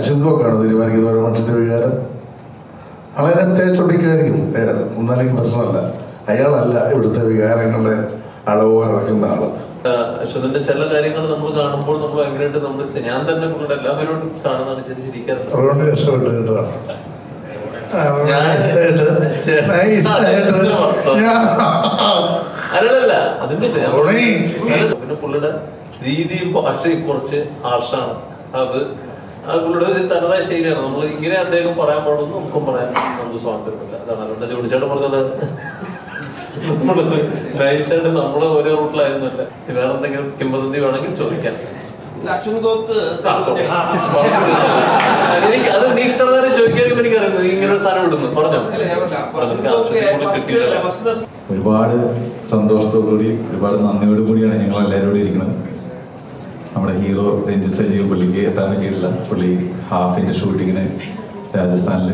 അശ്വിൻ ബ്ലോക്കാണ് തീരുമാനിക്കുന്നത് ഒരു മനുഷ്യൻ്റെ വികാരം. അയാളെ തേച്ചൊടിക്കായിരിക്കും അയാൾ, ഒന്നാലേക്ക് പ്രശ്നമല്ല. അയാളല്ല ഇവിടുത്തെ വികാരങ്ങളുടെ അളവ് നടക്കുന്ന ആള്. അശ്വതിന്റെ ചില കാര്യങ്ങൾ നമ്മൾ കാണുമ്പോൾ നമ്മൾ ഭയങ്കരമായിട്ട് നമ്മൾ ഞാൻ തന്നെ പുള്ളിയുടെ എല്ലാവരോടും കാണുന്നതാണ് ചിരിക്കാറുണ്ട്. അതുകൊണ്ട് രക്ഷപ്പെട്ട് കേട്ടതാണ്. അല്ലല്ല അതിന്റെ പിന്നെ പുള്ളിയുടെ രീതിയും ഭാഷയും കുറച്ച് ആർഷാണ്. അത് പുള്ളിയുടെ ഒരു തനതായ ശൈലിയാണ്. നമ്മൾ ഇങ്ങനെ അദ്ദേഹം പറയാൻ പാടുന്നു നമുക്കും പറയാൻ നമുക്ക് സ്വാതന്ത്ര്യമില്ല. അതാണ് അതുകൊണ്ട് ജോണിച്ചേട്ടൻ പറഞ്ഞത്. നമ്മളത് നൈസായിട്ട് നമ്മള് ഒരേ റൂട്ടിലായിരുന്നല്ല. വേറെ എന്തെങ്കിലും കിംവദന്തി വേണമെങ്കിൽ ചോദിക്കാം. എനിക്ക് അത് നീ ഇത്ര നേരം ചോദിക്കാനും എനിക്കറിയുന്നത് ഇങ്ങനെ ഒരു സാധനം ഇടുന്നു പറഞ്ഞോ. ഒരുപാട് സന്തോഷത്തോടുകൂടി ഒരുപാട് നന്ദിയോടു കൂടിയാണ് ഞങ്ങൾ എല്ലാവരോടും ഇരിക്കുന്നത്. നമ്മുടെ ഹീറോ രഞ്ജിത്ത് സജീവ് പുള്ളിക്ക് എത്താൻ പറ്റിയിട്ടില്ല. പുള്ളി ഹാഫിന്റെ ഷൂട്ടിങ്ങിന് രാജസ്ഥാനിൽ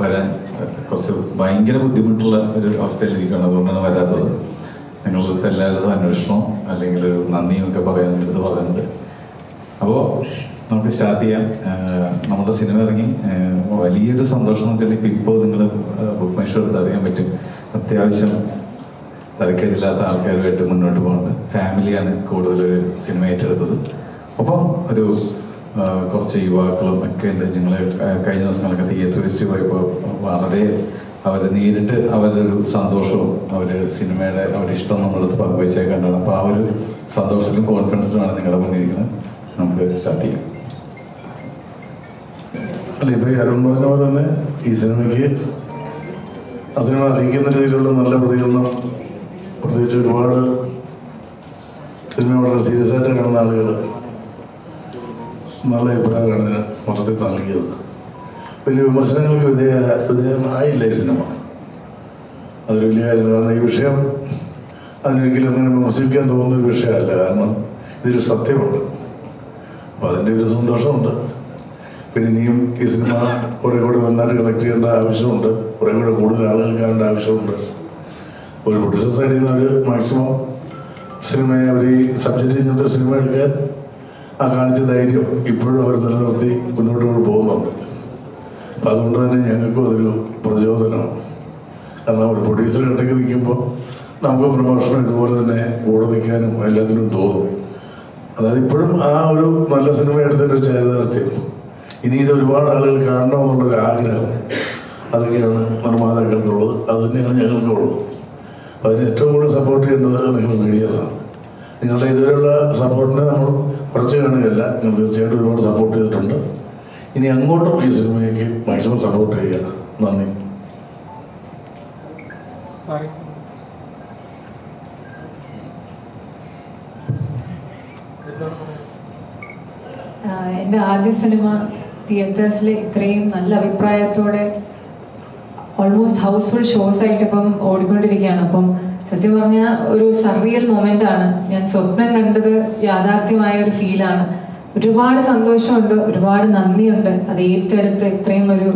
വരാൻ കുറച്ച് ഭയങ്കര ബുദ്ധിമുട്ടുള്ള ഒരു അവസ്ഥയിലിരിക്കുകയാണ്. അതുകൊണ്ടാണ് വരാത്തത്. ഞങ്ങൾക്ക് എല്ലാവരും അന്വേഷണമോ അല്ലെങ്കിൽ ഒരു നന്ദിയും ഒക്കെ പറയാനുള്ളത് പറയുന്നുണ്ട്. അപ്പോൾ നമുക്ക് സ്റ്റാർട്ട് ചെയ്യാം. നമ്മുടെ സിനിമ ഇറങ്ങി വലിയൊരു സന്തോഷം എന്ന് വെച്ചാൽ ഇപ്പോൾ നിങ്ങൾ ബുക്ക് മൈ ഷോ എടുത്ത് അറിയാൻ പറ്റും. അത്യാവശ്യം തരക്കേടില്ലാത്ത ആൾക്കാരുമായിട്ട് മുന്നോട്ട് പോകുന്നുണ്ട്. ഫാമിലിയാണ് കൂടുതലൊരു സിനിമ ഏറ്റെടുത്തത്. ഒപ്പം ഒരു കുറച്ച് യുവാക്കളും ഒക്കെ ഉണ്ട്. ഞങ്ങൾ കഴിഞ്ഞ ദിവസങ്ങളൊക്കെ തിയേറ്റർ വിസിറ്റ് പോയപ്പോൾ വളരെ നേരിട്ട് അവരുടെ ഒരു സന്തോഷവും സിനിമയുടെ അവരുടെ ഇഷ്ടം നമ്മളടുത്ത് പങ്കുവെച്ചേ കണ്ടാണ്. അപ്പോൾ ആ ഒരു സന്തോഷത്തിലും കോൺഫിഡൻസിലുമാണ് നിങ്ങളുടെ മുന്നിരിക്കുന്നത്. നമുക്ക് സ്റ്റാർട്ട് ചെയ്യാം. അല്ല, ഇപ്പൊ അരുൺ പറഞ്ഞ പോലെ തന്നെ ഈ സിനിമയ്ക്ക് ആ സിനിമ അറിയിക്കുന്ന രീതിയിലുള്ള നല്ല പ്രതികരണം, പ്രത്യേകിച്ച് ഒരുപാട് സിനിമ വളരെ സീരിയസ് ആയിട്ട് കാണുന്ന ആളുകൾ നല്ല അഭിപ്രായമാണ് ഇതിന് മൊത്തത്തിൽ നൽകിയത്. വലിയ വിമർശനങ്ങൾക്ക് വിധേയമായില്ല ഈ സിനിമ. അതൊരു വലിയ കാര്യം. കാരണം ഈ വിഷയം അതിനൊരിക്കലും അങ്ങനെ വിമർശിക്കാൻ തോന്നുന്ന ഒരു വിഷയമല്ല. കാരണം ഇതിൽ സത്യമുണ്ട്. അപ്പം അതിൻ്റെ ഒരു സന്തോഷമുണ്ട്. പിന്നെ ഇനിയും ഈ സിനിമ കുറേ കൂടെ നന്നായിട്ട് കളക്ട് ചെയ്യേണ്ട ആവശ്യമുണ്ട്. കുറേ കൂടെ കൂടുതൽ ആളുകൾ കാണേണ്ട ആവശ്യമുണ്ട്. ഒരു പ്രൊഡ്യൂസർ സൈഡിൽ നിന്ന് അവർ മാക്സിമം സിനിമയെ അവർ ഈ സബ്ജക്റ്റ് ഇങ്ങനത്തെ സിനിമ എടുക്കാൻ ആ കാണിച്ച ധൈര്യം ഇപ്പോഴും അവർ നിലനിർത്തി മുന്നോട്ട് പോകുന്നുണ്ട്. അപ്പം അതുകൊണ്ട് തന്നെ ഞങ്ങൾക്കും അതൊരു പ്രചോദനമാണ്. കാരണം ഒരു പ്രൊഡ്യൂസർ ഇടയ്ക്ക് നിൽക്കുമ്പോൾ നമുക്ക് പ്രമോഷനും ഇതുപോലെ തന്നെ കൂടെ നിൽക്കാനും എല്ലാത്തിനും തോന്നും. അതായത് ഇപ്പോഴും ആ ഒരു നല്ല സിനിമ എടുത്തതിൻ്റെ ഒരു ചാരിതാർത്ഥ്യം, ഇനി ഇത് ഒരുപാട് ആളുകൾ കാണണമെന്നുള്ളൊരു ആഗ്രഹം, അതൊക്കെയാണ് നിർമ്മാതാക്കൾക്കുള്ളത്. അത് തന്നെയാണ് ഞങ്ങൾക്കുള്ളത്. അതിന് ഏറ്റവും കൂടുതൽ സപ്പോർട്ട് ചെയ്യേണ്ടത് നിങ്ങൾ മീഡിയാസാണ്. നിങ്ങളുടെ ഇതുവരെയുള്ള സപ്പോർട്ടിനെ നമ്മൾ കുറച്ച് കാണുകയല്ല, നിങ്ങൾ തീർച്ചയായിട്ടും ഒരുപാട് സപ്പോർട്ട് ചെയ്തിട്ടുണ്ട്. ഇനി അങ്ങോട്ടും ഈ സിനിമയ്ക്ക് മാക്സിമം സപ്പോർട്ട് ചെയ്യുക. നന്ദി. എൻ്റെ ആദ്യ സിനിമ തിയേറ്റേഴ്സിൽ ഇത്രയും നല്ല അഭിപ്രായത്തോടെ ഓൾമോസ്റ്റ് ഹൗസ്ഫുൾ ഷോസ് ആയിട്ട് ഇപ്പം ഓടിക്കൊണ്ടിരിക്കുകയാണ്. അപ്പം സത്യം പറഞ്ഞാൽ ഒരു സർറിയൽ മൊമെൻ്റ് ആണ്. ഞാൻ സ്വപ്നം കണ്ടത് യാഥാർത്ഥ്യമായ ഒരു ഫീലാണ്. ഒരുപാട് സന്തോഷമുണ്ട്, ഒരുപാട് നന്ദിയുണ്ട്. അത് ഏറ്റെടുത്ത് ഇത്രയും ഒരു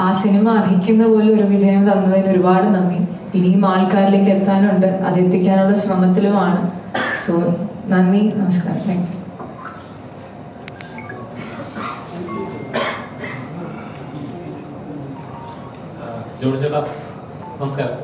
ആ സിനിമ അർഹിക്കുന്ന പോലെ ഒരു വിജയം തന്നതിന് ഒരുപാട് നന്ദി. ഇനിയും ആൾക്കാരിലേക്ക് എത്താനുണ്ട്, അത് എത്തിക്കാനുള്ള ശ്രമത്തിലുമാണ്. സോ നന്ദി, നമസ്കാരം, താങ്ക് യു. ജോണി ചേട്ടാ നമസ്കാരം.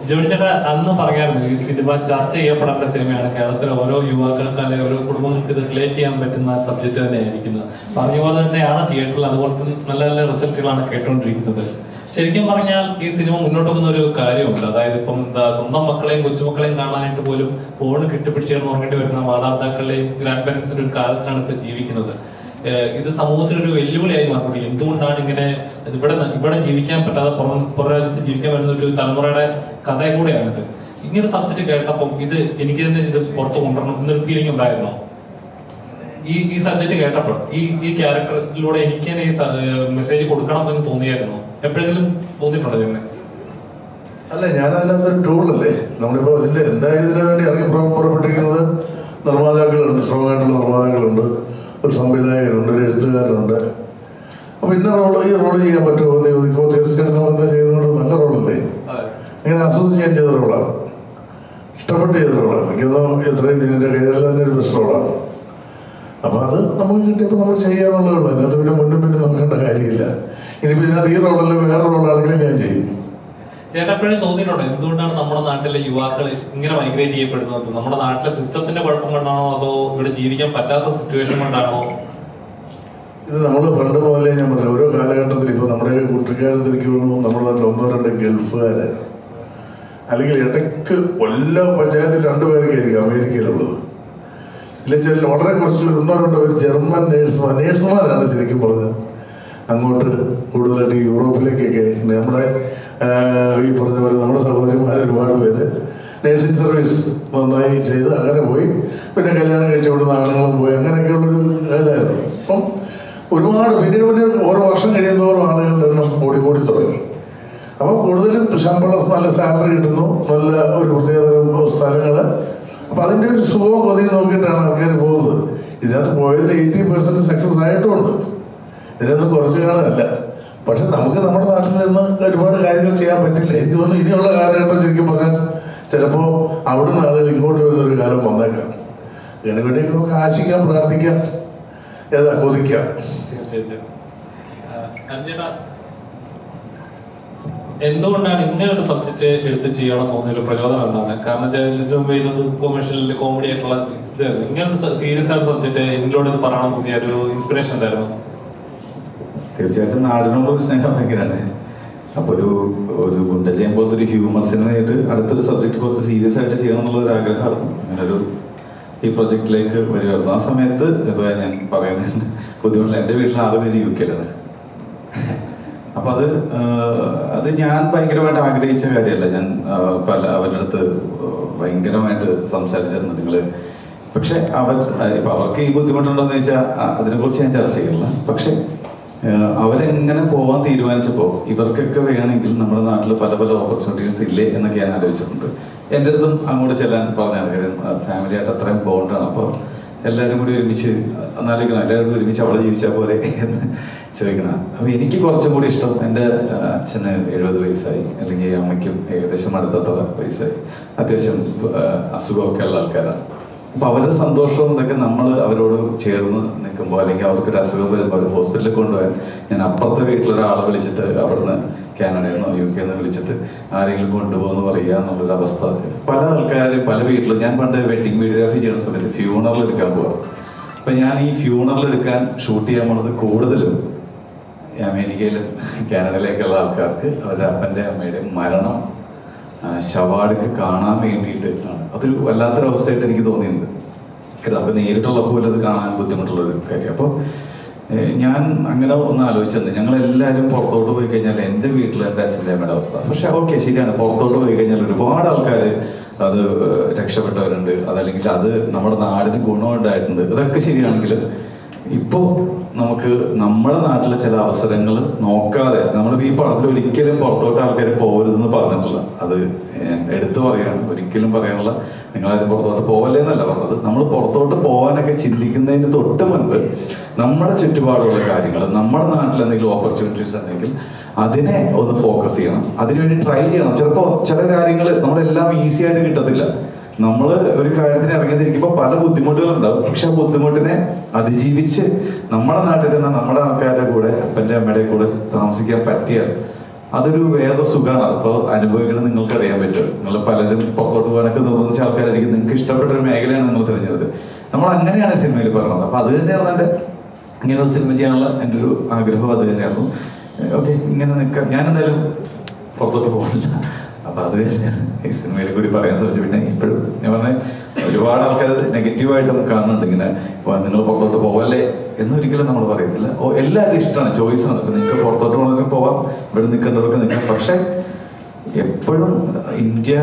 ജോണി ചേട്ടാ അന്ന് പറയാറുണ്ട് ഈ സിനിമ ചർച്ച ചെയ്യപ്പെടേണ്ട സിനിമയാണ്. കേരളത്തിലെ ഓരോ യുവാക്കൾക്ക് അല്ലെങ്കിൽ ഓരോ കുടുംബങ്ങൾക്ക് ഇത് റിലേറ്റ് ചെയ്യാൻ പറ്റുന്ന സബ്ജക്ട് തന്നെയായിരിക്കുന്നത്. പറഞ്ഞ പോലെ തന്നെയാണ് തിയേറ്ററിൽ അതുപോലത്തെ നല്ല നല്ല റിസൾട്ടുകളാണ് കേട്ടുകൊണ്ടിരിക്കുന്നത്. ശരിക്കും പറഞ്ഞാൽ ഈ സിനിമ മുന്നോട്ട് പോകുന്ന ഒരു കാര്യമുണ്ട്. അതായത് ഇപ്പം സ്വന്തം മക്കളെയും കൊച്ചുമക്കളെയും കാണാനായിട്ട് പോലും ഫോണ് കെട്ടിപ്പിടിച്ചേർന്ന് ഉറങ്ങേണ്ടി വരുന്ന മാതാപിതാക്കളുടെയും ഗ്രാൻഡ് പാരന്റ്സിന്റെ ഒരു കാലത്താണ് ഇപ്പൊ ജീവിക്കുന്നത്. ഇത് സമൂഹത്തിനൊരു വെല്ലുവിളിയായി മാറി. എന്തുകൊണ്ടാണ് ഇങ്ങനെ ഇവിടെ ജീവിക്കാൻ പറ്റാതെ പുറം രാജ്യത്ത് ജീവിക്കാൻ വരുന്ന ഒരു തലമുറയുടെ കഥ കൂടെയാണിത്. ഇങ്ങനെ സബ്ജക്ട് കേട്ടപ്പം ഇത് എനിക്ക് തന്നെ ഇത് പുറത്ത് കൊണ്ടുവരണം എന്നൊരു ഫീലിംഗ് ഉണ്ടായിരുന്നോ? ഈ സബ്ജക്ട് കേട്ടപ്പോൾ ഈ ക്യാരക്ടറിലൂടെ എനിക്ക് തന്നെ ഈ മെസ്സേജ് കൊടുക്കണം എന്ന് തോന്നിയായിരുന്നോ? എപ്പോഴെങ്കിലും തോന്നിയിട്ടുണ്ടോ തന്നെ? അല്ല, ഞാനതിനകത്തൊരു ടൂളല്ലേ. നമ്മളിപ്പോൾ ഇതിൻ്റെ എന്തായാലും ഇതിനു വേണ്ടി ഇറങ്ങി പുറപ്പെട്ടിരിക്കുന്നത് നിർമ്മാതാക്കളുണ്ട്, സ്ട്രോങ് ആയിട്ടുള്ള നിർമ്മാതാക്കളുണ്ട്, ഒരു സംവിധായകനുണ്ട്, ഒരു എഴുത്തുകാരനുണ്ട്. അപ്പോൾ ഇന്ന ഈ റോള് ചെയ്യാൻ പറ്റുമോ എന്ന് ചോദിക്കുമ്പോൾ തീർച്ചയായിട്ടും നമ്മൾ എന്താ ചെയ്യുന്നത്? നല്ല റോളല്ലേ, ഇങ്ങനെ ആസ്വദിച്ച് ഞാൻ ചെയ്ത റോളാണ്. ഇഷ്ടപ്പെട്ട് ചെയ്ത റോളാണ്. എനിക്കൊന്നും ഇത്രയും ഇതിൻ്റെ കരിയറിൽ തന്നെ ഒരു ബെസ്റ്റ് റോളാണ്. അപ്പോൾ അത് നമുക്ക് കിട്ടിയപ്പോൾ നമ്മൾ ചെയ്യാന്നുള്ളതേ ഉള്ളൂ. അതിനകത്ത് പിന്നെ മുന്നും പിന്നും നോക്കേണ്ട കാര്യമില്ല. ഇനിയിപ്പോൾ ഇതിനകത്ത് ഈ റോളല്ല വേറെ റോളാണെങ്കിലും ഞാൻ ചെയ്യും. ചേട്ടപ്പോഴും തോന്നിയിട്ടുണ്ടോ എന്തുകൊണ്ടാണ് നമ്മുടെ നാട്ടിലെ യുവാക്കൾ ഇങ്ങനെ മൈഗ്രേറ്റ് ചെയ്യപ്പെടുന്നത്? നമ്മുടെ നാട്ടിലെ സിസ്റ്റത്തിന്റെ കുഴപ്പം കൊണ്ടാണോ അതോ ഇവിടെ ജീവിക്കാൻ പറ്റാത്ത സിറ്റുവേഷൻ കൊണ്ടാണോ? ഇത് നമ്മൾ പണ്ട് മുതലേ ഞാൻ പറഞ്ഞു, ഓരോ കാലഘട്ടത്തിൽ ഇപ്പോൾ നമ്മുടെ കുട്ടിക്കാലത്ത് എനിക്ക് തോന്നുന്നു നമ്മുടെ നാട്ടിൽ 1-2 ഗൾഫുകാരായിരുന്നു. അല്ലെങ്കിൽ ഇടയ്ക്ക് എല്ലാ പഞ്ചായത്തിൽ 2 പേരൊക്കെ ആയിരിക്കും അമേരിക്കയിലുള്ളത്. ഇല്ല ചില വളരെ കുറച്ച് 1-2 പേര് ജർമ്മൻ നേഴ്സുമാരാണ് ശരിക്കും പറഞ്ഞത് അങ്ങോട്ട് കൂടുതലായിട്ട് യൂറോപ്പിലേക്കൊക്കെ. നമ്മുടെ ഈ പറഞ്ഞ പോലെ നമ്മുടെ സഹോദരിമാർ ഒരുപാട് പേര് നേഴ്സിംഗ് സർവീസ് നന്നായി ചെയ്ത് അങ്ങനെ പോയി. പിന്നെ കല്യാണം കഴിച്ച് വിടുന്ന ആളുകളും പോയി. അങ്ങനെയൊക്കെയുള്ളൊരു ഇതായിരുന്നു. അപ്പം ഒരുപാട് പിന്നീട് ഓരോ വർഷം കഴിയുന്നതോറും ആളുകളുടെ എണ്ണം കൂടി തുടങ്ങി. അപ്പോൾ കൂടുതലും ശമ്പളം, നല്ല സാലറി കിട്ടുന്നു, നല്ല ഒരു പ്രത്യേകതരം സ്ഥലങ്ങൾ. അപ്പം അതിൻ്റെ ഒരു സുഖവും കൊതിയും നോക്കിയിട്ടാണ് ആൾക്കാർ പോകുന്നത്. ഇതിനകത്ത് പോയതിൽ 80% സക്സസ് ആയിട്ടുമുണ്ട്. ഇതിനൊന്നും കുറച്ച് കാണാനല്ല. പക്ഷെ നമുക്ക് നമ്മുടെ നാട്ടിൽ നിന്ന് ഒരുപാട് കാര്യങ്ങൾ ചെയ്യാൻ പറ്റില്ല. എനിക്ക് തോന്നുന്നു ഇനിയുള്ള കാലഘട്ടം ശരിക്കും പറഞ്ഞാൽ ചിലപ്പോൾ അവിടുന്ന് ആളുകൾ ഇങ്ങോട്ട് വരുന്നൊരു കാലം വന്നേക്കാം. ഇതിനു വേണ്ടിയൊക്കെ നമുക്ക് ആശിക്കാം, പ്രാർത്ഥിക്കാം, കൊതിക്കാം. തീർച്ചയായിട്ടും. എന്തുകൊണ്ടാണ് ഇങ്ങനെ ഒരു സബ്ജക്ട് എടുത്ത് ചെയ്യണം തോന്നിയൊരു പ്രചോദനം എന്താണ്? കാരണം ഇത് കൊമേഴ്ഷ്യൽ കോമഡി ആയിട്ടുള്ള ഇതായിരുന്നു. ഇങ്ങനെ സീരിയസ് ആയിട്ട് സബ്ജക്ട് എന്നോട് ഇത് പറയണം തോന്നിയ ഒരു ഇൻസ്പിറേഷൻ എന്തായിരുന്നു? തീർച്ചയായിട്ടും നാടിനോടൊരു സ്നേഹം ഭയങ്കരമാണ്. അപ്പോൾ ഒരു ഗുണ്ടജയം പോലത്തെ ഒരു ഹ്യൂമർ സിനിമയായിട്ട് അടുത്തൊരു സബ്ജക്ട് കുറച്ച് സീരിയസ് ആയിട്ട് ചെയ്യണം എന്നുള്ളൊരു ആഗ്രഹമായിരുന്നു. അങ്ങനൊരു ഈ പ്രൊജക്റ്റിലേക്ക് വരുമായിരുന്നു. ആ സമയത്ത് ഇപ്പോൾ ഞാൻ പറയുന്നത് ബുദ്ധിമുട്ടില്ല. എൻ്റെ വീട്ടിൽ 6 പേര് UK-ലാണ്. അപ്പം അത് ഞാൻ ഭയങ്കരമായിട്ട് ആഗ്രഹിച്ച കാര്യമല്ല. ഞാൻ അവരുടെ അടുത്ത് ഭയങ്കരമായിട്ട് സംസാരിച്ചിരുന്നു നിങ്ങൾ. പക്ഷെ ഇപ്പം അവർക്ക് ഈ ബുദ്ധിമുട്ടുണ്ടോയെന്ന് ചോദിച്ചാൽ അതിനെക്കുറിച്ച് ഞാൻ ചർച്ച ചെയ്യില്ല. പക്ഷെ അവരെങ്ങനെ പോകാൻ തീരുമാനിച്ചപ്പോൾ ഇവർക്കൊക്കെ വേണമെങ്കിൽ നമ്മുടെ നാട്ടിൽ പല ഓപ്പർച്യൂണിറ്റീസ് ഇല്ലേ എന്നൊക്കെ ഞാൻ ആലോചിച്ചിട്ടുണ്ട്. എൻ്റെ അടുത്തും അങ്ങോട്ട് ചെല്ലാൻ പറഞ്ഞാണ്. കാര്യം ഫാമിലിയായിട്ട് അത്രയും ബോണ്ടാണ്. അപ്പോൾ എല്ലാവരും കൂടി ഒരുമിച്ച് എന്നാലോചിക്കണം, എല്ലാവരും കൂടി ഒരുമിച്ച് അവിടെ ജീവിച്ചാൽ പോലെ എന്ന് ചോദിക്കണം. അപ്പോൾ എനിക്ക് കുറച്ചും കൂടി ഇഷ്ടം, എൻ്റെ അച്ഛന് 70 വയസ്സായി, അല്ലെങ്കിൽ അമ്മയ്ക്കും ഏകദേശം അടുത്തത്ര വയസ്സായി, അത്യാവശ്യം അസുഖമൊക്കെ ഉള്ള ആൾക്കാരാണ്. അപ്പൊ അവരുടെ സന്തോഷവും ഇതൊക്കെ നമ്മൾ അവരോട് ചേർന്ന് നിൽക്കുമ്പോൾ, അല്ലെങ്കിൽ അവർക്കൊരു അസുഖം വരുമ്പോൾ ഹോസ്പിറ്റലിൽ കൊണ്ടുപോകാൻ ഞാൻ അപ്പുറത്തെ വീട്ടിലൊരാളെ വിളിച്ചിട്ട് അവിടുന്ന് കാനഡയിൽ നിന്നോ UK-യിൽ നിന്ന് വിളിച്ചിട്ട് ആരെങ്കിലും കൊണ്ടുപോകുന്നു പറയുക എന്നുള്ളൊരു അവസ്ഥ പല ആൾക്കാരും പല വീട്ടിലും. ഞാൻ പണ്ട് വെഡിങ് വീഡിയോഗ്രാഫി ചെയ്യുന്ന സമയത്ത് ഫ്യൂണറൽ എടുക്കാൻ പോവാം. അപ്പൊ ഞാൻ ഈ ഫ്യൂണറൽ എടുക്കാൻ ഷൂട്ട് ചെയ്യാൻ പോണത് കൂടുതലും അമേരിക്കയിലും കാനഡയിലേക്കുള്ള ആൾക്കാർക്ക് അവരുടെ അപ്പൻ്റെ അമ്മയുടെയും മരണം ശവാടക്ക് കാണാൻ വേണ്ടിയിട്ട് ആണ്. അതൊരു വല്ലാത്തൊരവസ്ഥയായിട്ട് എനിക്ക് തോന്നിയിട്ടുണ്ട്. നമുക്ക് നേരിട്ടുള്ള പോലെ അത് കാണാൻ ബുദ്ധിമുട്ടുള്ളൊരു കാര്യം. അപ്പോൾ ഞാൻ അങ്ങനെ ഒന്ന് ആലോചിച്ചിട്ടുണ്ട്. ഞങ്ങളെല്ലാവരും പുറത്തോട്ട് പോയി കഴിഞ്ഞാൽ എൻ്റെ വീട്ടിൽ എൻ്റെ അച്ഛൻ്റെ അമ്മയുടെ അവസ്ഥ. പക്ഷെ ഓക്കെ, ശരിയാണ്, പുറത്തോട്ട് പോയി കഴിഞ്ഞാൽ ഒരുപാട് ആൾക്കാർ അത് രക്ഷപ്പെട്ടവരുണ്ട്, അതല്ലെങ്കിൽ അത് നമ്മുടെ നാടിന് ഗുണമുണ്ടായിട്ടുണ്ട്. ഇതൊക്കെ ശരിയാണെങ്കിലും ഇപ്പോൾ നമുക്ക് നമ്മുടെ നാട്ടിലെ ചില അവസരങ്ങൾ നോക്കാതെ, നമ്മളിപ്പോൾ ഈ പടത്തിൽ ഒരിക്കലും പുറത്തോട്ട് ആൾക്കാർ പോകരുതെന്ന് പറഞ്ഞിട്ടില്ല. അത് എടുത്തു പറയാണ്, ഒരിക്കലും പറയാനുള്ള നിങ്ങളാരും പുറത്തോട്ട് പോകല്ലേന്നല്ല പറഞ്ഞത്. നമ്മൾ പുറത്തോട്ട് പോകാനൊക്കെ ചിന്തിക്കുന്നതിന് തൊട്ട് മുൻപ് നമ്മുടെ ചുറ്റുപാടുള്ള കാര്യങ്ങൾ, നമ്മുടെ നാട്ടിൽ എന്തെങ്കിലും ഓപ്പർച്യൂണിറ്റീസ് ഉണ്ടെങ്കിൽ അതിനെ ഒന്ന് ഫോക്കസ് ചെയ്യണം, അതിനുവേണ്ടി ട്രൈ ചെയ്യണം. ചിലപ്പോൾ ചില കാര്യങ്ങൾ നമ്മളെല്ലാം ഈസി ആയിട്ട് കിട്ടത്തില്ല. നമ്മൾ ഒരു കാര്യത്തിന് ഇറങ്ങിയിരിക്കുമ്പോൾ പല ബുദ്ധിമുട്ടുകളുണ്ടാവും. പക്ഷെ ആ ബുദ്ധിമുട്ടിനെ അതിജീവിച്ച് നമ്മുടെ നാട്ടിൽ നിന്ന് നമ്മുടെ ആൾക്കാരുടെ കൂടെ, അപ്പൻ്റെ അമ്മയുടെ കൂടെ താമസിക്കാൻ പറ്റിയാൽ അതൊരു വേറെ സുഖമാണ്. അപ്പോൾ അനുഭവിക്കണം. നിങ്ങൾക്ക് അറിയാൻ പറ്റും. നിങ്ങൾ പലരും പുറത്തോട്ട് പോകാനൊക്കെ നിർബന്ധിച്ച ആൾക്കാരായിരിക്കും. നിങ്ങൾക്ക് ഇഷ്ടപ്പെട്ട ഒരു മേഖലയാണ് നിങ്ങൾ തിരഞ്ഞെടുത്തത്. നമ്മൾ അങ്ങനെയാണ് സിനിമയിൽ പറഞ്ഞത്. അപ്പൊ അത് തന്നെയാണ് എൻ്റെ ഇങ്ങനെ ഒരു സിനിമ ചെയ്യാനുള്ള എൻ്റെ ഒരു ആഗ്രഹം. അത് തന്നെയായിരുന്നു. ഓക്കെ, ഇങ്ങനെ നിൽക്കാം. ഞാൻ എന്തായാലും പുറത്തോട്ട് പോകില്ല. അപ്പൊ അത് ഈ സിനിമയിൽ കൂടി പറയാൻ ശ്രമിച്ചു. പിന്നെ ഇപ്പോഴും ഞാൻ പറഞ്ഞ ഒരുപാട് ആൾക്കാർ നെഗറ്റീവായിട്ടും കാണുന്നുണ്ട്. ഇങ്ങനെ നിങ്ങൾ പുറത്തോട്ട് പോവല്ലേ എന്നൊരിക്കലും നമ്മൾ പറയത്തില്ല. എല്ലാവരും ഇഷ്ടമാണ്, ചോയ്സാണ്. ഇപ്പൊ നിങ്ങൾക്ക് പുറത്തോട്ട് പോകണമെങ്കിൽ പോവാം, ഇവിടെ നിൽക്കേണ്ടവർക്ക് നിൽക്കാം. പക്ഷെ എപ്പോഴും ഇന്ത്യ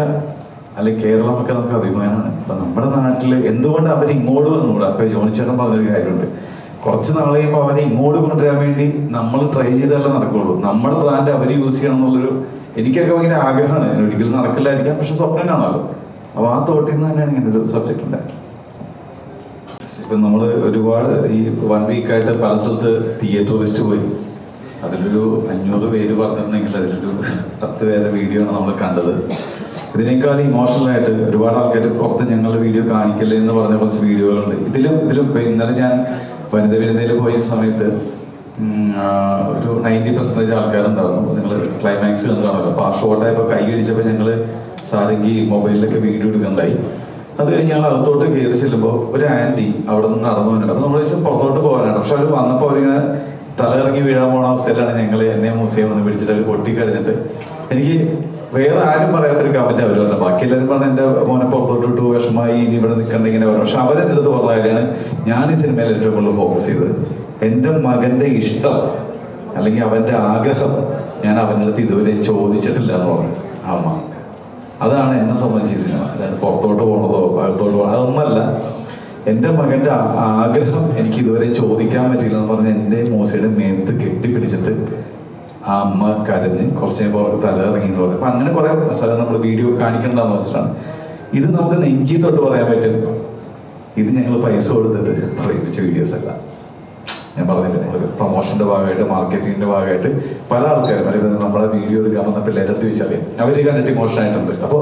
അല്ലെങ്കിൽ കേരളം ഒക്കെ നമുക്ക് അഭിമാനമാണ്. അപ്പൊ നമ്മുടെ നാട്ടിൽ എന്തുകൊണ്ട് അവർ ഇങ്ങോട്ട് വന്നുകൂടാ? അപ്പൊ ജോണിച്ചേട്ടൻ പറഞ്ഞൊരു കാര്യമുണ്ട്, കുറച്ച് നാൾ കഴിയുമ്പോൾ അവരെ ഇങ്ങോട്ട് കൊണ്ടുവരാൻ വേണ്ടി നമ്മൾ ട്രൈ ചെയ്താലേ നടക്കുള്ളൂ. നമ്മുടെ ബ്രാൻഡ് അവർ യൂസ് ചെയ്യണം എന്നുള്ളൊരു എനിക്കൊക്കെ ഭയങ്കര ആഗ്രഹമാണ്. ഒരിക്കലും നടക്കില്ലായിരിക്കാം, പക്ഷെ സ്വപ്നം കാണാമല്ലോ. അപ്പോൾ ആ തോട്ടിൽ നിന്ന് തന്നെയാണ് ഇങ്ങനെ ഒരു സബ്ജക്ട് ഉണ്ടായത്. ഇപ്പം നമ്മൾ ഒരുപാട് ഈ 1 വീക്കായിട്ട് പല സ്ഥലത്ത് തിയേറ്റർ ലിസ്റ്റ് പോയി. അതിലൊരു 500 പേര് പറഞ്ഞിട്ടുണ്ടെങ്കിൽ അതിലൊരു 10 പേരുടെ വീഡിയോ ആണ് നമ്മൾ കണ്ടത്. ഇതിനേക്കാൾ ഇമോഷണലായിട്ട് ഒരുപാട് ആൾക്കാർ പുറത്ത് ഞങ്ങളുടെ വീഡിയോ കാണിക്കല്ലേ എന്ന് പറഞ്ഞ കുറച്ച് വീഡിയോകളുണ്ട്. ഇതിലും ഇപ്പൊ ഇന്നലെ ഞാൻ വനിതയിൽ പോയ സമയത്ത് ഒരു 90% ആൾക്കാരുണ്ടായിരുന്നു. നിങ്ങൾ ക്ലൈമാക്സ് കണ്ടാണല്ലോ. അപ്പൊ ആ ഷോട്ടായപ്പോൾ കൈയടിച്ചപ്പോൾ ഞങ്ങൾ സാരംഗി മൊബൈലിലൊക്കെ വീഡിയോ എടുക്കണ്ടായി. അത് കഴിഞ്ഞ് ഞങ്ങൾ അകത്തോട്ട് കയറി ചെല്ലുമ്പോൾ ഒരു ആന്റി അവിടെ നിന്ന് നടന്നു വന്നിട്ട്, അപ്പൊ നമ്മൾ വെച്ചാൽ പുറത്തോട്ട് പോകാനാണ്. പക്ഷെ അവർ വന്നപ്പോൾ അവരിങ്ങനെ തലയിറങ്ങി വീഴാൻ പോണ അവസ്ഥയിലാണ് എന്നെ മ്യൂസിയം വന്ന് പിടിച്ചിട്ട് അവർ പൊട്ടിക്കഴിഞ്ഞിട്ട് എനിക്ക് വേറെ ആരും പറയാത്തൊരു കമന്റ് അവർ പറഞ്ഞു. ബാക്കി എല്ലാവരും പറഞ്ഞ എന്റെ മോനെ പുറത്തോട്ടിട്ടു, വിഷമായി, ഇനി ഇവിടെ നിൽക്കണ്ട ഇങ്ങനെ പറഞ്ഞു. പക്ഷെ അവരെന്റെ അടുത്ത് പറഞ്ഞ കാര്യമാണ് ഞാൻ ഈ സിനിമയിൽ ഏറ്റവും കൂടുതൽ ഫോക്കസ് ചെയ്തത് എന്റെ മകന്റെ ഇഷ്ടം അല്ലെങ്കിൽ അവന്റെ ആഗ്രഹം ഞാൻ അവൻ്റെ അടുത്ത് ഇതുവരെ ചോദിച്ചിട്ടില്ല എന്ന് പറഞ്ഞു അമ്മ. അതാണ് എന്നെ സംബന്ധിച്ച് ഈ സിനിമ. അല്ലാണ്ട് പുറത്തോട്ട് പോകണതോ അകത്തോട്ട് പോകണോ അതൊന്നല്ല. എന്റെ മകന്റെ ആഗ്രഹം എനിക്ക് ഇതുവരെ ചോദിക്കാൻ പറ്റില്ല എന്ന് പറഞ്ഞ് എന്റെ മൂസയുടെ മേത്ത് കെട്ടിപ്പിടിച്ചിട്ട് ആ അമ്മ കരഞ്ഞ് കുറച്ച് കഴിയുമ്പോൾ തലയിറങ്ങി എന്ന് പറയും. അപ്പൊ അങ്ങനെ കുറെ സ്ഥലം നമ്മൾ വീഡിയോ കാണിക്കണ്ടെന്ന് വെച്ചിട്ടാണ്. ഇത് നമുക്ക് നെഞ്ചി തൊട്ട് പറയാൻ പറ്റും. ഇത് ഞങ്ങൾ പൈസ കൊടുത്തിട്ട് പ്രയോഗിച്ച വീഡിയോസ് അല്ല. ഞാൻ പറഞ്ഞില്ല, ഞങ്ങൾ പ്രൊമോഷന്റെ ഭാഗമായിട്ട് മാർക്കറ്റിങ്ങിന്റെ ഭാഗമായിട്ട് പല ആൾക്കാരും അതായത് നമ്മുടെ വീഡിയോ എടുക്കാൻ വന്ന പിള്ളേരെടുത്ത് വെച്ചാൽ അവർ കണ്ടിട്ട് ഇമോഷൻ ആയിട്ടുണ്ട്. അപ്പോൾ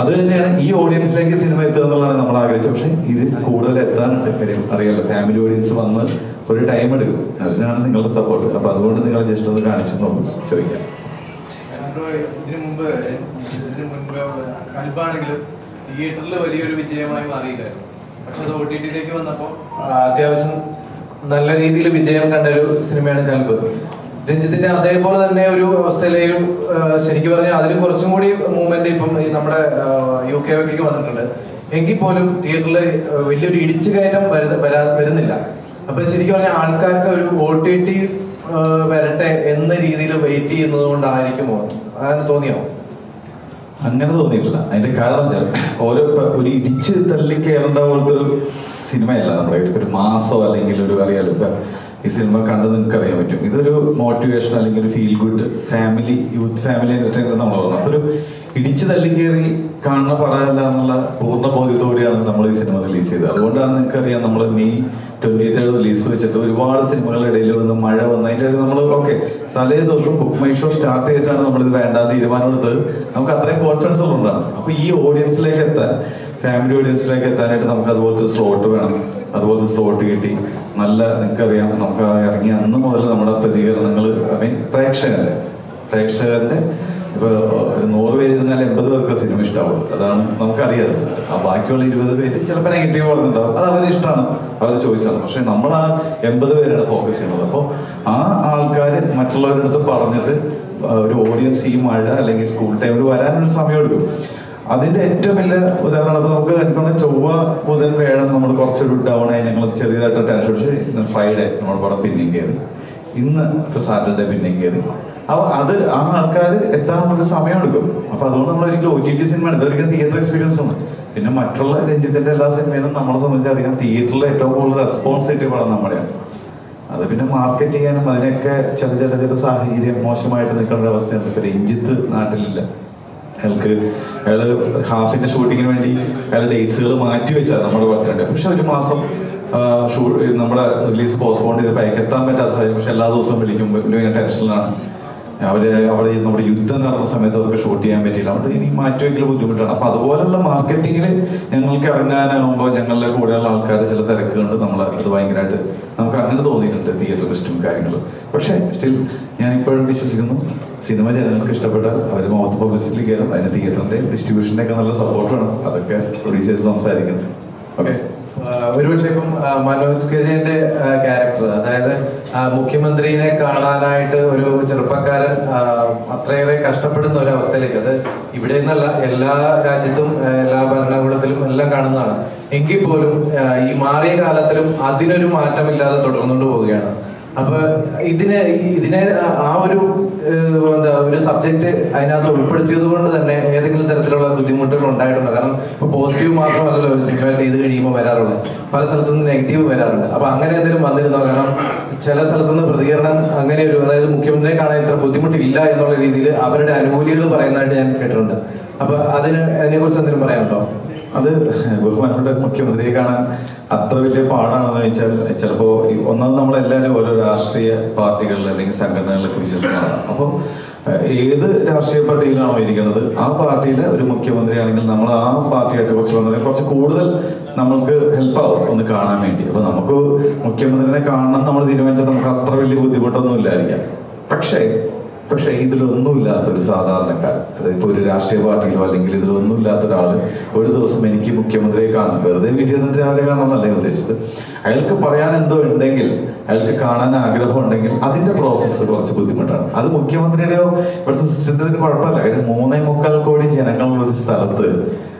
അത് തന്നെയാണ് ഈ ഓഡിയൻസിലേക്ക് സിനിമ എത്തുക എന്നുള്ളതാണ് നമ്മൾ ആഗ്രഹിച്ചത്. പക്ഷെ ഇത് കൂടുതൽ എത്താനുണ്ട്. കാര്യം അറിയാലോ, ഫാമിലി ഓഡിയൻസ് വന്ന് ഒരു ടൈം എടുക്കും. അതിനാണ് നിങ്ങളുടെ സപ്പോർട്ട്. അപ്പൊ അതുകൊണ്ട് നിങ്ങൾ ജസ്റ്റ് ഒന്ന് കാണിച്ചു ചോദിക്കാം. ഇതിനു മുമ്പ് കൽബാണെങ്കിലും തിയേറ്ററിൽ വലിയൊരു വിജയമായി മാറിയില്ലായിരുന്നു. പക്ഷെ അത് OTT വന്നപ്പോൾ അത്യാവശ്യം നല്ല രീതിയിൽ വിജയം കണ്ട ഒരു സിനിമയാണ് കൽബ്. രഞ്ജിത്തിന്റെ അതേപോലെ തന്നെ ഒരു അവസ്ഥയിലേക്കും ശരിക്കും പറഞ്ഞാൽ അതിൽ കുറച്ചും കൂടി മൂവ്മെന്റ് ഇപ്പം ഈ നമ്മുടെ UK വന്നിട്ടുണ്ട്. എങ്കിൽ പോലും തിയേറ്ററിൽ വലിയൊരു ഇടിച്ചു കയറ്റം വരുന്നില്ല. അപ്പൊ ശരിക്കും പറഞ്ഞാൽ ആൾക്കാർക്ക് ഒരു OTT വരട്ടെ എന്ന രീതിയിൽ വെയിറ്റ് ചെയ്യുന്നത് കൊണ്ടായിരിക്കുമോ? അങ്ങനെ തോന്നിയോ? അങ്ങനെ തോന്നിയിട്ടില്ല. അതിന്റെ കാരണം വെച്ചാൽ ഒരു ഇടിച്ച് തള്ളി കയറേണ്ട പോലത്തെ ഒരു സിനിമയല്ല നമ്മുടെ. ഒരു മാസോ അല്ലെങ്കിൽ ഒരു അറിയാലോ, ഇപ്പൊ ഈ സിനിമ കണ്ടത് നിങ്ങൾക്ക് അറിയാൻ പറ്റും. ഇതൊരു മോട്ടിവേഷൻ അല്ലെങ്കിൽ ഒരു feel good youth family entertainment നമ്മൾ പറഞ്ഞു. അപ്പൊ ഒരു ഇടിച്ചു തള്ളി കയറി കാണുന്ന പടമല്ല എന്നുള്ള പൂർണ്ണ ബോധ്യത്തോടെയാണ് നമ്മൾ ഈ സിനിമ റിലീസ് ചെയ്തത്. അതുകൊണ്ടാണ് നിങ്ങൾക്കറിയാം, നമ്മൾ May 23 റിലീസ് വെച്ചിട്ട് ഒരുപാട് സിനിമകളുടെ ഇടയിൽ വന്ന് മഴ വന്ന് അതിൻ്റെ ഇടയിൽ നമ്മൾ തലേ ദിവസം ബുക്ക് മൈ ഷോ സ്റ്റാർട്ട് ചെയ്തിട്ടാണ് നമ്മളിത് വേണ്ട തീരുമാനം എടുത്തത്. നമുക്ക് അത്രയും കോൺഫിഡൻസ് ഉള്ളതാണ്. അപ്പൊ ഈ ഓഡിയൻസിലേക്ക് എത്താൻ, ഫാമിലി ഓഡിയൻസിലേക്ക് എത്താനായിട്ട് നമുക്ക് അതുപോലത്തെ സ്ലോട്ട് വേണം. അതുപോലത്തെ സ്ലോട്ട് കിട്ടി. നല്ല നിങ്ങൾക്കറിയാം, നമുക്ക് ഇറങ്ങിയ അന്ന് മുതൽ നമ്മുടെ പ്രതികരണങ്ങൾ പ്രേക്ഷകരുടെ ഇപ്പൊ ഒരു 100 പേര് ഇരുന്നാൽ 80 പേർക്ക് സിനിമ ഇഷ്ടമാവുള്ളൂ. അതാണ് നമുക്കറിയാതെ. ആ ബാക്കിയുള്ള 20 പേര് ചിലപ്പോൾ നെഗറ്റീവ് പറഞ്ഞിട്ടുണ്ടാവും. അത് അവരുടെ ഇഷ്ടമാണ്, അവരുടെ ചോയ്സാണ്. പക്ഷെ നമ്മൾ ആ 80 പേരാണ് ഫോക്കസ് ചെയ്യുന്നത്. അപ്പോൾ ആ ആൾക്കാർ മറ്റുള്ളവരുടെ അടുത്ത് പറഞ്ഞിട്ട് ഒരു ഓഡിയൻസ് ഈ മഴ അല്ലെങ്കിൽ സ്കൂൾ ടൈമിൽ വരാനൊരു സമയം എടുക്കും. അതിന്റെ ഏറ്റവും വലിയ ഉദാഹരണം ഇപ്പൊ നമുക്ക് എനിക്ക് ചൊവ്വ ബുധൻ വ്യാഴം നമ്മൾ കുറച്ചൊരു ഡൗൺ ആയി ഞങ്ങൾ ചെറിയതായിട്ട് ടെൻഷൻ അടിച്ച് ഫ്രൈഡേ നമ്മൾ പടം പിന്നെയും കയറി. ഇന്ന് ഇപ്പൊ സാറ്റർഡേ പിന്നെയും കയറി. അപ്പൊ അത് ആ ആൾക്കാർ എത്താൻ നമുക്ക് സമയം എടുക്കും. അപ്പൊ അതുകൊണ്ട് നമ്മൾ ഒരിക്കലും OTT സിനിമയാണ്, ഇതൊരിക്കലും തിയേറ്റർ എക്സ്പീരിയൻസ് ആണ്. പിന്നെ മറ്റുള്ള രഞ്ജിത്തിന്റെ എല്ലാ സിനിമയും നമ്മളെ സംബന്ധിച്ച് അറിയാം, തിയേറ്ററിൽ ഏറ്റവും കൂടുതൽ റെസ്പോൺസിറ്റീവ് പടം നമ്മുടെയാണ്. അത് പിന്നെ മാർക്കറ്റ് ചെയ്യാനും അതിനൊക്കെ ചില സാഹചര്യം മോശമായിട്ട് നിൽക്കേണ്ട അവസ്ഥയാണ്. ഇപ്പൊ രഞ്ജിത്ത് നാട്ടിലില്ല. അയാള് ഹാഫിന്റെ ഷൂട്ടിങ്ങിന് വേണ്ടി അയാൾ ഡേറ്റ്സുകൾ മാറ്റി വെച്ചാൽ നമ്മുടെ ബർത്ത്ഡേ. പക്ഷെ ഒരു മാസം നമ്മുടെ റിലീസ് പോസ്റ്റ്പോൺ ചെയ്തപ്പോൾ അയക്കെത്താൻ പറ്റാത്ത സാഹചര്യം. പക്ഷെ എല്ലാ ദിവസവും വിളിക്കുമ്പോൾ ടെൻഷനിലാണ്. അവിടെ നമ്മുടെ യുദ്ധം നടന്ന സമയത്ത് അവർക്ക് ഷൂട്ട് ചെയ്യാൻ പറ്റിയില്ല. അവിടെ ഇനി മാറ്റുമെങ്കിലും ബുദ്ധിമുട്ടാണ്. അപ്പൊ അതുപോലുള്ള മാർക്കറ്റിങ്ങിൽ ഞങ്ങൾക്ക് ഇറങ്ങാനാകുമ്പോൾ ഞങ്ങളുടെ കൂടെയുള്ള ആൾക്കാർ ചില തിരക്കുകൊണ്ട് നമ്മൾ അത് ഭയങ്കരമായിട്ട് നമുക്ക് അങ്ങനെ തോന്നിയിട്ടുണ്ട്, തിയേറ്റർ ലിസ്റ്റും കാര്യങ്ങളും. പക്ഷെ സ്റ്റിൽ ഞാൻ ഇപ്പോഴും വിശ്വസിക്കുന്നു, സിനിമ ജനങ്ങൾക്ക് ഇഷ്ടപ്പെട്ടാൽ അവർ മൗത്ത് പബ്ലിസിറ്റി കയറും. അതിന് തിയേറ്ററിന്റെ ഡിസ്ട്രിബ്യൂഷന്റെ ഒക്കെ നല്ല സപ്പോർട്ട് വേണം. അതൊക്കെ പ്രൊഡ്യൂസേഴ്സ് സംസാരിക്കുന്നത്. ഓക്കെ. ഒരുപക്ഷെ ഇപ്പം മനോജ് കെജന്റെ ക്യാരക്ടർ, അതായത് മുഖ്യമന്ത്രിനെ കാണാനായിട്ട് ഒരു ചെറുപ്പക്കാരൻ അത്രയേറെ കഷ്ടപ്പെടുന്ന ഒരു അവസ്ഥയിലേക്ക്, അത് ഇവിടെ നിന്നല്ല എല്ലാ രാജ്യത്തും എല്ലാ ഭരണകൂടത്തിലും എല്ലാം കാണുന്നതാണ്. എങ്കിൽ പോലും ഈ മാറിയ കാലത്തിലും അതിനൊരു മാറ്റമില്ലാതെ തുടർന്നുകൊണ്ട് പോവുകയാണ്. അപ്പൊ ഇതിനെ ആ ഒരു ഒരു സബ്ജക്ട് അതിനകത്ത് ഉൾപ്പെടുത്തിയത് കൊണ്ട് തന്നെ ഏതെങ്കിലും തരത്തിലുള്ള ബുദ്ധിമുട്ടുകൾ ഉണ്ടായിട്ടുണ്ടോ? കാരണം ഇപ്പൊ പോസിറ്റീവ് മാത്രമല്ലല്ലോ ഒരു സിനിമ ചെയ്ത് കഴിയുമ്പോൾ വരാറുള്ളത്, പല സ്ഥലത്തുനിന്ന് നെഗറ്റീവ് വരാറുണ്ട്. അപ്പൊ അങ്ങനെ എന്തെങ്കിലും വന്നിരുന്നോ? കാരണം ചില സ്ഥലത്തുനിന്ന് പ്രതികരണം അങ്ങനെ ഒരു, അതായത് മുഖ്യമന്ത്രിയെ കാണാൻ ഇത്ര ബുദ്ധിമുട്ടില്ല എന്നുള്ള രീതിയിൽ അവരുടെ അനുകൂലികൾ പറയുന്നതായിട്ട് ഞാൻ കേട്ടിട്ടുണ്ട്. അപ്പൊ അതിനെ കുറിച്ച് എന്തെങ്കിലും പറയാനുണ്ടോ? അത് ബഹുമാനപ്പെട്ട മുഖ്യമന്ത്രിയെ കാണാൻ അത്ര വലിയ പാടാണെന്ന് വെച്ചാൽ ചിലപ്പോൾ ഒന്നാമത് നമ്മളെല്ലാവരും ഓരോ രാഷ്ട്രീയ പാർട്ടികളിൽ അല്ലെങ്കിൽ സംഘടനകളിലൊക്കെ വിശ്വസിക്കുന്നതാണ്. അപ്പോൾ ഏത് രാഷ്ട്രീയ പാർട്ടിയിലാണോ ഇരിക്കുന്നത് ആ പാർട്ടിയിലെ ഒരു മുഖ്യമന്ത്രി ആണെങ്കിൽ നമ്മൾ ആ പാർട്ടിയായിട്ട് കുറച്ച് കൂടുതൽ നമ്മൾക്ക് ഹെൽപ്പാവും ഒന്ന് കാണാൻ വേണ്ടി. അപ്പൊ നമുക്ക് മുഖ്യമന്ത്രിനെ കാണണം നമ്മൾ തീരുമാനിച്ചാൽ നമുക്ക് അത്ര വലിയ ബുദ്ധിമുട്ടൊന്നും ഇല്ലായിരിക്കാം. പക്ഷേ ഇതിലൊന്നുമില്ലാത്ത ഒരു സാധാരണക്കാരൻ, അതായത് ഇപ്പോൾ ഒരു രാഷ്ട്രീയ പാർട്ടിയിലോ അല്ലെങ്കിൽ ഇതിലൊന്നുമില്ലാത്ത ഒരാൾ ഒരു ദിവസം എനിക്ക് മുഖ്യമന്ത്രിയെ കാണണം, വെറുതെ വീട്ടിൽ നിന്നിട്ട് രാവിലെ കാണണമെന്നല്ല ഉദ്ദേശിച്ചത്, അയാൾക്ക് പറയാൻ എന്തോ ഉണ്ടെങ്കിൽ, അയാൾക്ക് കാണാൻ ആഗ്രഹം ഉണ്ടെങ്കിൽ അതിന്റെ പ്രോസസ്സ് കുറച്ച് ബുദ്ധിമുട്ടാണ്. അത് മുഖ്യമന്ത്രിയുടെയോ ഇവിടുത്തെ സിസ്റ്റത്തിന് കുഴപ്പമില്ല. കാര്യം 3.25 കോടി ജനങ്ങളുള്ള ഒരു സ്ഥലത്ത്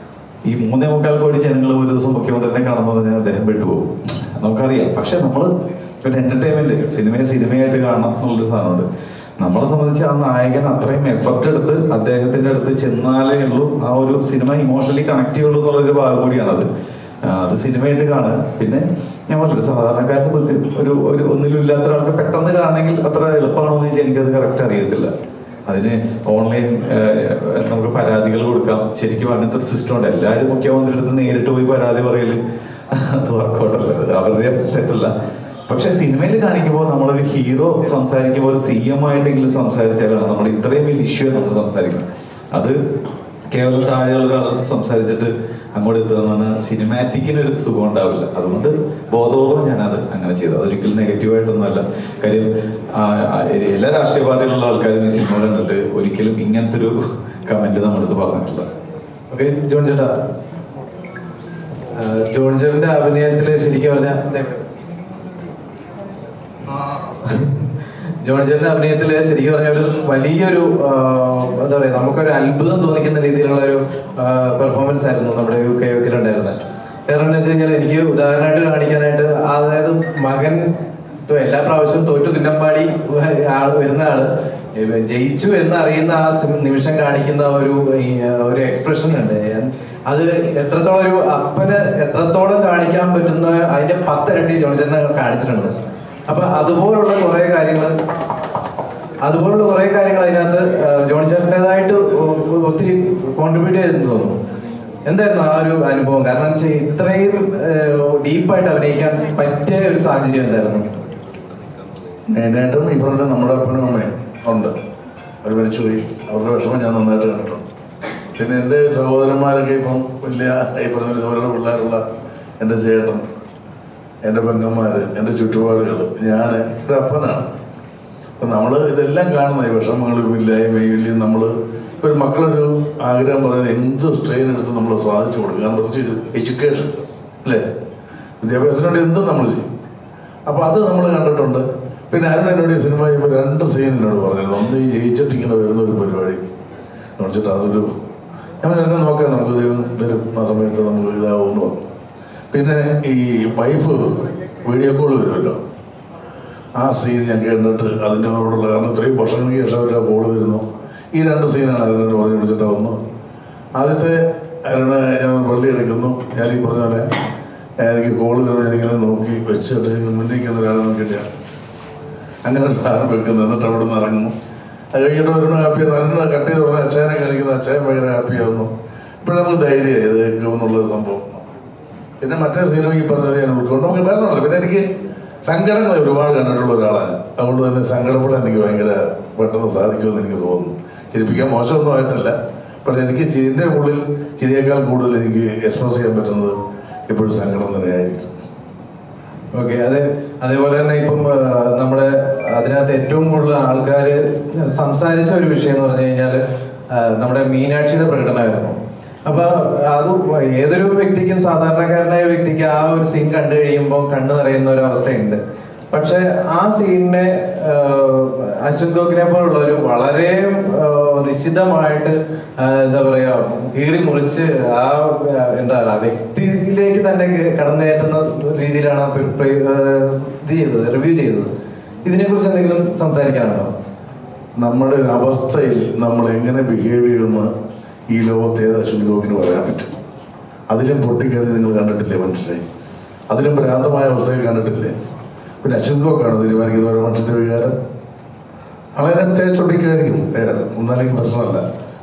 ഈ 3.25 കോടി ജനങ്ങൾ ഒരു ദിവസം മുഖ്യമന്ത്രിനെ കാണുമ്പോൾ പറഞ്ഞാൽ അദ്ദേഹം വിട്ടുപോകും, നമുക്കറിയാം. പക്ഷെ നമ്മൾ ഒരു എന്റർടൈൻമെന്റ്, സിനിമയായിട്ട് കാണണം എന്നുള്ളൊരു സാധനമുണ്ട്. നമ്മളെ സംബന്ധിച്ച് ആ നായകൻ അത്രയും എഫർട്ട് എടുത്ത് അദ്ദേഹത്തിന്റെ അടുത്ത് ചെന്നാലേ ഉള്ളൂ ആ ഒരു സിനിമ ഇമോഷണലി കണക്ട് ചെയ്യുള്ളൂ എന്നുള്ളൊരു ഭാഗം കൂടിയാണത്. അത് സിനിമയായിട്ട് കാണുക. പിന്നെ ഞാൻ പറഞ്ഞു, സാധാരണക്കാരുടെ ബുദ്ധി ഒരു ഒന്നിലും ഇല്ലാത്ത ഒരാൾക്ക് പെട്ടെന്ന് കാണണമെങ്കിൽ അത്ര എളുപ്പമാണോ എന്ന് വെച്ചാൽ എനിക്കത് കറക്റ്റ് അറിയത്തില്ല. അതിന് ഓൺലൈൻ നമുക്ക് പരാതികൾ കൊടുക്കാം. ശരിക്കും അങ്ങനത്തെ ഒരു സിസ്റ്റം ഉണ്ട്. എല്ലാവരും മുഖ്യമന്ത്രി അടുത്ത് നേരിട്ട് പോയി പരാതി പറയല് അത് വർക്കൗട്ടല്ല, അവരുടെ തെറ്റല്ല. പക്ഷെ സിനിമയിൽ കാണിക്കുമ്പോൾ നമ്മളൊരു ഹീറോ സംസാരിക്കുമ്പോൾ ഒരു CM ആയിട്ടെങ്കിലും സംസാരിച്ചാലാണ് നമ്മൾ ഇത്രയും വലിയ ഇഷ്യൂ നമ്മൾ സംസാരിക്കുന്നത്. അത് കേവലം താഴെയുള്ള ഒരാളത്ത് സംസാരിച്ചിട്ട് അങ്ങോട്ട് എത്തുന്ന സിനിമാറ്റിക്കിനൊരു സുഖം ഉണ്ടാവില്ല. അതുകൊണ്ട് ബോധപൂർവ്വം ഞാനത് അങ്ങനെ ചെയ്തു. അതൊരിക്കലും നെഗറ്റീവായിട്ടൊന്നുമല്ല. കാര്യം എല്ലാ രാഷ്ട്രീയ പാർട്ടിയിലുള്ള ആൾക്കാരും ഈ സിനിമ കണ്ടിട്ട് ഒരിക്കലും ഇങ്ങനത്തെ ഒരു കമന്റ് നമ്മളടുത്ത് പറഞ്ഞിട്ടില്ല. ഓക്കെ, ജോൺ ചേട്ടാ, ജോൺ ചേട്ടന്റെ അഭിനയത്തില് ശരിക്കും പറഞ്ഞാൽ ജോൺ ചേട്ടന്റെ അഭിനയത്തില് ശരിക്കും പറഞ്ഞ ഒരു വലിയൊരു എന്താ പറയാ, നമുക്കൊരു അത്ഭുതം തോന്നിക്കുന്ന രീതിയിലുള്ള ഒരു പെർഫോമൻസ് ആയിരുന്നു നമ്മുടെ UK-ലുണ്ടായിരുന്നത്. കാരണം എന്താ വെച്ച് കഴിഞ്ഞാൽ എനിക്ക് ഉദാഹരണമായിട്ട് കാണിക്കാനായിട്ട്, അതായത് മകൻ എല്ലാ പ്രാവശ്യവും തോറ്റു തിന്നമ്പാടി വരുന്ന ആള് ജയിച്ചു എന്ന് അറിയുന്ന ആ നിമിഷം കാണിക്കുന്ന ഒരു എക്സ്പ്രഷൻ ഉണ്ട്. അത് എത്രത്തോളം ഒരു അപ്പന് എത്രത്തോളം കാണിക്കാൻ പറ്റുന്ന അതിന്റെ 10 ഇരട്ടി ജോൺ ചേട്ടനെ കാണിച്ചിട്ടുണ്ട്. അപ്പൊ അതുപോലുള്ള കുറെ കാര്യങ്ങൾ അതിനകത്ത് ജോൺ ചേട്ടൻ്റെതായിട്ട് ഒത്തിരി കോൺട്രിബ്യൂട്ട് ചെയ്തെന്ന് തോന്നുന്നു. എന്തായിരുന്നു ആ ഒരു അനുഭവം? കാരണം ഇത്രയും ഡീപ്പായിട്ട് അഭിനയിക്കാൻ പറ്റിയ ഒരു സാഹചര്യം എന്തായിരുന്നു? മെയിനായിട്ടും ഈ പറഞ്ഞ നമ്മുടെ അപ്പനും അമ്മയും ഉണ്ട്, അവർ മരിച്ചുപോയി. അവരുടെ വിഷമം ഞാൻ നന്നായിട്ട് കണ്ടിട്ടുണ്ട്. പിന്നെ എൻ്റെ സഹോദരന്മാരൊക്കെ ഇപ്പം വലിയ ഈ പറഞ്ഞ ഇതുപോലുള്ള പിള്ളേരുള്ള എൻ്റെ ചേട്ടൻ, എൻ്റെ പെങ്ങന്മാര്, എൻ്റെ ചുറ്റുപാടുകൾ, ഞാൻ ഒരു അപ്പനാണ്. അപ്പം നമ്മൾ ഇതെല്ലാം കാണുന്ന ഈ വിഷമങ്ങളും ഇല്ലായ്മയും നമ്മൾ ഒരു മക്കളൊരു ആഗ്രഹം പറയുന്നത് എന്ത് സ്ട്രെയിൻ എടുത്ത് നമ്മൾ സാധിച്ചു കൊടുക്കും. കാരണം പ്രത്യേകിച്ച് എഡ്യൂക്കേഷൻ അല്ലേ, വിദ്യാഭ്യാസത്തിന് വേണ്ടി എന്തും നമ്മൾ ചെയ്യും. അപ്പോൾ അത് നമ്മൾ കണ്ടിട്ടുണ്ട്. പിന്നെ അരുൺ എന്നോട് ഈ സിനിമ ചെയ്യുമ്പോൾ 2 സീൻ എന്നോട് പറഞ്ഞിരുന്നു. ഒന്ന് ഈ ജയിച്ചിട്ട് ഇങ്ങനെ വരുന്ന ഒരു പരിപാടി നോച്ചിട്ട് അതൊരു ഞാൻ എന്നെ നോക്കാം, നമുക്ക് ദൈവം തരും, ആ സമയത്ത് നമുക്ക് ഇതാവുമെന്ന് പറഞ്ഞു. പിന്നെ ഈ വൈഫ് വീഡിയോ കോൾ വരുമല്ലോ, ആ സീൻ ഞാൻ കേട്ടിട്ട് അതിൻ്റെ കൂടെയുള്ള, കാരണം ഇത്രയും വർഷങ്ങൾക്ക് ശേഷം അവരുടെ കോൾ വരുന്നു. ഈ 2 സീനാണ് അരുണിനോട് പറഞ്ഞ് വിളിച്ചിട്ട് വന്നു. ആദ്യത്തെ അരുണ് ഞാൻ പള്ളി എടുക്കുന്നു, ഞാൻ ഈ പറഞ്ഞ പോലെ എനിക്ക് കോൾ വരുമ്പോൾ ഞാനിങ്ങനെ നോക്കി വെച്ചിട്ട് മുന്നിരിക്കുന്ന ഒരാളെ നോക്കിയില്ല, അങ്ങനെ ഒരു സാധനം വെക്കുന്നു. എന്നിട്ട് അവിടെ നിന്ന് ഇറങ്ങുന്നു. അത് കഴിഞ്ഞിട്ട് അവരുടെ ഹാപ്പിയാണ്. അരുണ് കട്ട് ചെയ്ത് പറഞ്ഞാൽ അച്ചായനെ കാണിക്കുന്നു, അച്ചായൻ ഭയങ്കര ഹാപ്പിയാവുന്നു. ഇപ്പോഴും നമുക്ക് ധൈര്യമായി ഇത് കേൾക്കുമെന്നുള്ളൊരു സംഭവം. പിന്നെ മറ്റേ സിനിമ ഈ പറഞ്ഞത് ഞാൻ ഉൾക്കൊണ്ട് നമുക്ക് വരുന്നുള്ളൂ. പിന്നെ എനിക്ക് സങ്കടങ്ങൾ ഒരുപാട് കണ്ടിട്ടുള്ള ഒരാളാണ്. അതുകൊണ്ട് തന്നെ സങ്കടപ്പെടാൻ എനിക്ക് ഭയങ്കര പെട്ടെന്ന് സാധിക്കുമെന്ന് എനിക്ക് തോന്നുന്നു. ചിരിപ്പിക്കാൻ മോശമൊന്നും ആയിട്ടല്ല, പക്ഷെ എനിക്ക് ചിരിൻ്റെ ഉള്ളിൽ ചിരിയേക്കാൾ കൂടുതൽ എനിക്ക് എക്സ്പ്രസ് ചെയ്യാൻ പറ്റുന്നത് എപ്പോഴും സങ്കടം തന്നെയായിരിക്കും. ഓക്കെ, അതേപോലെ തന്നെ ഇപ്പം നമ്മുടെ അതിനകത്ത് ഏറ്റവും കൂടുതൽ ആൾക്കാർ സംസാരിച്ച ഒരു വിഷയം എന്ന് പറഞ്ഞു കഴിഞ്ഞാൽ നമ്മുടെ മീനാക്ഷിയുടെ പ്രകടനമായിരുന്നു. അപ്പൊ അത് ഏതൊരു വ്യക്തിക്കും, സാധാരണക്കാരനായ വ്യക്തിക്ക് ആ ഒരു സീൻ കണ്ടു കഴിയുമ്പോൾ കണ്ണു നിറയുന്ന ഒരു അവസ്ഥയുണ്ട്. പക്ഷെ ആ സീനിനെ അശ്വന്ത് ഗോക്കിനെ പോലുള്ളവർ വളരെ നിശ്ചിതമായിട്ട് എന്താ പറയാ കീറി മുറിച്ച് ആ വ്യക്തിയിലേക്ക് തന്നെ കടന്നേറ്റുന്ന രീതിയിലാണ് റിവ്യൂ ചെയ്തത്. ഇതിനെക്കുറിച്ച് എന്തെങ്കിലും സംസാരിക്കാനുണ്ടോ? നമ്മുടെ ഒരു അവസ്ഥയിൽ നമ്മൾ എങ്ങനെ ബിഹേവ് ചെയ്യുമെന്ന് ഈ ലോകത്ത് ഏത് അശ്വന്ത് ഗോക്കിന് പറയാൻ പറ്റും. അതിലും പൊട്ടിക്കറി നിങ്ങൾ കണ്ടിട്ടില്ലേ മനുഷ്യരെ? അതിലും ഭ്രാന്തമായ അവസ്ഥയിൽ കണ്ടിട്ടില്ലേ? പിന്നെ അശ്വന്ത് ഗോക്കാണ് തീരുമാനിക്കുന്ന ഓരോ മനുഷ്യന്റെ വികാരം. അയാളെ തേച്ചൊട്ടിക്കായിരിക്കും അയാൾ, ഒന്നാലേക്ക് പ്രശ്നമല്ല.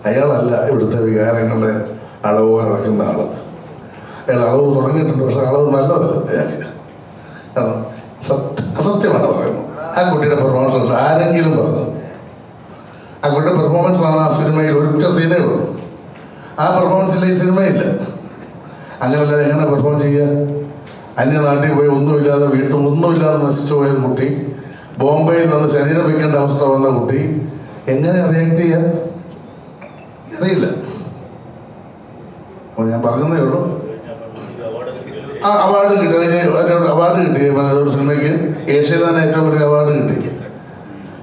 അയാളല്ല ഇവിടുത്തെ വികാരങ്ങളുടെ അളവോ അളക്കുന്ന ആള്. അയാൾ അളവ് തുടങ്ങിയിട്ടുണ്ട്, പക്ഷെ അളവ് നല്ലതല്ല അയാൾക്ക്. കാരണം അസത്യമാണ് പറയുന്നത്. ആ കുട്ടിയുടെ പെർഫോമൻസ് ഉണ്ട്. ആരെങ്കിലും പറഞ്ഞു ആ കുട്ടിയുടെ പെർഫോമൻസ് ആണ് ആ സിനിമയിൽ ഒരൊറ്റ സീനേ ഉള്ളൂ. ആ പെർഫോമൻസിൽ ഈ സിനിമയില്ല. അങ്ങനെയല്ലാതെ എങ്ങനെ പെർഫോം ചെയ്യുക? അന്യനാട്ടിൽ പോയി ഒന്നുമില്ലാതെ വീട്ടും ഒന്നുമില്ലാതെ നശിച്ചു പോയ കുട്ടി, ബോംബെയിൽ വന്ന് ശരീരം വെക്കേണ്ട അവസ്ഥ വന്ന കുട്ടി എങ്ങനെ റിയാക്ട് ചെയ്യാൻ അറിയില്ല. അപ്പോൾ ഞാൻ പറഞ്ഞതേ ഉള്ളൂ. ആ അവാർഡ് കിട്ടി, അവാർഡ് കിട്ടി. ഒരു സിനിമയ്ക്ക് ഏഷ്യയിൽ തന്നെ ഏറ്റവും വലിയ അവാർഡ് കിട്ടി.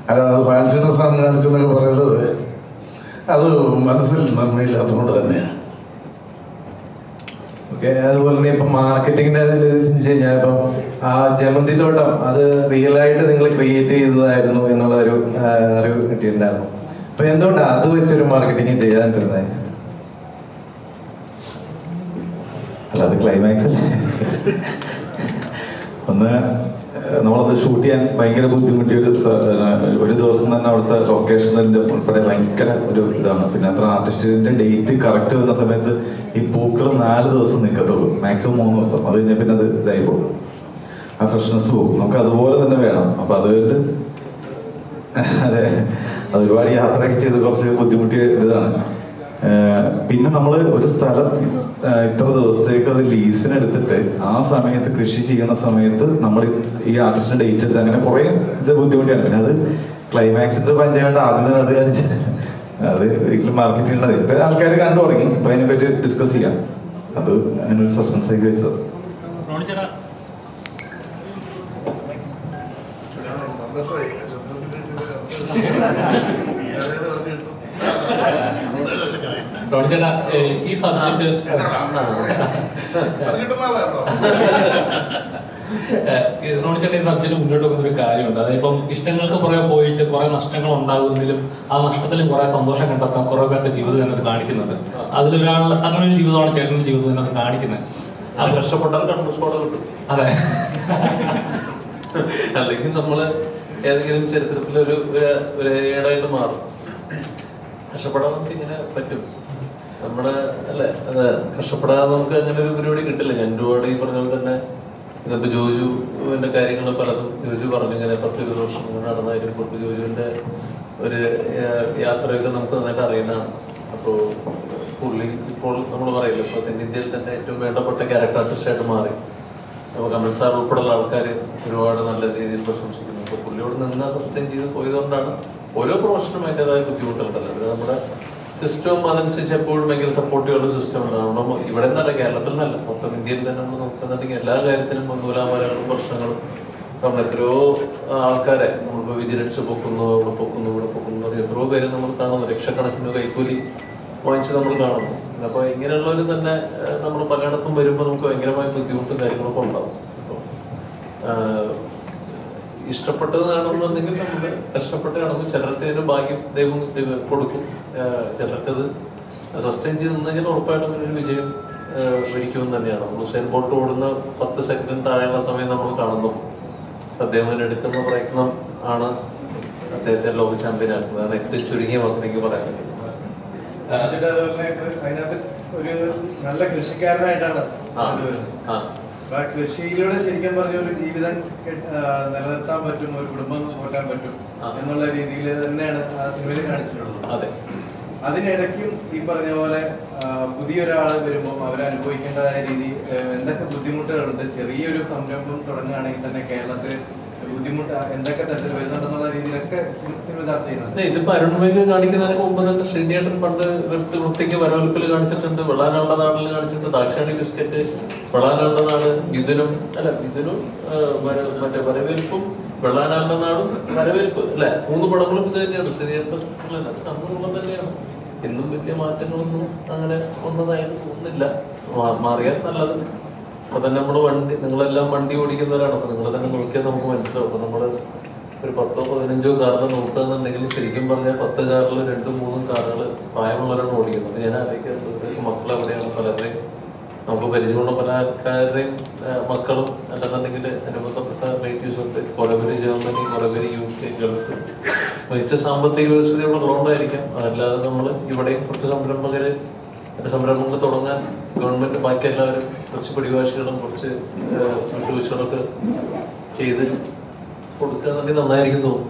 അല്ലാതെ അത് ഫാൻസി ഡ്രസ്സാണ് കാണിച്ചെന്നൊക്കെ പറയുന്നത് അത് മനസ്സിൽ നന്മയില്ലാത്തതുകൊണ്ട് തന്നെയാണ്. ഓക്കെ, അതുപോലെ തന്നെ ഇപ്പം മാർക്കറ്റിങ്ങിന്റെ ചിന്തിച്ചു കഴിഞ്ഞാൽ ഇപ്പം ആ ജമന്തി തോട്ടം അത് റിയൽ ആയിട്ട് നിങ്ങൾ ക്രിയേറ്റ് ചെയ്തതായിരുന്നു എന്നുള്ള ഒരു അറിവ് കിട്ടിയിട്ടുണ്ടായിരുന്നു. അപ്പൊ എന്തുകൊണ്ടാണ് അത് വെച്ചൊരു മാർക്കറ്റിംഗ് ചെയ്യാണ്ടിരുന്നത്? അല്ല, അത് ക്ലൈമാക്സ് അല്ലേ. ഒന്ന് നമ്മളത് ഷൂട്ട് ചെയ്യാൻ ഭയങ്കര ബുദ്ധിമുട്ടിയ ഒരു ദിവസം തന്നെ അവിടുത്തെ ലൊക്കേഷനിന്റെ ഉൾപ്പെടെ ഭയങ്കര ഒരു ഇതാണ്. പിന്നെ അത്ര ആർട്ടിസ്റ്റിന്റെ ഡേറ്റ് കറക്റ്റ് വരുന്ന സമയത്ത് ഈ പൂക്കൾ 4 ദിവസം നിൽക്കത്തുള്ളൂ, മാക്സിമം 3 ദിവസം. അത് കഴിഞ്ഞാൽ പിന്നെ അത് ഇതായി പോകും, ആ ഫ്രഷ്നെസ് പോകും. നമുക്ക് അതുപോലെ തന്നെ വേണം. അപ്പൊ അതുകൊണ്ട് അതെ, അത് ഒരുപാട് യാത്രയൊക്കെ ചെയ്ത് കുറച്ച് ബുദ്ധിമുട്ടിയ ഇതാണ്. പിന്നെ നമ്മൾ ഒരു സ്ഥലം ഇത്ര ദിവസത്തേക്ക് അത് ലീസിന് എടുത്തിട്ട് ആ സമയത്ത് കൃഷി ചെയ്യുന്ന സമയത്ത് നമ്മൾ ഈ ആർട്ടിസ്റ്റിന്റെ ഡേറ്റ് എടുത്ത് അങ്ങനെ കുറെ ഇത് ബുദ്ധിമുട്ടിയാണ്. പിന്നെ അത് ക്ലൈമാക്സിന്റെ പഞ്ചായത്ത് ആദ്യം അത് കാണിച്ച് അത് ഒരിക്കലും മാർക്കറ്റിംഗ് ഉള്ളത് ഇപ്പൊ ആൾക്കാർ കണ്ടു തുടങ്ങി. ഇപ്പൊ അതിനെപ്പറ്റി ഡിസ്കസ് ചെയ്യാം. അത് അങ്ങനെ ഒരു സസ്പെൻസ് ആക്കി വെച്ചത്. ചേട്ടാ, ഈ സബ്ജക്ട് ചേട്ടാ ഈ സബ്ജക്ട് മുന്നോട്ട് വെക്കുന്ന ഒരു കാര്യമുണ്ട്. അതായത് ഇപ്പം ഇഷ്ടങ്ങൾക്ക് പുറകെ പോയിട്ട് കുറെ നഷ്ടങ്ങൾ ഉണ്ടാകുമെങ്കിലും ആ നഷ്ടത്തിലും കുറെ സന്തോഷം കണ്ടെത്താൻ കുറെ പേരുടെ ജീവിതം തന്നെ കാണിക്കുന്നുണ്ട്. അതിലൊരാൾ അങ്ങനെ ഒരു ജീവിതമാണ് ചേട്ടന്റെ ജീവിതം തന്നെ കാണിക്കുന്നത്. അത് കഷ്ടപ്പെട്ടാൽ കണ്ടുസ്കോടെ കിട്ടും. അതെ, അല്ലെങ്കിൽ നമ്മള് ഏതെങ്കിലും ചരിത്രത്തിൽ ഒരു ഏടായിട്ട് മാറും. കഷ്ടപ്പെടാൻ നമുക്ക് ഇങ്ങനെ പറ്റും. നമ്മുടെ അല്ലെ, അത് കഷ്ടപ്പെടാതെ നമുക്ക് അങ്ങനെ ഒരു പരിപാടി കിട്ടില്ല. ഞാൻ ഒരുപാട് ഈ പറഞ്ഞ പോലെ തന്നെ ഇതിപ്പോ ജോജുവിന്റെ കാര്യങ്ങൾ പലതും ജോജു പറഞ്ഞു. ഇങ്ങനെ 10-20 വർഷം നടന്നായിരുന്നു. ഇപ്പോൾ ജോജുവിന്റെ ഒരു യാത്രയൊക്കെ നമുക്ക് നന്നായിട്ട് അറിയുന്നതാണ്. അപ്പോൾ പുള്ളി ഇപ്പോൾ നമ്മൾ പറയില്ല, ഇപ്പോൾ ഇന്ത്യയിൽ തന്നെ ഏറ്റവും വേണ്ടപ്പെട്ട ക്യാരക്ടർ ആർട്ടിസ്റ്റായിട്ട് മാറി. അപ്പോൾ കമൽ സാർ ഉൾപ്പെടെയുള്ള ആൾക്കാർ ഒരുപാട് നല്ല രീതിയിൽ പ്രശംസിക്കുന്നു. അപ്പോൾ പുള്ളിയോട് നിന്ന് സസ്റ്റെയിൻ ചെയ്ത് പോയതുകൊണ്ടാണ് ഓരോ പ്രൊഫഷനും അതിൻ്റെതായ ബുദ്ധിമുട്ടുണ്ടല്ലോ. അത് നമ്മുടെ സിസ്റ്റവും അതനുസരിച്ച് എപ്പോഴും ഭയങ്കര സപ്പോർട്ടീവുള്ള സിസ്റ്റം ഉണ്ടാവണം. ഇവിടെ നിന്നല്ല, കേരളത്തിൽ നിന്നല്ല, മൊത്തം ഇന്ത്യയിൽ തന്നെ നമ്മൾ നോക്കുന്നുണ്ടെങ്കിൽ എല്ലാ കാര്യത്തിലും നൂലാമാലകളും പ്രശ്നങ്ങളും നമ്മൾ എത്രയോ ആൾക്കാരെ നമ്മളിപ്പോൾ വിജിലൻസ് പൊക്കുന്നു, അവിടെ പൊക്കുന്നു, ഇവിടെ പൊക്കുന്നു, എത്രയോ പേര് നമ്മൾ കാണുന്നു. ലക്ഷക്കണക്കിന് കൈക്കൂലി വാങ്ങിച്ച് നമ്മൾ കാണുന്നു. അപ്പോൾ ഇങ്ങനെയുള്ളവർ തന്നെ നമ്മൾ പലയിടത്തും വരുമ്പോൾ നമുക്ക് ഭയങ്കരമായ ബുദ്ധിമുട്ടും കാര്യങ്ങളൊക്കെ ഉണ്ടാവും. അപ്പോൾ ഇഷ്ടപ്പെട്ടത് കാണുന്നുണ്ടെങ്കിൽ നമ്മൾ കഷ്ടപ്പെട്ട് കാണുമ്പോൾ ചിലർക്ക് അതിന് ഭാഗ്യം ദൈവം കൊടുക്കും. ചിലർക്കത് സസ്റ്റെയിൻ ചെയ്ത് നിന്നെങ്കിൽ ഉറപ്പായിട്ടും ഒരു വിജയം വരിക്കുമെന്ന് തന്നെയാണ്. നമ്മൾ ഹുസൈൻ ബോൾട്ട് ഓടുന്ന 10 സെക്കൻഡ് താഴെയുള്ള സമയം നമ്മൾ കാണുന്നു. അദ്ദേഹം എടുക്കുന്ന പ്രയത്നം ആണ് അദ്ദേഹത്തെ ലോക ചാമ്പ്യൻ ആക്കുന്നത്. അതാണ് ഏറ്റവും ചുരുങ്ങിയ വാക്ക് എനിക്ക് പറയാൻ പറ്റും. അതിനകത്ത് ഒരു നല്ല കൃഷിക്കാരനായിട്ടാണ് കൃഷിയിലൂടെ ശരിക്കും പറഞ്ഞ ഒരു ജീവിതം നിലനിർത്താൻ പറ്റും, ഒരു കുടുംബം പോറ്റാൻ പറ്റും എന്നുള്ള രീതിയിൽ തന്നെയാണ് ആ സിനിമയിൽ കാണിച്ചിട്ടുള്ളത്. അതെ, അതിനിടയ്ക്കും ഈ പറഞ്ഞ പോലെ പുതിയൊരാൾ വരുമ്പോൾ അവരനുഭവിക്കേണ്ടതായ രീതി എന്തൊക്കെ ബുദ്ധിമുട്ടുകളുണ്ട്. ചെറിയൊരു സംരംഭം തുടങ്ങുകയാണെങ്കിൽ തന്നെ കേരളത്തിൽ ബുദ്ധിമുട്ട് എന്തൊക്കെ തരത്തിൽ വരുന്നുണ്ടെന്നുള്ള രീതിയിലൊക്കെ സിനിമ ചർച്ച ചെയ്യുന്നത്. ഇതിപ്പോ അരുൺമയ്ക്ക് കാണിക്കുന്നതിന് മുമ്പ് തന്നെ ശ്രീനിയേട്ടൻ പണ്ട് വൃത്തിക്ക് വരവേൽപ്പിൽ കാണിച്ചിട്ടുണ്ട്, വെള്ളാനാളുടെ നാടിൽ കാണിച്ചിട്ടുണ്ട്, ദാക്ഷാണി ബിസ്ക്കറ്റ്, വെള്ളാനാളുടെ നാട്, മിഥുനും മറ്റേ വരവേൽപ്പും, വെള്ളാനാളുടെ നാടും, വരവേൽപ്പ് അല്ലെ, 3 പടങ്ങളും ഇത് തന്നെയാണ്. ശ്രീനിയേട്ടന്റെ അത് കന്നുള്ളത് തന്നെയാണ്. ഇന്നും വലിയ മാറ്റങ്ങളൊന്നും അങ്ങനെ വന്നതായിട്ട് തോന്നുന്നില്ല. മാറിയാൽ നല്ലത്. അപ്പൊ തന്നെ നമ്മള് നിങ്ങളെല്ലാം വണ്ടി ഓടിക്കുന്നവരാണ്. അപ്പൊ നിങ്ങൾ തന്നെ നോക്കിയാൽ നമുക്ക് മനസ്സിലാവും. അപ്പൊ നമ്മള് ഒരു 10-15 കാറിൽ നോക്കുകയെന്നുണ്ടെങ്കിൽ ശരിക്കും പറഞ്ഞാൽ 10 കാറിൽ 2-3 കാറുകൾ പ്രായമുള്ളവരാണ് ഓടിക്കുന്നത്. ഞാൻ ആലോചിക്കുന്നത് മക്കൾ എവിടെയാണ്. പലരുടെയും നമുക്ക് പരിചയമുള്ള പല ആൾക്കാരുടെയും മക്കളും അല്ലെന്നുണ്ടെങ്കിൽ അനുബന്ധപ്പെട്ട റിലേറ്റീവ്സ് ഉണ്ട്. കുറെ പേര് ജർമ്മനി, കുറെ പേര് UK, ഗൾഫ്. മികച്ച സാമ്പത്തിക വ്യവസ്ഥ ഇവിടെ ഉള്ളതുകൊണ്ടായിരിക്കാം. അതല്ലാതെ നമ്മൾ ഇവിടെയും കുറച്ച് സംരംഭകര് എൻ്റെ സംരംഭങ്ങൾ തുടങ്ങാൻ ഗവൺമെന്റ് ബാക്കി എല്ലാവരും കുറച്ച് പിടിവാശികളും കുറച്ച് വിട്ടുവീഴ്ചകളൊക്കെ ചെയ്ത് കൊടുക്കുകയാണെങ്കിൽ നന്നായിരിക്കും തോന്നുന്നു.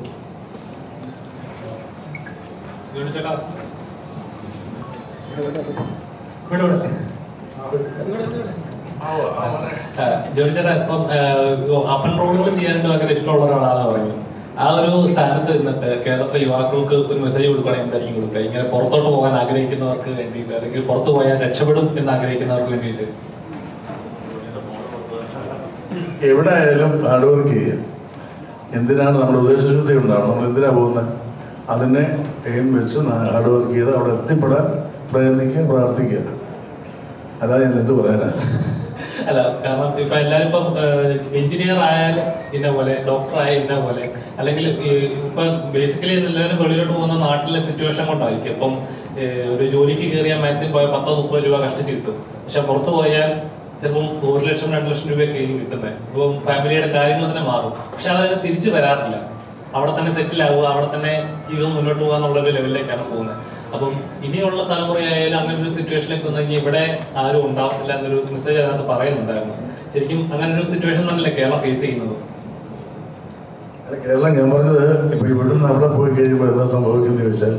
ജോലി ചേട്ടാ, ഇപ്പം അപ്പൻ റോഡുകൾ ചെയ്യാനായിട്ട് ഭയങ്കര ഇഷ്ടമുള്ള ഒരാളാണെന്ന് പറഞ്ഞു. ആ ഒരു സ്ഥാനത്ത് നിന്നിട്ട് കേരളത്തിലെ യുവാക്കൾക്ക് ഒരു മെസ്സേജ് കൊടുക്കുകയാണെങ്കിൽ എന്തായിരിക്കും കൊടുക്കുക? ഇങ്ങനെ പുറത്തോട്ട് പോകാൻ ആഗ്രഹിക്കുന്നവർക്ക് വേണ്ടിയിട്ട്, അല്ലെങ്കിൽ പുറത്തു പോയാൽ രക്ഷപ്പെടും എന്ന് ആഗ്രഹിക്കുന്നവർക്ക് വേണ്ടിയിട്ട്. എവിടെ ആയാലും ഹാർഡ് വർക്ക് ചെയ്യുക. എന്തിനാണ് നമ്മുടെ ഉദ്ദേശശുദ്ധി ഉണ്ടാവണം, നമ്മൾ എന്തിനാണ് പോകുന്നത്, അതിനെ എയിം വെച്ച് ഹാർഡ് വർക്ക് ചെയ്ത് അവിടെ എത്തിപ്പെടാൻ പ്രയത്നിക്കുക, പ്രാർത്ഥിക്കുക. അല്ലാതെ ഞാൻ എന്ത് പറയാനാ? അല്ല, കാരണം ഇപ്പൊ എല്ലാരും ഇപ്പം എഞ്ചിനീയർ ആയാലും ഇന്ന പോലെ, ഡോക്ടർ ആയാലും ഇന്ന പോലെ, അല്ലെങ്കിൽ ഇപ്പൊ ബേസിക്കലി എല്ലാവരും വെളിയിലോട്ട് പോകുന്ന നാട്ടിലെ സിറ്റുവേഷൻ കൊണ്ടായിരിക്കും. ഇപ്പം ഒരു ജോലിക്ക് കയറിയാൽ മാക്സിമം പോയാൽ 10-30 രൂപ കഷ്ടിച്ച് കിട്ടും. പക്ഷെ പുറത്ത് പോയാൽ ചിലപ്പം 1 ലക്ഷം 2 ലക്ഷം രൂപയൊക്കെ ആയിരിക്കും കിട്ടുന്നത്. ഇപ്പം ഫാമിലിയുടെ കാര്യങ്ങൾ തന്നെ മാറും. പക്ഷെ അവരത് തിരിച്ചു വരാറില്ല. അവിടെ തന്നെ സെറ്റിൽ ആവുക, അവിടെ തന്നെ ജീവിതം മുന്നോട്ട് പോകുക എന്നുള്ളൊരു ലെവലിലേക്കാണ് പോകുന്നത്. അപ്പം ഇനിയുള്ള തലമുറയായാലും അങ്ങനെ ഒരു സിറ്റുവേഷനിലേക്ക് വന്നു കഴിഞ്ഞാൽ ഇവിടെ ആരും ഉണ്ടാവത്തില്ല എന്നൊരു മെസ്സേജ് അതിനകത്ത് പറയുന്നുണ്ടായിരുന്നു. ശരിക്കും അങ്ങനെ ഒരു സിറ്റുവേഷൻ തന്നെയല്ലേ കേരളം ഫേസ് ചെയ്യുന്നത്? കേരളം, ഞാൻ പറഞ്ഞത് ഇപ്പൊ ഇവിടുന്ന് അവിടെ പോയി കഴിയുമ്പോൾ എന്താ സംഭവിക്കുന്നത് ചോദിച്ചാൽ,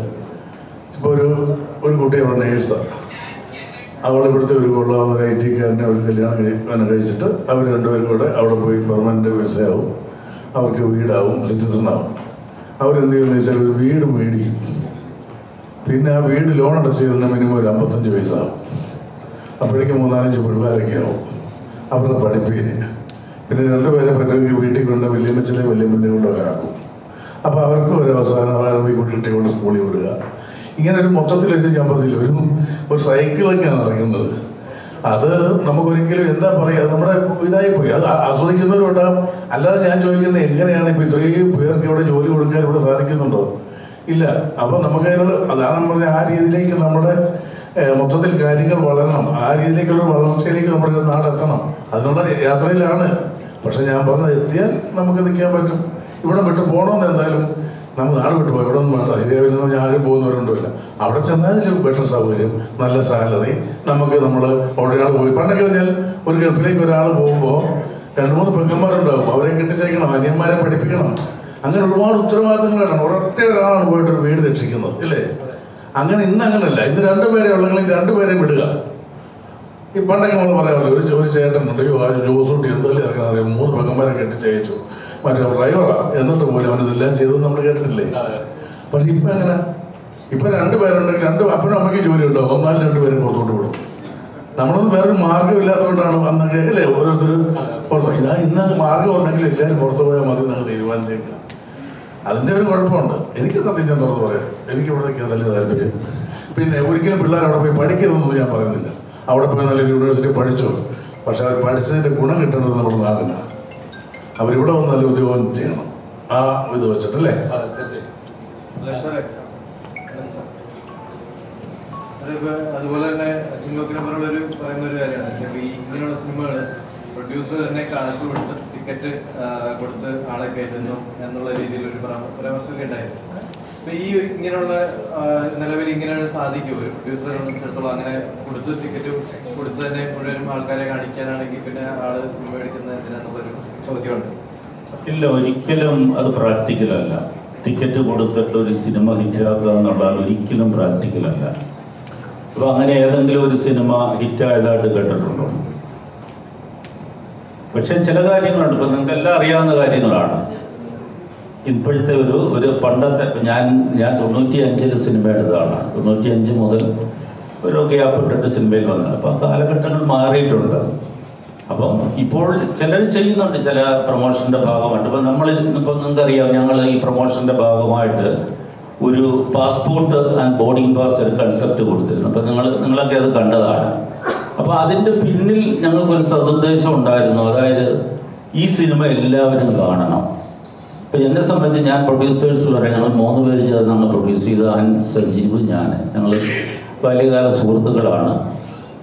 ഇപ്പൊ ഒരു കുട്ടി അവിടെ നേഴ്സാണ്, അവൾ ഇവിടുത്തെ ഒരു കൊള്ളാവുന്ന ഒരു IT-കാരനെ ഒരു കല്യാണം കഴിച്ചിട്ട് അവർ രണ്ടുപേരും കൂടെ അവിടെ പോയി പെർമനന്റ് വിസയാവും, അവർക്ക് വീടാവും, സിറ്റിസണാവും. അവരെന്ത് ചെയ്യുമെന്ന് വെച്ചാൽ ഒരു വീട് മേടിക്കും. പിന്നെ ആ വീട് ലോൺ അടച്ചതിന് മിനിമം ഒരു 55 വയസ്സാവും. അപ്പോഴേക്കും 3-4 പിള്ളേരൊക്കെ ആവും, അവരുടെ പഠിപ്പിന്. പിന്നെ 2 പേരെ പറ്റുമെങ്കിൽ വീട്ടിൽ കൊണ്ട് വല്യമ്മച്ചിലെ വല്യമ്മൻ്റെ കൊണ്ടൊക്കെ ആക്കും. അപ്പോൾ അവർക്ക് ഒരു അവസാനം ആരംഭി കുട്ടികളെ കൊണ്ട് സ്കൂളിൽ വിടുക. ഇങ്ങനെ ഒരു മൊത്തത്തിലൊരു ചമ്പതിൽ ഒരു സൈക്കിളൊക്കെയാണ് നടക്കുന്നത്. അത് നമുക്കൊരിക്കലും എന്താ പറയുക, നമ്മുടെ ഇതായി പോയി. അത് ആസ്വദിക്കുന്നവരുണ്ടാകും. അല്ലാതെ ഞാൻ ചോദിക്കുന്നത് എങ്ങനെയാണ് ഇപ്പം ഇത്രയും പേർക്ക് ഇവിടെ ജോലി കൊടുക്കാൻ ഇവിടെ സാധിക്കുന്നുണ്ടോ? ഇല്ല. അപ്പം നമുക്കതിനുള്ള അതാണ് പറഞ്ഞ ആ രീതിയിലേക്ക് നമ്മുടെ മൊത്തത്തിൽ കാര്യങ്ങൾ വളരണം. ആ രീതിയിലേക്കുള്ള വളർച്ചയിലേക്ക് നമ്മുടെ നാടെത്തണം. അതിനുള്ള യാത്രയിലാണ്. പക്ഷെ ഞാൻ പറഞ്ഞത് എത്തിയാൽ നമുക്ക് നിൽക്കാൻ പറ്റും. ഇവിടെ വിട്ട് പോകണമെന്ന് എന്തായാലും നമുക്ക് നാട് വിട്ടു പോയി ഇവിടെ ഒന്നും വേണ്ട. ശരിയാവിൽ നിന്ന് ഞാൻ ആരും പോകുന്നവരുണ്ടല്ല. അവിടെ ചെന്നാലും ബെറ്റർ സൗകര്യം, നല്ല സാലറി, നമുക്ക് നമ്മൾ ഒരാൾ പോയി പണ്ടൊക്കെ കഴിഞ്ഞാൽ ഒരു ഗൾഫിലേക്ക് ഒരാൾ പോകുമ്പോൾ 2-3 പെങ്ങന്മാരുണ്ടാകും. അവരെ കെട്ടിച്ചേക്കണം, അനിയന്മാരെ പഠിപ്പിക്കണം. അങ്ങനെ ഒരുപാട് ഉത്തരവാദിത്തങ്ങളാണ്. ഒരൊറ്റ ഒരാളാണ് പോയിട്ടൊരു വീട് രക്ഷിക്കുന്നത്, ഇല്ലേ? അങ്ങനെ ഇന്ന് അങ്ങനല്ല. ഇന്ന് 2 പേരെ ഉള്ളെങ്കിൽ 2 പേരെയും വിടുക. ഈ പണ്ടൊക്കെ നമ്മൾ പറയാമല്ലോ, ഒരു ചേട്ടനുണ്ട്, ജോസൂട്ടി എന്തായാലും ഇറക്കാൻ അറിയാം, 3 പെങ്ങന്മാരെ കെട്ടിച്ചയച്ചു, മറ്റേ ഡ്രൈവറാണ്, എന്നിട്ട് പോലും അവനിതെല്ലാം ചെയ്തത് നമ്മൾ കേട്ടിട്ടില്ലേ? പക്ഷെ ഇപ്പൊ എങ്ങനെ? ഇപ്പൊ 2 പേരുണ്ടെങ്കിൽ 2 അപ്പനും അമ്മയ്ക്കും ജോലി ഉണ്ടാവും, എന്നാലും 2 പേരും പുറത്തോട്ട് വിടും. നമ്മളൊന്നും വേറൊരു മാർഗം ഇല്ലാത്തതുകൊണ്ടാണ് അന്നൊക്കെ അല്ലേ ഓരോരുത്തർ പുറത്ത്. ഇന്ന് മാർഗം ഉണ്ടെങ്കിൽ എല്ലാവരും പുറത്തു പോയാൽ മതി എന്നൊക്കെ തീരുമാനിച്ചേക്കുക. അതിൻ്റെ ഒരു കുഴപ്പമുണ്ട്. എനിക്ക് സത്യം ഞാൻ തുറന്നു പറയാം, എനിക്ക് ഇവിടെ നിൽക്കാൻ നല്ല താല്പര്യം. പിന്നെ ഒരിക്കലും പിള്ളേർ അവിടെ പോയി പഠിക്കരുതെന്ന് ഞാൻ പറയുന്നില്ല. അവിടെ പോയി നല്ലൊരു യൂണിവേഴ്സിറ്റി പഠിച്ചു. പക്ഷെ അവർ പഠിച്ചതിൻ്റെ ഗുണം കിട്ടേണ്ടത് നമ്മുടെ നാടിനാണ്. അവരിവിടെ വന്ന് നല്ല ഉദ്യോഗം ചെയ്യണം. ആ ഇത് വെച്ചിട്ടല്ലേ? അതുപോലെ തന്നെ സിംഗപ്പൂരിനോടുള്ള പറയുന്ന ഒരു കാര്യമാണ്, ഈ ഇങ്ങനെയുള്ള സിനിമകൾ പ്രൊഡ്യൂസർ തന്നെ കാശ് കൊടുത്ത് ടിക്കറ്റ് കൊടുത്ത് ആളെ കയറ്റുന്നു എന്നുള്ള രീതിയിൽ ഒരു പരാമർശമൊക്കെ ഉണ്ടായിരുന്നു. അപ്പൊ ഈ ഇങ്ങനെയുള്ള നിലവിൽ ഇങ്ങനെ സാധിക്കുമോ ഒരു പ്രൊഡ്യൂസറെ സംബന്ധിച്ചിടത്തോളം? അങ്ങനെ കൊടുത്ത് ടിക്കറ്റ് കൊടുത്ത് തന്നെ മുഴുവനും ആൾക്കാരെ കാണിക്കാനാണെങ്കിൽ പിന്നെ ആള് സിനിമ എടുക്കുന്നത് എന്തിനാന്നുള്ളൊരു ചോദ്യമുണ്ട്. ഇല്ല, ഒരിക്കലും അത് പ്രാക്ടിക്കലല്ല. ടിക്കറ്റ് കൊടുത്തിട്ട് ഒരു സിനിമ ഹിറ്റാക്കുക എന്നുള്ളത് ഒരിക്കലും പ്രാക്ടിക്കലല്ല. അപ്പൊ അങ്ങനെ ഏതെങ്കിലും ഒരു സിനിമ ഹിറ്റായതായിട്ട് കേട്ടിട്ടുണ്ടോ? പക്ഷെ ചില കാര്യങ്ങളുണ്ട്, ഇപ്പൊ നിങ്ങൾക്ക് എല്ലാം അറിയാവുന്ന കാര്യങ്ങളാണ്. ഇപ്പോഴത്തെ ഒരു പണ്ടത്തെ ഞാൻ 95 സിനിമ എടുത്തതാണ്. 95 മുതൽ ഒരു ഗ്യാപ്പ് ഇട്ടിട്ട് സിനിമയിൽ വന്നത്. അപ്പം കാലഘട്ടങ്ങൾ മാറിയിട്ടുണ്ട്. അപ്പം ഇപ്പോൾ ചിലർ ചെയ്യുന്നുണ്ട് ചില പ്രൊമോഷന്റെ ഭാഗമായിട്ട്. ഇപ്പം ഇപ്പം നിങ്ങൾക്കറിയാം, ഞങ്ങൾ ഈ പ്രൊമോഷന്റെ ഭാഗമായിട്ട് ഒരു പാസ്പോർട്ട് ആൻഡ് ബോർഡിംഗ് പാസ് ഒരു കൺസെപ്റ്റ് കൊടുത്തിരുന്നു. അപ്പം നിങ്ങളൊക്കെ അത് കണ്ടതാണ്. അപ്പം അതിൻ്റെ പിന്നിൽ ഞങ്ങൾക്കൊരു സതുദ്ദേശം ഉണ്ടായിരുന്നു. അതായത് ഈ സിനിമ എല്ലാവരും കാണണം. ഇപ്പം എന്നെ സംബന്ധിച്ച് ഞാൻ പ്രൊഡ്യൂസേഴ്സിൽ പറയാം, ഞങ്ങൾ 3 പേര് ചേർന്നാണ് പ്രൊഡ്യൂസ് ചെയ്തത്. സജീവ്, ഞങ്ങൾ ബാല്യകാല സുഹൃത്തുക്കളാണ്.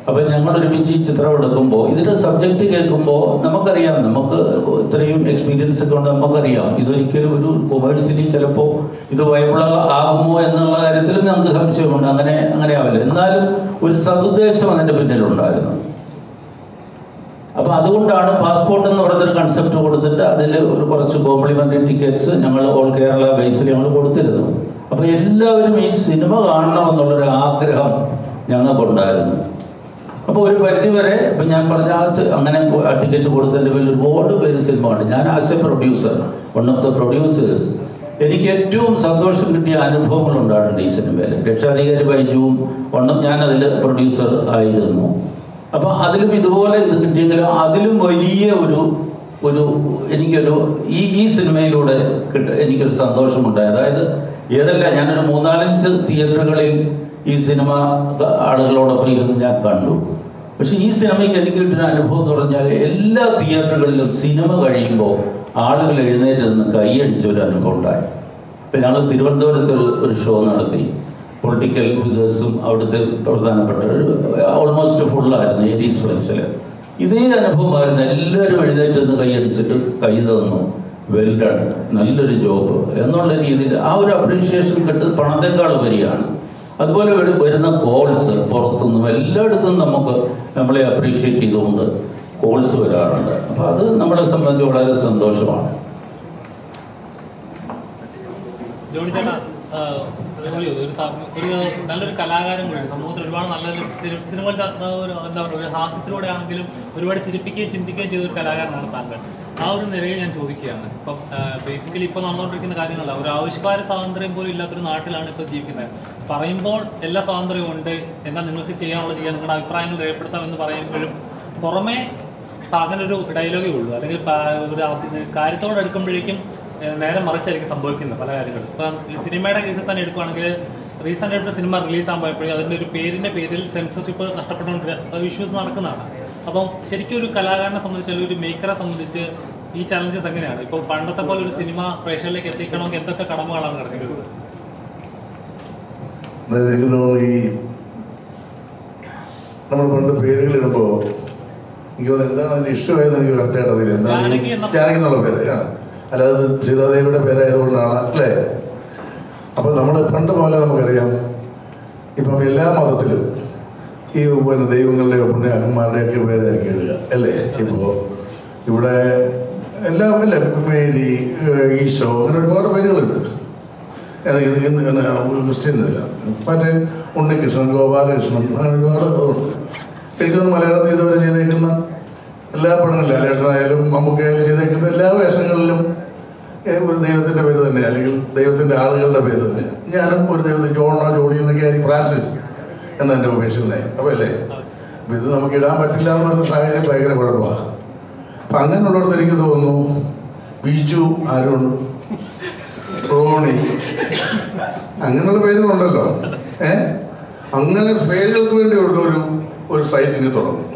അപ്പം ഞങ്ങൾ ഒരുമിച്ച് ഈ ചിത്രം എടുക്കുമ്പോൾ ഇതിൻ്റെ സബ്ജക്റ്റ് കേൾക്കുമ്പോൾ നമുക്കറിയാം, നമുക്ക് ഇത്രയും എക്സ്ട്രീം എക്സ്പീരിയൻസ് ഒക്കെ ഉണ്ട്, നമുക്കറിയാം ഇതൊരിക്കലും ഒരു കൊമേഴ്സ്യലി ചിലപ്പോൾ ഇത് വയബിൾ ആകുമോ എന്നുള്ള കാര്യത്തിലും ഞങ്ങൾക്ക് സംശയമുണ്ട്. അങ്ങനെ ആവില്ല. എന്നാലും ഒരു സതുദ്ദേശം അതിൻ്റെ പിന്നിലുണ്ടായിരുന്നു. അപ്പൊ അതുകൊണ്ടാണ് പാസ്പോർട്ട് എന്ന് പറയുന്നൊരു കൺസെപ്റ്റ് കൊടുത്തിട്ട് അതിൽ ഒരു കുറച്ച് കോംപ്ലിമെന്ററി ടിക്കറ്റ്സ് ഞങ്ങൾ ഓൾ കേരള ബേസിൽ ഞങ്ങൾ കൊടുത്തിരുന്നു. അപ്പൊ എല്ലാവരും ഈ സിനിമ കാണണമെന്നുള്ളൊരു ആഗ്രഹം ഞങ്ങൾക്കുണ്ടായിരുന്നു. അപ്പോൾ ഒരു പരിധി വരെ ഇപ്പം ഞാൻ പറഞ്ഞ അങ്ങനെ ടിക്കറ്റ് കൊടുത്തതിൻ്റെ പേരിൽ ഒരുപാട് പേര് സിനിമ കണ്ടു. ഞാൻ as A producer, one of the producers, എനിക്ക് ഏറ്റവും സന്തോഷം കിട്ടിയ അനുഭവങ്ങൾ ഉണ്ടായിട്ടുണ്ട് ഈ സിനിമയിൽ. രക്ഷാധികാരി ബൈജുവും ഞാൻ അതിൽ പ്രൊഡ്യൂസർ ആയിരുന്നു. അപ്പം അതിലും ഇതുപോലെ ഇത് കിട്ടിയെങ്കിലും അതിലും വലിയ ഒരു എനിക്കൊരു ഈ സിനിമയിലൂടെ എനിക്കൊരു സന്തോഷമുണ്ടായി. അതായത് ഞാനൊരു 3-4 തിയേറ്ററുകളിൽ ഈ സിനിമ ആളുകളോടൊപ്പം ഇരുന്ന് ഞാൻ കണ്ടു. പക്ഷെ ഈ സിനിമയ്ക്ക് എനിക്ക് കിട്ടുന്ന അനുഭവം എന്ന് പറഞ്ഞാൽ എല്ലാ തിയേറ്ററുകളിലും സിനിമ കഴിയുമ്പോൾ ആളുകൾ എഴുന്നേറ്റ് നിന്ന് കൈയടിച്ചൊരു അനുഭവം ഉണ്ടായി. ഇപ്പം ഞങ്ങൾ തിരുവനന്തപുരത്ത് ഒരു ഷോ നടത്തി. പൊളിറ്റിക്കൽ ഫിഗേഴ്സും അവിടുത്തെ പ്രധാനപ്പെട്ട ഓൾമോസ്റ്റ് ഫുള്ളായിരുന്നു ഏരീസ് ഫ്രണ്ട്സിൽ. ഇതേ അനുഭവമായിരുന്നു. എല്ലാവരും എഴുന്നേറ്റ് നിന്ന് കൈയടിച്ചിട്ട് കൈ തന്നു, വെൽ ഡൺ, നല്ലൊരു ജോബ് എന്നുള്ള രീതിയിൽ ആ ഒരു അപ്രീഷിയേഷൻ കിട്ടുന്നത് പണത്തെക്കാൾ ഉപരിയാണ്. അതുപോലെ വരുന്ന കോൾസ് പുറത്തുനിന്നും എല്ലായിടത്തും നമ്മളെ അപ്രീഷിയേറ്റ് ചെയ്തുകൊണ്ട് കോൾസ് വരാറുണ്ട്. അപ്പം അത് നമ്മളെ സംബന്ധിച്ച് വളരെ സന്തോഷമാണ്. ജോണി ചേട്ടാ, ഒരു നല്ലൊരു കലാകാരൻ കൂടിയാണ്. സമൂഹത്തിൽ ഒരുപാട് നല്ലൊരു സിനിമ എന്താ പറയുക, ഒരു ഹാസ്യത്തിലൂടെ ആണെങ്കിലും ഒരുപാട് ചിരിപ്പിക്കുകയും ചിന്തിക്കുകയും ചെയ്ത ഒരു കലാകാരനാണ് താങ്കൾ. ആ ഒരു നിലയിൽ ഞാൻ ചോദിക്കുകയാണ്, ഇപ്പം ബേസിക്കലി ഇപ്പം നടന്നുകൊണ്ടിരിക്കുന്ന കാര്യങ്ങളല്ല, ഒരു ആവിഷ്കാര സ്വാതന്ത്ര്യം പോലും ഇല്ലാത്തൊരു നാട്ടിലാണ് ഇപ്പോൾ ജീവിക്കുന്നത്. പറയുമ്പോൾ എല്ലാ സ്വാതന്ത്ര്യവും ഉണ്ട്, എന്നാൽ നിങ്ങൾക്ക് ചെയ്യാനുള്ള ചെയ്യാൻ, നിങ്ങളുടെ അഭിപ്രായങ്ങൾ രേഖപ്പെടുത്താം എന്ന് പറയുമ്പോഴും പുറമെ അങ്ങനൊരു ഡയലോഗേ ഉള്ളൂ, അല്ലെങ്കിൽ ഒരു കാര്യത്തോട് എടുക്കുമ്പോഴേക്കും നേരെ മറിച്ചായിരിക്കും സംഭവിക്കുന്നത് പല കാര്യങ്ങളും. ഇപ്പം ഈ സിനിമയുടെ കേസിൽ തന്നെ എടുക്കുകയാണെങ്കിൽ റീസെൻ്റ് ആയിട്ട് സിനിമ റിലീസാകാൻ പോയപ്പോഴും അതിൻ്റെ ഒരു പേരിൻ്റെ പേരിൽ സെൻസർഷിപ്പ് നഷ്ടപ്പെട്ടുകൊണ്ട് ഇഷ്യൂസ് നടക്കുന്നതാണ്. അപ്പം ശരിക്കും ഒരു കലാകാരനെ സംബന്ധിച്ച് അല്ലെങ്കിൽ ഒരു മേക്കറെ സംബന്ധിച്ച് ഈ ചലഞ്ചസ് എങ്ങനെയാണ്? ഇപ്പോൾ പണ്ടത്തെ പോലെ ഒരു സിനിമ പ്രേക്ഷകരിലേക്ക് എത്തിക്കണമെങ്കിൽ എന്തൊക്കെ കടമകളാണ് കിടക്കുന്നത്? എനിക്ക് തോന്നുന്നു ഈ നമ്മൾ പണ്ട് പേരുകൾ ഇടുമ്പോൾ എനിക്ക് തോന്നുന്നു എന്താണ് അതിൻ്റെ ഇഷ്യൂ ആയതെന്ന് എനിക്ക് കറക്റ്റായിട്ട് അറിയില്ല. എന്താണ് ജാനകി എന്നുള്ള പേര്, അല്ലാതെ സീതാദേവിയുടെ പേരായതുകൊണ്ടാണ് അല്ലേ? അപ്പം നമ്മൾ പണ്ട് പോലെ നമുക്കറിയാം, ഇപ്പം എല്ലാ മതത്തിലും ഈ ദൈവങ്ങളുടെയോ പുണ്യാക്കന്മാരുടെയൊക്കെ പേരായിരിക്കും എഴുതുക അല്ലേ? ഇപ്പോൾ ഇവിടെ എല്ലാം അല്ലേ, മേരി, ഈശോ, അങ്ങനെ ഒരുപാട് പേരുകളുണ്ട്. ക്രിസ്ത്യനില്ല, മറ്റേ ഉണ്ണികൃഷ്ണൻ, ഗോപാലകൃഷ്ണൻ, അങ്ങനെ ഒരുപാട് ഉണ്ട്. എനിക്കൊന്ന് മലയാളത്തിൽ ഇതുവരെ ചെയ്തേക്കുന്ന എല്ലാ പടങ്ങളിലും ലാലേട്ടനായാലും മമ്മൂക്കയായാലും ചെയ്തേക്കുന്ന എല്ലാ വേഷങ്ങളിലും ഒരു ദൈവത്തിൻ്റെ പേര് തന്നെ, അല്ലെങ്കിൽ ദൈവത്തിൻ്റെ ആളുകളുടെ പേര് തന്നെ. ഞാനും ഒരു ദൈവത്തിൽ ജോണി എന്നൊക്കെ ആയി ഫ്രാൻസിസ് എന്ന എൻ്റെ ഉപേക്ഷനായി. അപ്പോൾ അല്ലേ, അപ്പം ഇത് നമുക്ക് ഇടാൻ പറ്റില്ല എന്ന് പറഞ്ഞ സാഹചര്യം ഭയങ്കര കുഴപ്പമാണ്. അപ്പം അങ്ങനെയുള്ളടത്ത് എനിക്ക് തോന്നുന്നു ബിജു, അരുൺ, റോണി, അങ്ങനെയുള്ള പേരുകളുണ്ടല്ലോ. അങ്ങനെ പേരുകൾക്ക് വേണ്ടിയുള്ള ഒരു സൈറ്റിന് തുടങ്ങും.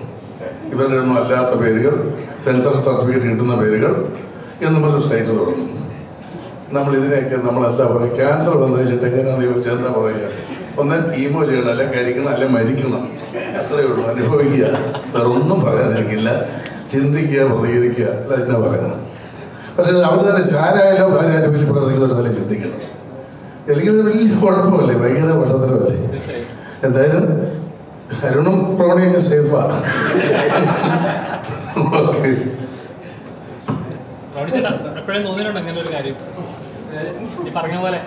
ഇവരുടെ ഒന്നും അല്ലാത്ത പേരുകൾ, സെൻസർ സർട്ടിഫിക്കറ്റ് കിട്ടുന്ന പേരുകൾ എന്ന് പറഞ്ഞൊരു സൈറ്റ് തുടങ്ങും. നമ്മളിതിനെയൊക്കെ നമ്മളെന്താ പറയുക, ക്യാൻസർ വന്നു കഴിഞ്ഞിട്ട് എങ്ങനെയാണെന്ന് ചോദിച്ചാൽ എന്താ പറയുക, ഒന്ന് കീമോ ചെയ്യണം, അല്ലെ കരിക്കണം, അല്ലെ മരിക്കണം, അത്രയേ ഉള്ളൂ. അനുഭവിക്കുക, വേറെ ഒന്നും പറയാതിരിക്കില്ല, ചിന്തിക്കുക, പ്രതികരിക്കുക, അല്ല എന്നാ പറയണം. പക്ഷെ അവർ തന്നെ ആരായാലോ ഭാര്യയായിട്ട് വലിയ പ്രവർത്തിക്കുന്നവർ തന്നെ ചിന്തിക്കണം. അല്ലെങ്കിൽ വലിയ കുഴപ്പമല്ലേ, ഭയങ്കര പഠനത്തിലല്ലേ. എന്തായാലും അരുണും പ്രോണിയൊക്കെ സേഫാണ്. ഓക്കെ. എപ്പോഴും തോന്നിയിട്ടുണ്ട് അങ്ങനെ ഒരു കാര്യം, ഈ പറഞ്ഞ പോലെ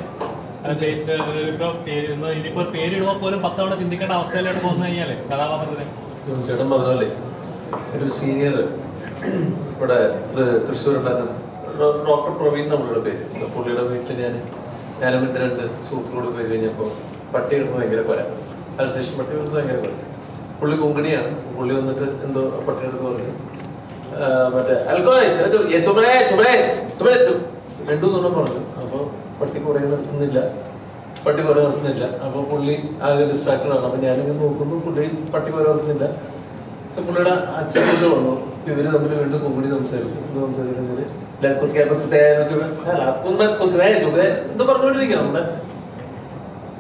ഇനിയിപ്പോ പേരിടുമ്പോൾ പോലും 10 തവണ ചിന്തിക്കേണ്ട അവസ്ഥയിലോട്ട് പോന്നു കഴിഞ്ഞാലേ കഥാപാത്രത്തിന്. ചേട്ടൻ പറഞ്ഞാലേ ഒരു സീനിയർ ഇവിടെ തൃശ്ശൂരുണ്ടായിരുന്ന ഡോക്ടർ പ്രവീൺ നമ്മളുടെ പേര്, പുള്ളിയുടെ വീട്ടിൽ ഞാനും എൻ്റെ 2 സുഹൃത്തുക്കളോട് പോയി കഴിഞ്ഞപ്പോൾ പട്ടി എടുത്ത് ഭയങ്കര പോരാ, അൽസേഷൻ പട്ടി എടുത്ത് ഭയങ്കര പോരാ. പുള്ളി കൊങ്കണിയാണ്. പുള്ളി വന്നിട്ട് എന്തോ പട്ടിയെടുത്ത് പറഞ്ഞു, മറ്റേ രണ്ടു തൊണ്ണം പറഞ്ഞു. അപ്പോൾ പട്ടി കുറേ നിർത്തുന്നില്ല. അപ്പോൾ പുള്ളി ആകെ ഡിസ്ട്രാക്റ്റഡ് ആണ്. അപ്പോൾ ഞാനിങ്ങനെ നോക്കുമ്പോൾ പുള്ളി പട്ടി കുറേ നിർത്തുന്നില്ല. സോ പുള്ളിയുടെ അച്ഛൻ വന്നു. ഇവര് തമ്മിൽ വീണ്ടും കൊങ്കണി സംസാരിച്ചു. എന്ത് പറഞ്ഞുകൊണ്ടിരിക്കുക. നമ്മുടെ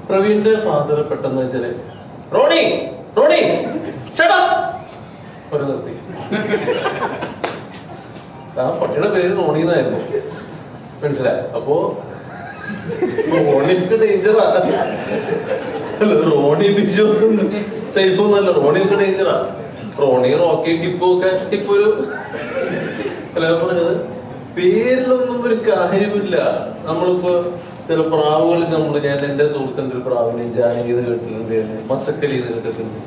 പ്രവീണിന്റെ ഫാദർ പെട്ടെന്ന് വെച്ചാല് റോണി നിർത്തി. ആ പണിയുടെ പേര് റോണി എന്നായിരുന്നു, മനസ്സിലായി? അപ്പോ റോണിക്ക് ഡേഞ്ചറാ. അല്ല, റോണി ബിജു സേഫ് ഒന്നല്ല, റോണിയൊക്കെ ഡേഞ്ചറാ. റോണി, റോക്കി, ടിപ്പു ഒക്കെ. ടിപ്പു ഒരു അല്ല പറഞ്ഞത്, പേരിലൊന്നും ഒരു കാര്യമില്ല. നമ്മളിപ്പോ ചില പ്രാവുകൾ ഞാൻ എന്റെ സുഹൃത്തിന്റെ ഒരു പ്രാവിനെ ജാനകി കേട്ടിട്ടുണ്ട്, മസക്കലി കേട്ടിട്ടുണ്ട്.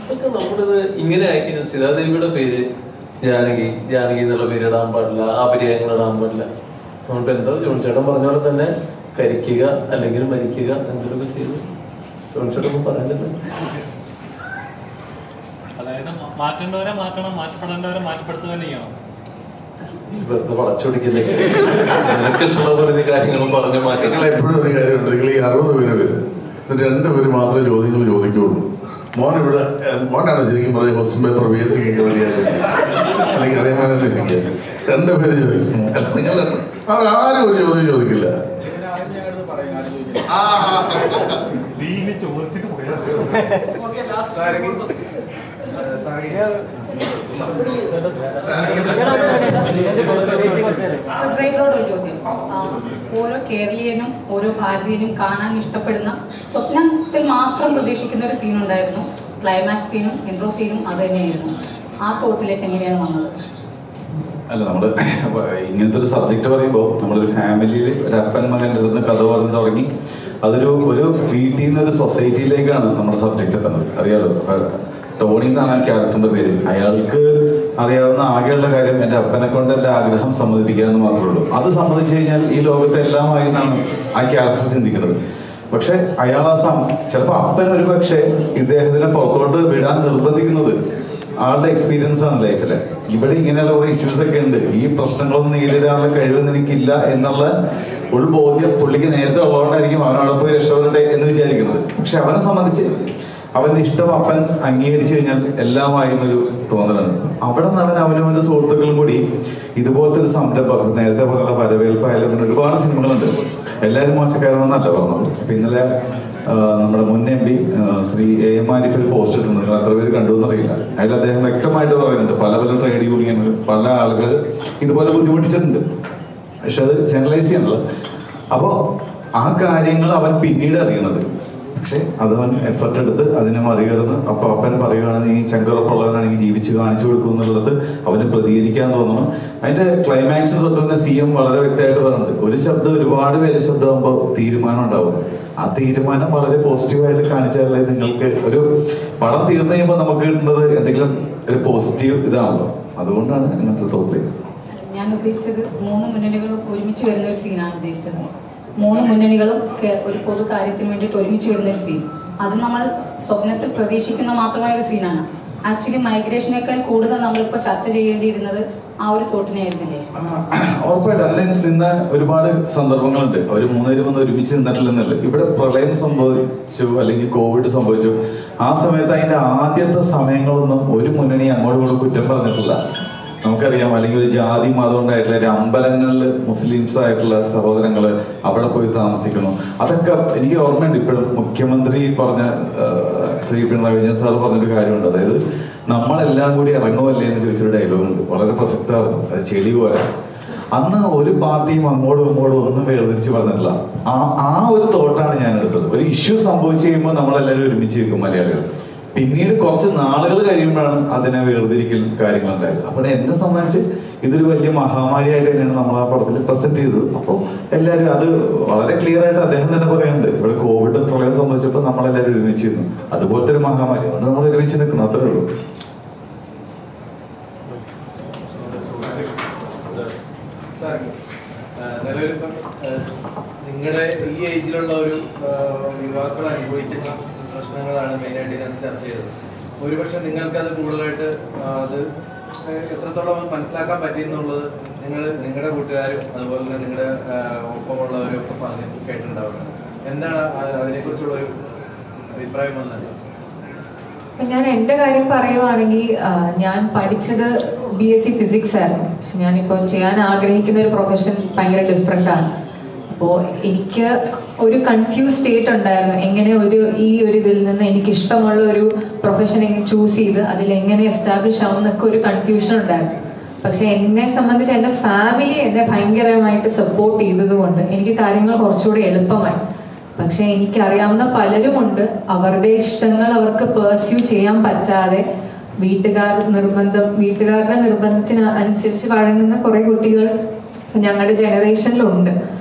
അതൊക്കെ നമ്മളിത് ഇങ്ങനെ അയക്കുന്ന സീതാദേവിയുടെ പേര് ജാനകി, ജാനകി എന്നുള്ള പേര് ഇടാൻ പാടില്ല, ആ പര്യായങ്ങൾ ഇടാൻ പാടില്ല. അതുകൊണ്ട് എന്താ ജോൺചേട്ടൻ പറഞ്ഞ പോലെ തന്നെ കരിക്കുക അല്ലെങ്കിൽ മരിക്കുക എന്തെങ്കിലുമൊക്കെ ചെയ്തു. ജോൺചേട്ടൻ പറയേണ്ടത് അതായത് മാറ്റേണ്ടവരെ മാറ്റണം, മാറ്റപ്പെടേണ്ടവരെ മാറ്റപ്പെടുത്തുക തന്നെ ചെയ്യണം. വെറുതെ വളച്ചൊടിക്കില്ലേ? നിനക്ക് ഇഷ്ടമുള്ള പറഞ്ഞ കാര്യങ്ങളും പറഞ്ഞു മാറ്റി. നിങ്ങൾ എപ്പോഴും ഒരു കാര്യമുണ്ട്, നിങ്ങൾ ഈ 60 പേര് വരും, എന്നിട്ട് 2 പേര് മാത്രമേ ചോദ്യങ്ങൾ ചോദിക്കുകയുള്ളൂ. മോനാണ് ശരിക്കും പറഞ്ഞ ക്വസ്റ്റ്യൻ പേപ്പർ BSc അല്ലെങ്കിൽ അറിയാമാനല്ലേ ഇരിക്കുക. 2 പേര് ചോദിക്കും. നിങ്ങൾ ആരും ഒരു ചോദ്യം ചോദിക്കില്ല. ഓരോ കേരളീയനും ഓരോ ഭാരതീയനും കാണാൻ ഇഷ്ടപ്പെടുന്ന, സ്വപ്നത്തിൽ മാത്രം പ്രതീക്ഷിക്കുന്ന ഒരു സീൻ ഉണ്ടായിരുന്നു. ക്ലൈമാക്സ് സീനും ഇൻട്രോ സീനും അത് തന്നെയായിരുന്നു. ആ തോട്ടിലേക്ക് എങ്ങനെയാണ് വന്നത്? അല്ല, നമ്മള് ഇങ്ങനത്തെ ഒരു സബ്ജക്ട് പറയുമ്പോൾ നമ്മളൊരു ഫാമിലിയിൽ ഒരു അപ്പൻ മകൻ്റെ അടുത്ത് കഥ പറഞ്ഞു തുടങ്ങി അതൊരു വീട്ടിൽ നിന്ന് ഒരു സൊസൈറ്റിയിലേക്കാണ് നമ്മുടെ സബ്ജക്ട് എത്തുന്നത്. അറിയാലോ, ടോണി എന്നാണ് ആ ക്യാരക്ടറിന്റെ പേര്. അയാൾക്ക് അറിയാവുന്ന ആകെയുള്ള കാര്യം എൻ്റെ അപ്പനെ കൊണ്ട് എൻ്റെ ആഗ്രഹം സമ്മതിപ്പിക്കുക എന്ന് മാത്രമേ ഉള്ളൂ. അത് സമ്മതിച്ചു കഴിഞ്ഞാൽ ഈ ലോകത്തെ എല്ലാമായി എന്നാണ് ആ ക്യാരക്ടർ ചിന്തിക്കുന്നത്. പക്ഷെ അയാൾ ചിലപ്പോൾ അപ്പൻ ഒരു പക്ഷേ ഇദ്ദേഹത്തിനെ പുറത്തോട്ട് വിടാൻ നിർബന്ധിക്കുന്നത് ആളുടെ എക്സ്പീരിയൻസ് ആണ് ലൈഫില്. ഇവിടെ ഇങ്ങനെയുള്ള കുറെ ഇഷ്യൂസ് ഒക്കെ ഉണ്ട്, ഈ പ്രശ്നങ്ങളൊന്നും നേരിടാനുള്ള കഴിവൊന്നും എനിക്കില്ല എന്നുള്ള ഉൾബോധ്യം പുള്ളിക്ക് നേരത്തെ ഉള്ളതുകൊണ്ടായിരിക്കും അവനവിടെ പോയി രക്ഷപ്പെടട്ടെ എന്ന് വിചാരിക്കുന്നത്. പക്ഷെ അവനെ സംബന്ധിച്ച് അവന്റെ ഇഷ്ടം അപ്പൻ അംഗീകരിച്ചു കഴിഞ്ഞാൽ എല്ലാമായി എന്നൊരു തോന്നലാണ്. അവിടെ നിന്ന് അവനവന്റെ സുഹൃത്തുക്കളും കൂടി ഇതുപോലത്തെ ഒരു സംരംഭം, നേരത്തെ പറഞ്ഞ വരവേൽപ്പായാലും ഒരുപാട് സിനിമകളുണ്ട്. എല്ലാവരും മോശക്കാരെന്നല്ല പറഞ്ഞത്. അപ്പൊ ഇന്നലെ നമ്മുടെ മുൻ MP ശ്രീ AM ആരിഫ് ഒരു പോസ്റ്റ് ഇട്ടുണ്ട്, നിങ്ങൾ എത്ര പേര് കണ്ടു എന്നറിയില്ല. അതിൽ അദ്ദേഹം വ്യക്തമായിട്ട് പറയുന്നുണ്ട് പല ട്രേഡ് യൂണിയനുകൾ പല ആളുകൾ ഇതുപോലെ ബുദ്ധിമുട്ടിച്ചിട്ടുണ്ട്. പക്ഷെ അത് ജനറലൈസ് ചെയ്യാനുള്ള. അപ്പോൾ ആ കാര്യങ്ങൾ അവൻ പിന്നീട് അറിയണത്. പക്ഷെ അതവൻ എഫർട്ട് എടുത്ത് അതിനെ മറികടന്ന് അപ്പൊ അപ്പൻ പറയുകയാണ് നീ ചങ്കുറപ്പുള്ളവനാണെങ്കിൽ ജീവിച്ച് കാണിച്ചു കൊടുക്കും എന്നുള്ളത് അവന് പ്രതികരിക്കാൻ തോന്നണം. അതിന്റെ ക്ലൈമാക്സ് തൊട്ട് തന്നെ CM വളരെ വ്യക്തമായിട്ട് പറയുന്നുണ്ട്, ഒരു ശബ്ദം ഒരുപാട് പേര് ശബ്ദമാകുമ്പോൾ തീരുമാനം ഉണ്ടാവും. ആ തീരുമാനം വളരെ പോസിറ്റീവായിട്ട് കാണിച്ചാലേ നിങ്ങൾക്ക് ഒരു പടം തീർന്നു കഴിയുമ്പോൾ നമുക്ക് കിട്ടുന്നത് എന്തെങ്കിലും ഒരു പോസിറ്റീവ് ഇതാണല്ലോ. അതുകൊണ്ടാണ് അങ്ങനത്തെ തോട്ടിലേക്ക്. ഞാൻ ഉദ്ദേശിച്ചത് 3 മുന്നണികളും ഒരുമിച്ച് വരുന്ന ഒരു സീനാണ് ഉദ്ദേശിച്ചത്. 3 മുന്നണികളും ഒരു പൊതു കാര്യത്തിന് വേണ്ടിയിട്ട് ഒരുമിച്ച് വരുന്ന ഒരു സീൻ. അത് നമ്മൾ സ്വപ്നത്തിൽ പ്രതീക്ഷിക്കുന്ന മാത്രമായ ഒരു സീനാണ്. ആക്ച്വലി മൈഗ്രേഷനേക്കാൾ കൂടുതൽ നമ്മളിപ്പോൾ ചർച്ച ചെയ്യേണ്ടിയിരുന്നത് ആ ഒരു തോട്ടിനായിരുന്നില്ലേ? ഉറപ്പായിട്ടും അങ്ങനെ നിന്ന ഒരുപാട് സന്ദർഭങ്ങളുണ്ട്. അവർ 3 പേരും ഒന്ന് ഒരുമിച്ച് നിന്നിട്ടില്ലെന്നല്ല. ഇവിടെ പ്രളയം സംഭവിച്ചു അല്ലെങ്കിൽ കോവിഡ് സംഭവിച്ചു. ആ സമയത്ത് അതിന്റെ ആദ്യത്തെ സമയങ്ങളൊന്നും ഒരു മുന്നണി അങ്ങോട്ടും കുറ്റം പറഞ്ഞിട്ടില്ല. നമുക്കറിയാം, അല്ലെങ്കിൽ ഒരു ജാതി മതം ഉണ്ടായിട്ടുള്ള ഒരു അമ്പലങ്ങളിൽ മുസ്ലിംസ് ആയിട്ടുള്ള സഹോദരങ്ങള് അവിടെ പോയി താമസിക്കുന്നു. അതൊക്കെ എനിക്ക് ഓർമ്മയുണ്ട്. ഇപ്പോഴും മുഖ്യമന്ത്രി പറഞ്ഞ ശ്രീ പിണറായി വിജയൻ സാർ പറഞ്ഞൊരു കാര്യമുണ്ട്. അതായത് നമ്മളെല്ലാം കൂടി ഇറങ്ങുമല്ലേ എന്ന് ചോദിച്ചൊരു ഡയലോഗുണ്ട്, വളരെ പ്രസക്തമായിരുന്നു. അത് ചെളി പോലെ. അന്ന് ഒരു പാർട്ടിയും അങ്ങോട്ടും ഇങ്ങോട്ടും ഒന്നും വേർതിരിച്ച് പറഞ്ഞിട്ടില്ല. ആ ഒരു തോട്ടാണ് ഞാൻ എടുത്തത്. ഒരു ഇഷ്യൂ സംഭവിച്ചു കഴിയുമ്പോൾ നമ്മളെല്ലാവരും ഒരുമിച്ച് നിൽക്കും മലയാളികൾ. പിന്നീട് കുറച്ച് നാളുകൾ കഴിയുമ്പോഴാണ് അതിനെ വേർതിരിക്കൽ കാര്യങ്ങളുണ്ടായത്. അപ്പോൾ എന്നെ സംബന്ധിച്ച് ഇതൊരു വലിയ മഹാമാരിയായിട്ട് തന്നെയാണ് നമ്മൾ ആ പടത്തിൽ പ്രസന്റ് ചെയ്തത്. അപ്പോൾ എല്ലാവരും അത് വളരെ ക്ലിയർ ആയിട്ട് അദ്ദേഹം തന്നെ പറയുന്നുണ്ട്, ഇവിടെ കോവിഡ് പ്രളയം സംബന്ധിച്ചപ്പോൾ നമ്മളെല്ലാവരും ഒരുമിച്ച് നിന്നു. അതുപോലത്തെ ഒരു മഹാമാരി കൊണ്ട് നമ്മൾ ഒരുമിച്ച് നിൽക്കണം, അത്രേ ഉള്ളൂ. നിലവിലിപ്പം നിങ്ങളുടെ ഈ ഏജിലുള്ള ഒരു യുവാക്കൾ അനുഭവിക്കുന്ന പ്രശ്നങ്ങളാണ് മെയിനായിട്ട് ഇതിനകത്ത് ചർച്ച ചെയ്തത്. ഒരുപക്ഷെ നിങ്ങൾക്ക് അത് കൂടുതലായിട്ട് അത് എത്രത്തോളം മനസ്സിലാക്കാൻ പറ്റിയെന്നുള്ളത് നിങ്ങളുടെ കൂട്ടുകാരും അതുപോലെ തന്നെ നിങ്ങളുടെ ഒപ്പമുള്ളവരും ഒക്കെ പറഞ്ഞ് കേട്ടിട്ടുണ്ടാവുക. എന്താണ് അതിനെക്കുറിച്ചുള്ള ഒരു അഭിപ്രായം വന്നത്? ഞാൻ എൻ്റെ കാര്യം പറയുവാണെങ്കിൽ ഞാൻ പഠിച്ചത് BSc ഫിസിക്സ് ആയിരുന്നു. പക്ഷെ ഞാനിപ്പോൾ ചെയ്യാൻ ആഗ്രഹിക്കുന്ന ഒരു പ്രൊഫഷൻ ഭയങ്കര ഡിഫറെൻ്റ് ആണ്. അപ്പോൾ എനിക്ക് ഒരു കൺഫ്യൂസ് സ്റ്റേറ്റ് ഉണ്ടായിരുന്നു, എങ്ങനെ ഈ ഒരു ഇതിൽ നിന്ന് എനിക്കിഷ്ടമുള്ള ഒരു പ്രൊഫഷൻ എങ്ങനെ ചൂസ് ചെയ്ത് അതിലെങ്ങനെ എസ്റ്റാബ്ലിഷ് ആവും എന്നൊക്കെ ഒരു കൺഫ്യൂഷൻ ഉണ്ടായിരുന്നു. പക്ഷെ എന്നെ സംബന്ധിച്ച് എൻ്റെ ഫാമിലി എന്നെ ഭയങ്കരമായിട്ട് സപ്പോർട്ട് ചെയ്തതുകൊണ്ട് എനിക്ക് കാര്യങ്ങൾ കുറച്ചുകൂടി എളുപ്പമായി. പക്ഷെ എനിക്കറിയാവുന്ന പലരുമുണ്ട്, അവരുടെ ഇഷ്ടങ്ങൾ അവർക്ക് പെർസ്യൂ ചെയ്യാൻ പറ്റാതെ വീട്ടുകാരുടെ നിർബന്ധത്തിന് അനുസരിച്ച് വഴങ്ങുന്ന കുറെ കുട്ടികൾ ഞങ്ങളുടെ ജനറേഷനിലുണ്ട്.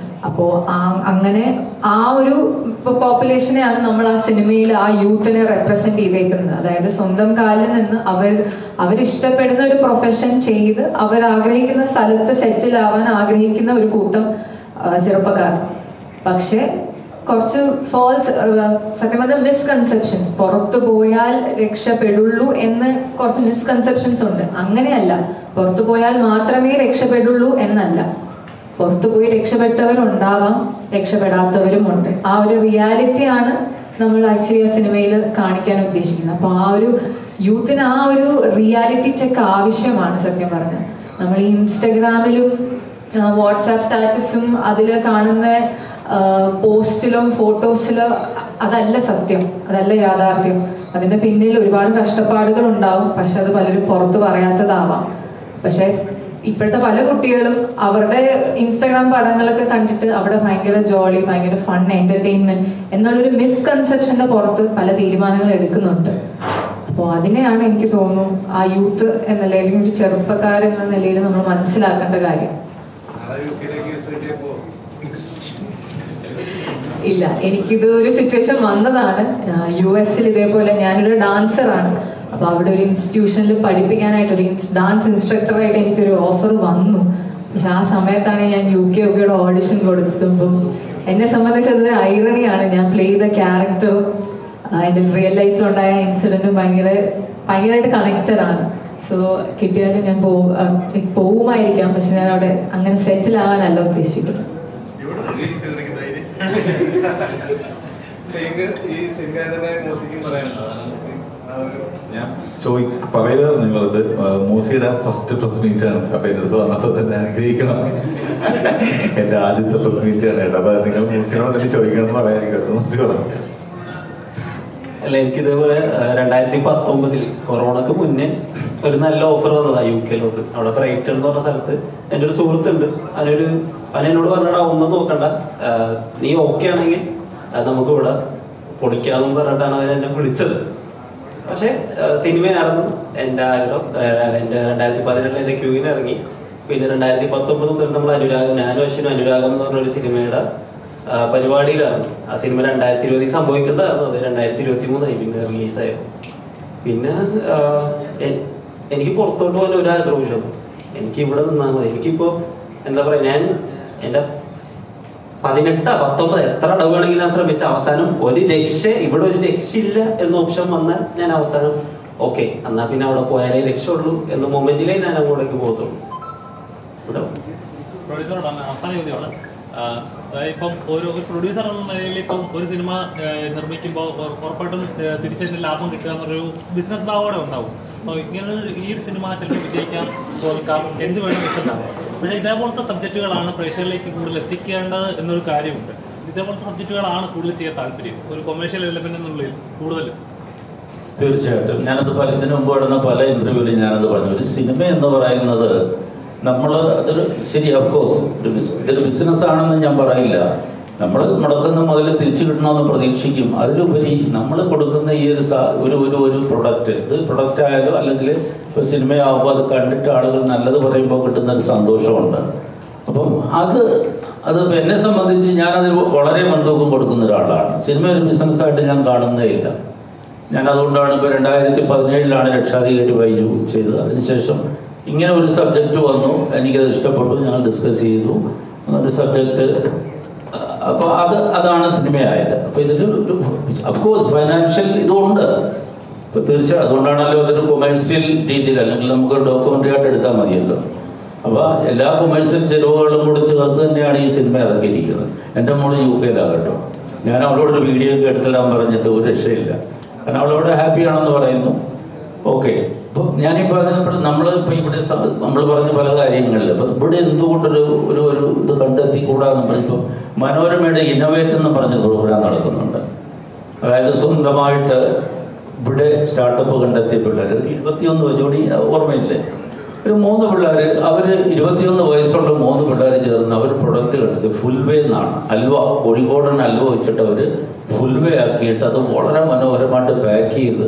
അപ്പോൾ അങ്ങനെ ആ ഒരു പോപ്പുലേഷനെയാണ് നമ്മൾ ആ സിനിമയിൽ ആ യൂത്തിനെ റെപ്രസെന്റ് ചെയ്തേക്കുന്നത്. അതായത് സ്വന്തം കാലിൽ നിന്ന് അവരിഷ്ടപ്പെടുന്ന ഒരു പ്രൊഫഷൻ ചെയ്ത് അവരാഗ്രഹിക്കുന്ന സ്ഥലത്ത് സെറ്റിൽ ആവാൻ ആഗ്രഹിക്കുന്ന ഒരു കൂട്ടം ചെറുപ്പക്കാർ. പക്ഷെ കുറച്ച് ഫോൾസ്, സത്യം പറഞ്ഞാൽ മിസ്കൺസെപ്ഷൻസ്, പുറത്തു പോയാൽ രക്ഷപ്പെടുള്ളൂ എന്ന് കുറച്ച് മിസ്കൺസെപ്ഷൻസ് ഉണ്ട്. അങ്ങനെയല്ല, പുറത്തു പോയാൽ മാത്രമേ രക്ഷപ്പെടുള്ളൂ എന്നല്ല. പുറത്തു പോയി രക്ഷപ്പെട്ടവരുണ്ടാവാം, രക്ഷപ്പെടാത്തവരുമുണ്ട്. ആ ഒരു റിയാലിറ്റിയാണ് നമ്മൾ ആക്ച്വലി ആ സിനിമയിൽ കാണിക്കാൻ ഉദ്ദേശിക്കുന്നത്. അപ്പോൾ ആ ഒരു യൂത്തിന് ആ ഒരു റിയാലിറ്റി ചെക്ക് ആവശ്യമാണ്. സത്യം പറഞ്ഞാൽ നമ്മൾ ഈ ഇൻസ്റ്റഗ്രാമിലും വാട്സാപ്പ് സ്റ്റാറ്റസും അതിൽ കാണുന്ന പോസ്റ്റിലും ഫോട്ടോസിലും അതല്ല സത്യം, അതല്ല യാഥാർത്ഥ്യം. അതിന്റെ പിന്നിൽ ഒരുപാട് കഷ്ടപ്പാടുകൾ ഉണ്ടാവും. പക്ഷെ അത് പലരും പുറത്തു പറയാത്തതാവാം. പക്ഷെ ഇപ്പോഴത്തെ പല കുട്ടികളും അവരുടെ ഇൻസ്റ്റാഗ്രാം പടങ്ങളൊക്കെ കണ്ടിട്ട് അവിടെ ഭയങ്കര ജോളി, ഭയങ്കര ഫൺ, എന്റർടൈൻമെന്റ് എന്നുള്ളൊരു മിസ്കൺസെപ്ഷന്റെ പുറത്ത് പല തീരുമാനങ്ങൾ എടുക്കുന്നുണ്ട്. അപ്പോൾ അതിനെയാണ് എനിക്ക് തോന്നുന്നു ആ യൂത്ത് എന്ന നിലയിൽ, ഒരു ചെറുപ്പക്കാരെന്ന നിലയിൽ നമ്മൾ മനസ്സിലാക്കേണ്ട കാര്യം. ഇല്ല, എനിക്കിത് ഒരു സിറ്റുവേഷൻ വന്നതാണ്. US ഇതേപോലെ ഞാനൊരു ഡാൻസറാണ്. അപ്പോൾ അവിടെ ഒരു ഇൻസ്റ്റിറ്റ്യൂഷനിൽ പഠിപ്പിക്കാനായിട്ട് ഒരു ഡാൻസ് ഇൻസ്ട്രക്ടറായിട്ട് എനിക്കൊരു ഓഫർ വന്നു. പക്ഷെ ആ സമയത്താണ് ഞാൻ UK ഓഡിഷൻ കൊടുക്കുമ്പം എന്നെ സംബന്ധിച്ച് അതൊരു ഐറണിയാണ്. ഞാൻ പ്ലേ ചെയ്ത ക്യാരക്ടറും എൻ്റെ റിയൽ ലൈഫിലുണ്ടായ ഇൻസിഡൻറ്റും ഭയങ്കരമായിട്ട് കണക്റ്റഡ് ആണ്. സോ കിട്ടിയാലും ഞാൻ പോവുമായിരിക്കാം, പക്ഷെ ഞാൻ അവിടെ അങ്ങനെ സെറ്റിൽ ആവാനല്ല ഉദ്ദേശിക്കുന്നത്. ഞാൻ പറയുക നിങ്ങളത് മൂസിയുടെ ഫസ്റ്റ് പ്രസ് മീറ്റ് ആണ്. അപ്പൊ എൻ്റെ അടുത്ത് വന്നപ്പോൾ തന്നെ അനുഗ്രഹിക്കണം, എന്റെ ആദ്യത്തെ പ്രസ് മീറ്റ് ആണ് കേട്ടോ. അപ്പൊ നിങ്ങൾ മൂസിയോട് തന്നെ ചോദിക്കണം എന്ന് പറയാനിരിക്കും. മൂസി പറഞ്ഞു. അല്ല, എനിക്കിതേപോലെ 2019 കൊറോണക്ക് മുന്നേ ഒരു നല്ല ഓഫർ വന്നതാ UK. അവിടെ ബ്രൈറ്റൺ എന്ന് പറഞ്ഞ സ്ഥലത്ത് എൻ്റെ ഒരു സുഹൃത്തുണ്ട്. അവൻ എന്നോട് പറഞ്ഞാൽ ഒന്നും നോക്കണ്ട, നീ ഓക്കെ ആണെങ്കിൽ നമുക്ക് ഇവിടെ പൊളിക്കാമെന്ന് പറഞ്ഞിട്ടാണ് അവൻ എന്നെ വിളിച്ചത്. പക്ഷെ സിനിമയായിരുന്നു എൻ്റെ ആഗ്രഹം. എൻ്റെ 2017 എൻ്റെ ക്യൂവിന് ഇറങ്ങി. പിന്നെ 2019 മുതൽ നമ്മൾ ഞാനും അശ്വിനും അനുരാഗം എന്ന് പറഞ്ഞൊരു സിനിമയുടെ പരിപാടിയിലാണ്. ആ സിനിമ 2020 സംഭവിക്കേണ്ടതായിരുന്നു, അത് 2023 പിന്നെ റിലീസായിരുന്നു. പിന്നെ എനിക്ക് പുറത്തോട്ട് പോകാൻ ഒരു ആഗ്രഹമില്ല. എനിക്ക് ഇവിടെ നിന്നാൽ മതി. എനിക്കിപ്പോ എന്താ പറയാ, ഞാൻ എൻ്റെ 18, 19 എത്ര അടവുകയാണെങ്കിൽ ഞാൻ ശ്രമിച്ച അവസാനം ഇവിടെ ഒരു രക്ഷയില്ല എന്ന ഓപ്ഷൻ വന്നാൽ ഞാൻ അവസാനം ഓക്കെ എന്നാ പിന്നെ അവിടെ പോയാലേ രക്ഷയുള്ളൂ എന്ന മൊമെന്റിലേ ഞാൻ അങ്ങോട്ടേക്ക് പോകത്തുള്ളൂ. ഇവിടെ അവസാന ചോദ്യമാണ്, ഇപ്പം ഒരു പ്രൊഡ്യൂസർ എന്ന നിലയിൽ ഇപ്പം ഒരു സിനിമ നിർമ്മിക്കുമ്പോൾ ഉറപ്പായിട്ടും തിരിച്ചതിന്റെ ലാഭം കിട്ടുക എന്നൊരു ബിസിനസ് ഭാവോടെ ഉണ്ടാവും. അപ്പോൾ ഇങ്ങനെ ഈ ഒരു സിനിമ ചിലപ്പോൾ വിജയിക്കാം, തോൽക്കാം, എന്ത് വേണം വെച്ചിട്ടുണ്ടാവും. പക്ഷേ ഇതേപോലത്തെ സബ്ജക്റ്റുകളാണ് പ്രേക്ഷകരിലേക്ക് കൂടുതൽ എത്തിക്കേണ്ടത് എന്നൊരു കാര്യമുണ്ട്. ഇതേപോലത്തെ സബ്ജക്റ്റുകളാണ് കൂടുതൽ ചെയ്യാൻ താല്പര്യം, ഒരു കൊമേഴ്ഷ്യൽ എലമെന്റ് എന്നുള്ളിൽ കൂടുതൽ. തീർച്ചയായിട്ടും ഞാനത് ഇതിനു മുമ്പ് നടന്ന പല ഇന്റർവ്യൂവിലും ഞാനത് പറഞ്ഞു. ഒരു സിനിമ എന്ന് പറയുന്നത് അതൊരു ശരി, ഓഫ്കോഴ്സ് ഇതൊരു ബിസിനസ് ആണെന്ന് ഞാൻ പറയില്ല. നമ്മൾ മുടക്കുന്ന മുതൽ തിരിച്ചു കിട്ടണമെന്ന് പ്രതീക്ഷിക്കും. അതിലുപരി നമ്മൾ കൊടുക്കുന്ന ഈ ഒരു പ്രൊഡക്റ്റ്, ഇത് പ്രൊഡക്റ്റ് ആയാലും അല്ലെങ്കിൽ ഇപ്പോൾ സിനിമയാകുമ്പോൾ അത് കണ്ടിട്ട് ആളുകൾ നല്ലത് പറയുമ്പോൾ കിട്ടുന്നൊരു സന്തോഷമുണ്ട്. അപ്പം അത് എന്നെ സംബന്ധിച്ച് ഞാനതിൽ വളരെ മുൻതൂക്കം കൊടുക്കുന്ന ഒരാളാണ്. സിനിമ ഒരു ബിസിനസ്സായിട്ട് ഞാൻ കാണുന്നേ ഇല്ല. ഞാൻ അതുകൊണ്ടാണ് ഇപ്പോൾ 2017 രക്ഷാധികാരി ബൈജു ചെയ്തത്. അതിനുശേഷം ഇങ്ങനെ ഒരു സബ്ജക്റ്റ് വന്നു, എനിക്കത് ഇഷ്ടപ്പെട്ടു, ഞങ്ങൾ ഡിസ്കസ് ചെയ്തു ഒരു സബ്ജക്റ്റ്. അപ്പോൾ അതാണ് സിനിമയായത്. അപ്പോൾ ഇതിൽ അഫ്കോഴ്സ് ഫൈനാൻഷ്യൽ ഇതുണ്ട്. ഇപ്പോൾ തീർച്ചയായും അതുകൊണ്ടാണല്ലോ അതൊരു കൊമേഴ്സ്യൽ രീതിയിൽ, അല്ലെങ്കിൽ നമുക്ക് ഡോക്യുമെൻ്ററി ആയിട്ട് എടുത്താൽ മതിയല്ലോ. അപ്പോൾ എല്ലാ കൊമേഴ്സ്യൽ ചെലവുകളും കൂടി ചേർത്ത് തന്നെയാണ് ഈ സിനിമ ഇറക്കിയിരിക്കുന്നത്. എൻ്റെ മോള് UK ഞാൻ അവളോടൊരു വീഡിയോ ഒക്കെ എടുത്തിടാൻ പറഞ്ഞിട്ട് ഒരു രക്ഷയില്ല. കാരണം അവളവിടെ ഹാപ്പിയാണെന്ന് പറയുന്നു. ഓക്കെ, ഇപ്പം ഞാനീ പറഞ്ഞപ്പോൾ നമ്മളിപ്പോൾ ഇവിടെ നമ്മൾ പറഞ്ഞ പല കാര്യങ്ങളിൽ ഇപ്പം ഇവിടെ എന്തുകൊണ്ടൊരു ഇത് കണ്ടെത്തിക്കൂടാന്ന് പറഞ്ഞപ്പോൾ മനോരമയുടെ ഇന്നോവേറ്റ് എന്ന് പറഞ്ഞ പ്രോഗ്രാം നടക്കുന്നുണ്ട്. അതായത് സ്വന്തമായിട്ട് ഇവിടെ സ്റ്റാർട്ടപ്പ് കണ്ടെത്തിയ പിള്ളേർ 21 ജോഡി ഓർമ്മയില്ലേ, ഒരു 3 പിള്ളേർ, അവർ 21 വയസ്സുള്ള 3 പിള്ളേർ ചേർന്ന് അവർ പ്രൊഡക്റ്റ് കണ്ടത് ഫുൾവേ എന്നാണ്. അൽവ, കോഴിക്കോടൻ അൽവ വെച്ചിട്ട് അവർ ഫുൾവേ ആക്കിയിട്ട് അത് വളരെ മനോഹരമായിട്ട് പാക്ക് ചെയ്ത്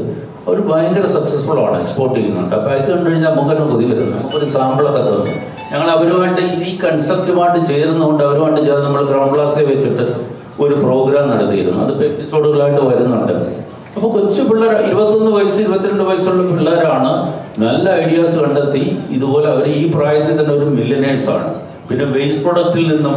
അവർ ഭയങ്കര സക്സസ്ഫുൾ ആണ്, എക്സ്പോർട്ട് ചെയ്യുന്നുണ്ട്. അപ്പോൾ അത് കണ്ടു കഴിഞ്ഞാൽ നമുക്കൊരു കൊതി വരുന്നു. നമുക്കൊരു സാമ്പിളൊക്കെ തന്നു. ഞങ്ങൾ അവരുമായിട്ട് ഈ കൺസെപ്റ്റുമായിട്ട് ചേരുന്നതുകൊണ്ട് അവരുമായിട്ട് ചേർന്ന് നമ്മൾ ഗ്രൗണ്ട് ക്ലാസ്സിൽ വെച്ചിട്ട് ഒരു പ്രോഗ്രാം നടത്തിയിരുന്നു. അതിപ്പോൾ എപ്പിസോഡുകളായിട്ട് വരുന്നുണ്ട്. അപ്പോൾ കൊച്ചു പിള്ളേർ 21 വയസ്സ് 22 വയസ്സുള്ള പിള്ളേരാണ് നല്ല ഐഡിയാസ് കണ്ടെത്തി. ഇതുപോലെ അവർ ഈ പ്രായത്തിൽ തന്നെ ഒരു മില്യനേഴ്സാണ്. പിന്നെ വേസ്റ്റ് പ്രൊഡക്റ്റിൽ നിന്നും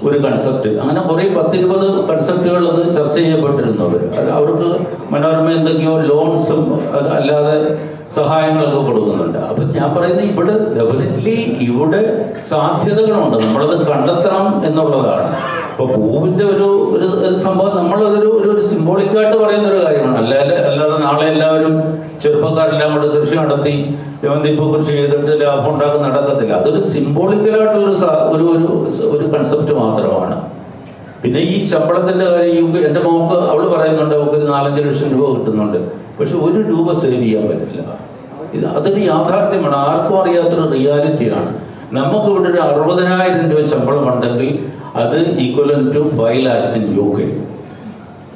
ഒരു കൺസെപ്റ്റ്, അങ്ങനെ കുറേ 10-20 കൺസെപ്റ്റുകൾ അത് ചർച്ച ചെയ്യപ്പെട്ടിരുന്നു. അത് അവർക്ക് മനോരമ എന്തൊക്കെയോ ലോൺസും അത് അല്ലാതെ സഹായങ്ങളൊക്കെ കൊടുക്കുന്നുണ്ട്. അപ്പം ഞാൻ പറയുന്നത് ഇവിടെ ഡെഫിനറ്റ്ലി ഇവിടെ സാധ്യതകളുണ്ട്, നമ്മളത് കണ്ടെത്തണം എന്നുള്ളതാണ്. ഇപ്പോൾ പൂവിൻ്റെ ഒരു സംഭവം നമ്മളതൊരു സിംബോളിക്കായിട്ട് പറയുന്നൊരു കാര്യമാണ്. അല്ലാതെ നാളെ എല്ലാവരും ചെറുപ്പക്കാരെല്ലാം കൂടെ കൃഷി നടത്തി യവന്തിപ്പൂ കൃഷി ചെയ്തിട്ട് ലാഭം ഉണ്ടാക്കി നടക്കത്തില്ല. അതൊരു സിംബോളിക്കലായിട്ടുള്ള ഒരു കൺസെപ്റ്റ് മാത്രമാണ്. പിന്നെ ഈ ശമ്പളത്തിൻ്റെ കാര്യം എൻ്റെ മോൾക്ക് അവൾ പറയുന്നുണ്ട് അവൾക്ക് 4-5 ലക്ഷം രൂപ കിട്ടുന്നുണ്ട്, പക്ഷെ 1 രൂപ സേവ് ചെയ്യാൻ പറ്റില്ല. അതൊരു യാഥാർത്ഥ്യമാണ്, ആർക്കും അറിയാത്തൊരു റിയാലിറ്റിയാണ്. നമുക്കിവിടെ ഒരു 60,000 രൂപ ശമ്പളം ഉണ്ടെങ്കിൽ അത് ഈക്വലൻ ടു 5 lakhs in UK.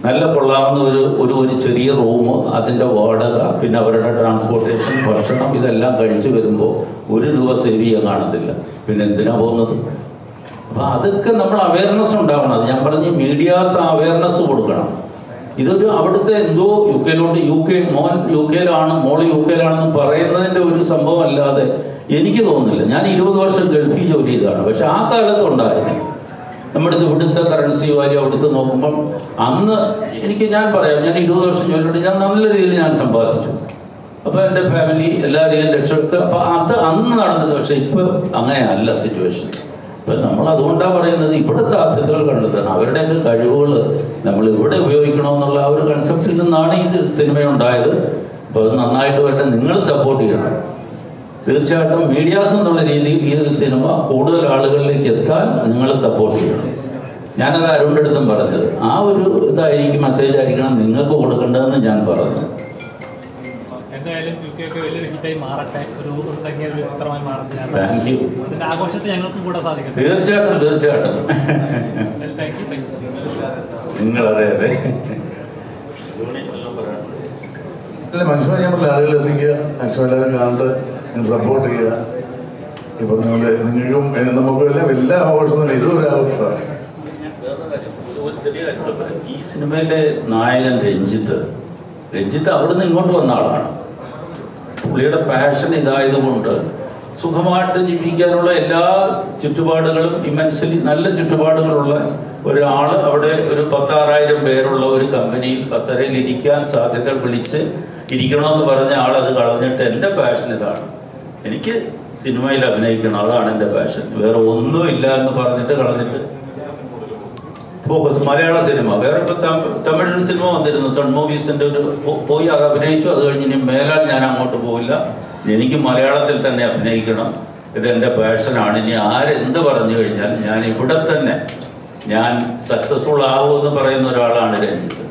നല്ല കൊള്ളാവുന്ന ഒരു ചെറിയ റൂം, അതിൻ്റെ വാടക, പിന്നെ അവരുടെ ട്രാൻസ്പോർട്ടേഷൻ, ഭക്ഷണം, ഇതെല്ലാം കഴിച്ചു വരുമ്പോൾ 1 രൂപ സേവ് ചെയ്യാൻ കാണത്തില്ല. പിന്നെ എന്തിനാ പോകുന്നത്? അപ്പം അതൊക്കെ നമ്മൾ അവയർനെസ് ഉണ്ടാവണം. അത് ഞാൻ പറഞ്ഞ് മീഡിയാസ് അവയർനെസ് കൊടുക്കണം. ഇതൊരു അവിടുത്തെ എന്തോ മോൻ UK യിലാണ്, മോള് UK യിലാണെന്ന് പറയുന്നതിൻ്റെ ഒരു സംഭവം അല്ലാതെ എനിക്ക് തോന്നുന്നില്ല. ഞാൻ 20 വർഷം ഗൾഫിൽ ജോലി ചെയ്തതാണ്. പക്ഷെ ആ കാലത്ത് ഉണ്ടായിരുന്നു നമ്മുടെ ഇവിടുത്തെ കറൻസി വാല്യൂ അവിടുത്തെ നോക്കുമ്പം അന്ന് ഞാൻ പറയാം, ഞാൻ 20 വർഷം ജോലി ചെയ്തിട്ട് ഞാൻ നല്ല രീതിയിൽ ഞാൻ സമ്പാദിച്ചു. അപ്പോൾ എൻ്റെ ഫാമിലി എല്ലാവരെയും രക്ഷപ്പെട്ടു. അപ്പോൾ അത് അന്ന് നടന്നത്. പക്ഷെ ഇപ്പോൾ അങ്ങനെയല്ല സിറ്റുവേഷൻ. ഇപ്പം നമ്മൾ അതുകൊണ്ടാണ് പറയുന്നത് ഇവിടെ സാധ്യതകൾ കണ്ടെത്തണം. അവരുടെയൊക്കെ കഴിവുകൾ നമ്മൾ ഇവിടെ ഉപയോഗിക്കണമെന്നുള്ള ആ ഒരു കൺസെപ്റ്റിൽ നിന്നാണ് ഈ സിനിമ ഉണ്ടായത്. അപ്പോൾ അത് നന്നായിട്ട് വേണ്ട നിങ്ങൾ സപ്പോർട്ട് ചെയ്യണം. തീർച്ചയായിട്ടും മീഡിയാസ് എന്നുള്ള രീതിയിൽ ഈ ഒരു സിനിമ കൂടുതൽ ആളുകളിലേക്ക് എത്താൻ നിങ്ങൾ സപ്പോർട്ട് ചെയ്യണം. ഞാനത് അരുണിൻ്റെ അടുത്തും പറഞ്ഞത് ആ ഒരു ഇതായിരിക്കും, മെസ്സേജ് ആയിരിക്കണം നിങ്ങൾക്ക് കൊടുക്കേണ്ടതെന്ന് ഞാൻ പറഞ്ഞു. എന്തായാലും UK ഒക്കെ വലിയൊരു ഹിറ്റായി മാറട്ടെ, ഒരു ചിത്രമായി മാറട്ടെ. Thank you. അതിന്റെ ആഘോഷത്തിൽ ഞങ്ങൾക്കും കൂടെ സാധിക്കട്ടെ. തീർച്ചയായിട്ടും നിങ്ങളറിയാതെ അല്ല, മനസ്സിലായി. ഞാൻ പറഞ്ഞ ആളുകൾ എത്തിക്കുക, മാക്സിമം എല്ലാവരും കാണേണ്ടത് സപ്പോർട്ട് ചെയ്യുക. ഈ പറഞ്ഞ പോലെ നിങ്ങൾക്കും നമുക്കും എല്ലാം എല്ലാ ആഘോഷവും ഇതും ഒരു ആഘോഷമാണ്. ഈ സിനിമയിലെ നായകൻ രഞ്ജിത്ത് അവിടുന്ന് ഇങ്ങോട്ട് വന്ന ആളാണ്. പുള്ളിയുടെ പാഷൻ ഇതായതുകൊണ്ട് സുഖമായിട്ട് ജീവിക്കാനുള്ള എല്ലാ ചുറ്റുപാടുകളും, ഇമ്മൻസ്ലി നല്ല ചുറ്റുപാടുകളുള്ള ഒരാൾ അവിടെ ഒരു 16,000 പേരുള്ള ഒരു കമ്പനിയിൽ കസരയിൽ ഇരിക്കാൻ സാധ്യത വിളിച്ച് ഇരിക്കണമെന്ന് പറഞ്ഞ ആൾ അത് കളഞ്ഞിട്ട് എൻ്റെ പാഷൻ ഇതാണ്, എനിക്ക് സിനിമയിൽ അഭിനയിക്കണം, അതാണ് എൻ്റെ പാഷൻ, വേറെ ഒന്നുമില്ല എന്ന് പറഞ്ഞിട്ട് കളഞ്ഞിട്ട് ഫോക്കസ് മലയാള സിനിമ. വേറെ ഇപ്പം തമിഴ് സിനിമ വന്നിരുന്നു, സൺ മൂവീസിൻ്റെ പോയി അത് അഭിനയിച്ചു. അത് കഴിഞ്ഞ് ഇനി മേലാൽ ഞാൻ അങ്ങോട്ട് പോയില്ല, എനിക്ക് മലയാളത്തിൽ തന്നെ അഭിനയിക്കണം, ഇതെൻ്റെ പാഷനാണ്. ഇനി ആരെന്ത് പറഞ്ഞു കഴിഞ്ഞാൽ ഞാൻ ഇവിടെ തന്നെ ഞാൻ സക്സസ്ഫുൾ ആവുമെന്ന് പറയുന്ന ഒരാളാണ് രഞ്ജിത്ത്.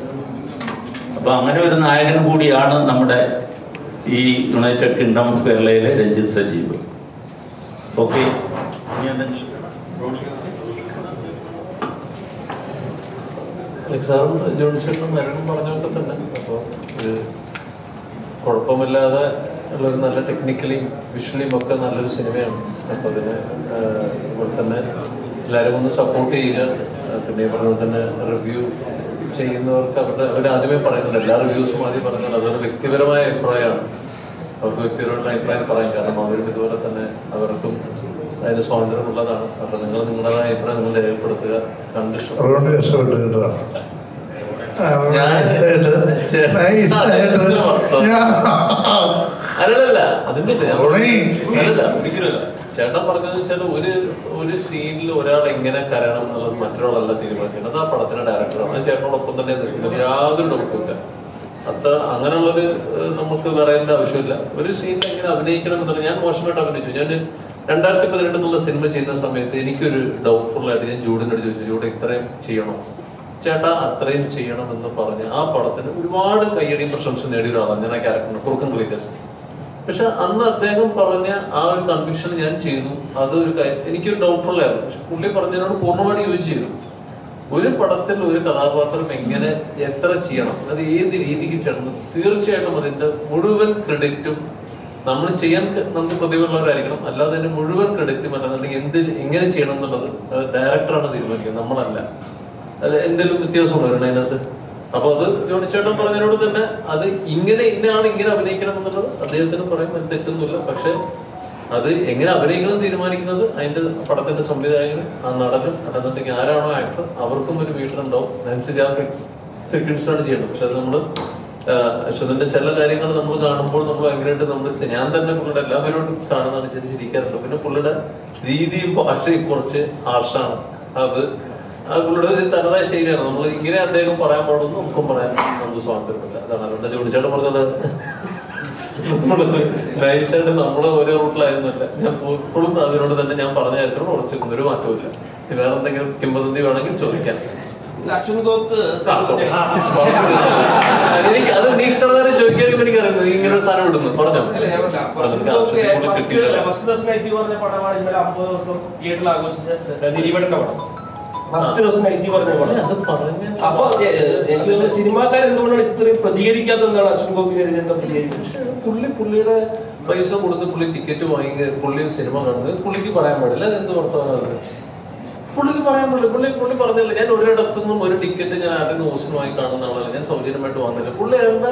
അപ്പോൾ അങ്ങനെ ഒരു നായകൻ കൂടിയാണ് നമ്മുടെ ഈ യുണൈറ്റഡ് കിങ്ഡം ഓഫ് കേരളയിലെ രഞ്ജിത്ത് സജീവ്. ഓക്കെ, സാറും ജോണിച്ചേട്ടനും മരണം പറഞ്ഞൊക്കെ തന്നെ. അപ്പോൾ ഇത് കുഴപ്പമില്ലാതെ ഉള്ളൊരു നല്ല ടെക്നിക്കലിയും വിഷ്വലിയും ഒക്കെ നല്ലൊരു സിനിമയാണ്. അപ്പോൾ അതിന് ഇവിടെ തന്നെ എല്ലാവരും ഒന്ന് സപ്പോർട്ട് ചെയ്യുക. പിന്നെ പറഞ്ഞ തന്നെ റിവ്യൂ ചെയ്യുന്നവർക്ക് അവർ ആദ്യമേ പറയുന്നുണ്ട്, എല്ലാ റിവ്യൂസും ആദ്യം പറയുന്നുണ്ട് അതൊരു വ്യക്തിപരമായ അഭിപ്രായമാണ്. അവർക്ക് വ്യക്തിപരമായ അഭിപ്രായം പറയാം, കാരണം അവരും ഇതുപോലെ തന്നെ അവർക്കും അതിന് സ്വാതന്ത്ര്യമുള്ളതാണ്. അപ്പൊ നിങ്ങൾ നിങ്ങളുടേതായ അഭിപ്രായം നിങ്ങൾ രേഖപ്പെടുത്തുക. അല്ലല്ല അതിന്റെ അല്ലല്ല ഒരിക്കലല്ല. ചേട്ടൻ പറഞ്ഞതെന്ന് വെച്ചാൽ ഒരു സീനിൽ ഒരാൾ എങ്ങനെ കരയണം എന്നുള്ളത് മറ്റൊരാളല്ല തീരുമാനിക്കുന്നത്. അത് ആ പടത്തിന്റെ ഡയറക്ടറാണ്. അത് ചേട്ടനോടൊപ്പം തന്നെ നിൽക്കുന്നത്, യാതൊരു ഡൗട്ടുമില്ല. അങ്ങനെയുള്ളൊരു നമുക്ക് പറയേണ്ട ആവശ്യമില്ല. ഒരു സീനിൽ എങ്ങനെ അഭിനയിക്കണം എന്നുള്ളത് ഞാൻ മോശമായിട്ട് അഭിനയിച്ചു. ഞാൻ 2018 എന്നുള്ള സിനിമ ചെയ്യുന്ന സമയത്ത് എനിക്കൊരു ഡൗട്ട്ഫുൾ ആയിട്ട് ഞാൻ ജൂഡിനോട് ചോദിച്ചു, ജൂഡ് ഇത്രയും ചെയ്യണം ചേട്ടാ, അത്രയും ചെയ്യണം എന്ന് പറഞ്ഞ് ആ പടത്തിന് ഒരുപാട് കയ്യടിയും പ്രശംസ നേടിയ ഒരാളാണ് ഞാൻ. ആ ക്യാരക്ടറിന് കുറുക്കൻ ക്ലീറ്റസ് പക്ഷെ അന്ന് അദ്ദേഹം പറഞ്ഞ ആ ഒരു കൺവിക്ഷൻ ഞാൻ ചെയ്തു. അതൊരു എനിക്കൊരു ഡൗട്ട്ഫുൾ ആയിരുന്നു. പക്ഷെ പുള്ളി പറഞ്ഞതിനോട് പൂർണ്ണമായിട്ട് യോജിച്ച് ചെയ്തു. ഒരു പടത്തിൽ ഒരു കഥാപാത്രം എങ്ങനെ എത്ര ചെയ്യണം, അത് ഏത് രീതിക്ക് ചെയ്യണം, തീർച്ചയായിട്ടും അതിന്റെ മുഴുവൻ ക്രെഡിറ്റും നമ്മൾ ചെയ്യാൻ നമുക്ക് പ്രതിഭയുള്ളവരായിരിക്കണം. അല്ലാതെ അതിന്റെ മുഴുവൻ ക്രെഡിറ്റും അല്ലാന്നുണ്ടെങ്കിൽ എങ്ങനെ ചെയ്യണം എന്നുള്ളത് ഡയറക്ടറാണ് തീരുമാനിക്കുന്നത്, നമ്മളല്ല. അല്ല എന്തെങ്കിലും വ്യത്യാസമുണ്ടോ അതിനകത്ത്? അപ്പൊ അത് ജോണിച്ചേട്ടൻ പറഞ്ഞതിനോട് തന്നെ അത് ഇങ്ങനെ ഇന്നയാണ് ഇങ്ങനെ അഭിനയിക്കണം എന്നുള്ളത് അദ്ദേഹത്തിന് പറയാൻ തെറ്റൊന്നുമില്ല. പക്ഷെ അത് എങ്ങനെ അഭിനയിക്കണം തീരുമാനിക്കുന്നത് അതിന്റെ പടത്തിന്റെ സംവിധായകനും ആ നടനും അല്ലെന്നുണ്ടെങ്കിൽ ആരാണോ ആക്ടർ അവർക്കും ഒരു വീട്ടിലുണ്ടാവും. അതിനനുസരിച്ച് ആ ഫ്രീക്വൻസിലാണ് ചെയ്യേണ്ടത്. പക്ഷെ അത് നമ്മള് അശ്വതിന്റെ ചില കാര്യങ്ങൾ നമ്മൾ കാണുമ്പോൾ നമ്മൾ ഭയങ്കരമായിട്ട് ഞാൻ തന്നെ പുള്ളിയുടെ എല്ലാവരോടും കാണുന്നതാണ് ചിരിക്കാറുണ്ട്. പിന്നെ പുള്ളിയുടെ രീതിയും ഭാഷയും കുറച്ച് ആർഷാണ്. അത് പുള്ളിയുടെ ഒരു തനതായ ശൈലിയാണ്. നമ്മൾ ഇങ്ങനെ അദ്ദേഹം പറയാൻ പാടുന്നു നമുക്കും പറയാൻ നമുക്ക് സ്വാതന്ത്ര്യമില്ല. അതാണ് അതുകൊണ്ട് ജോണിച്ചേട്ടൻ പറഞ്ഞത് നമ്മള് നൈസായിട്ട് നമ്മള് ഓരോ റൂട്ടിലായിരുന്നില്ല. ഞാൻ ഇപ്പോഴും അതിനോട് തന്നെ ഞാൻ പറഞ്ഞ കാര്യത്തിനോട് ഉറച്ചിരിക്കുന്ന ഒരു മാറ്റവും ഇല്ല. വേറെ എന്തെങ്കിലും കിംവദന്തി വേണമെങ്കിൽ ചോദിക്കാൻ. എനിക്ക് അത് നീ ഇത്ര നേരം ചോദിക്കാനും എനിക്കറിയുന്നത് ഇങ്ങനെ ഒരു സാധനം ഇടുന്നു പറഞ്ഞോ. ഫസ്റ്റ് ദിവസം നെഗറ്റീവ് പറഞ്ഞ അപ്പൊ എനിക്ക് സിനിമാക്കാർ എന്തുകൊണ്ടാണ് ഇത്രയും പ്രതികരിക്കാത്ത എന്താണ് അശ്വിൻ ഗോപിനെതിരെ എന്താ പ്രതികരിക്കുന്നത്? പുള്ളിയുടെ പൈസ കൊടുത്ത് പുള്ളി ടിക്കറ്റ് വാങ്ങി പുള്ളി സിനിമ കാണുന്നത് പുള്ളിക്ക് പറയാൻ പാടില്ല. അത് എന്ത് വർത്തമാനമാണ്? പുള്ളിക്ക് പറയാൻ പാടില്ല. പുള്ളി പറഞ്ഞില്ല ഞാൻ ഒരിടത്തുനിന്നും ഒരു ടിക്കറ്റ് ഞാൻ ആദ്യം ദിവസം വാങ്ങി കാണുന്ന ആളല്ല, ഞാൻ സൗജന്യമായിട്ട് വന്നില്ല. പുള്ളി അയാളുടെ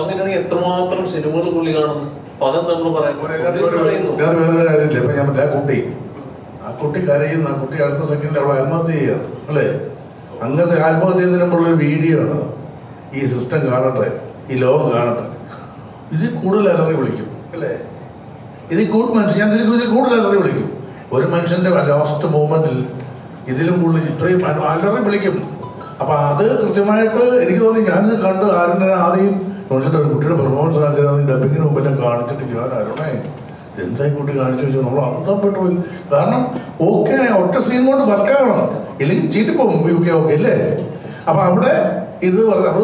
അങ്ങനെയാണെങ്കിൽ എത്രമാത്രം സിനിമകൾ പുള്ളി കാണുന്നു. അപ്പൊ അതെന്താ നമ്മൾ പറയുന്നത്? ആ കുട്ടി കരയുന്ന ആ കുട്ടി അടുത്ത സെക്കൻഡ് അവളെ ആത്മഹത്യ ചെയ്യുക അല്ലേ? അങ്ങനത്തെ ആത്മഹത്യ ചെയ്യുന്നതിനുള്ളൊരു വീഡിയോ ആണ്. ഈ സിസ്റ്റം കാണട്ടെ, ഈ ലോകം കാണട്ടെ. ഇതിൽ കൂടുതൽ അലറി വിളിക്കും അല്ലേ? ഇതിൽ കൂടുതൽ അലറി വിളിക്കും. ഒരു മനുഷ്യന്റെ ലാസ്റ്റ് മൂമെന്റിൽ ഇതിലും കൂടുതൽ ഇത്രയും അലറി വിളിക്കും. അപ്പൊ അത് കൃത്യമായിട്ട് എനിക്ക് തോന്നി ഞാനിത് കണ്ട് ആരുടെ ആദ്യം ഒരു കുട്ടിയുടെ പെർഫോമൻസ് കാണിച്ചാൽ ഡബിങ്ങിന് മുമ്പ് കാണിച്ചിട്ട് ഞാൻ അരുണേ എന്തായി കുട്ടി കാണിച്ചു വെച്ചാൽ നമ്മൾ അർത്ഥപ്പെട്ടു പോയി. കാരണം ഓക്കെ ഒറ്റ സീൻ കൊണ്ട് വർക്കാകണം, ഇല്ലെങ്കിൽ ചീറ്റിപ്പോകും UK ഓക്കെ അല്ലേ? അപ്പൊ അവിടെ ഇത് അത്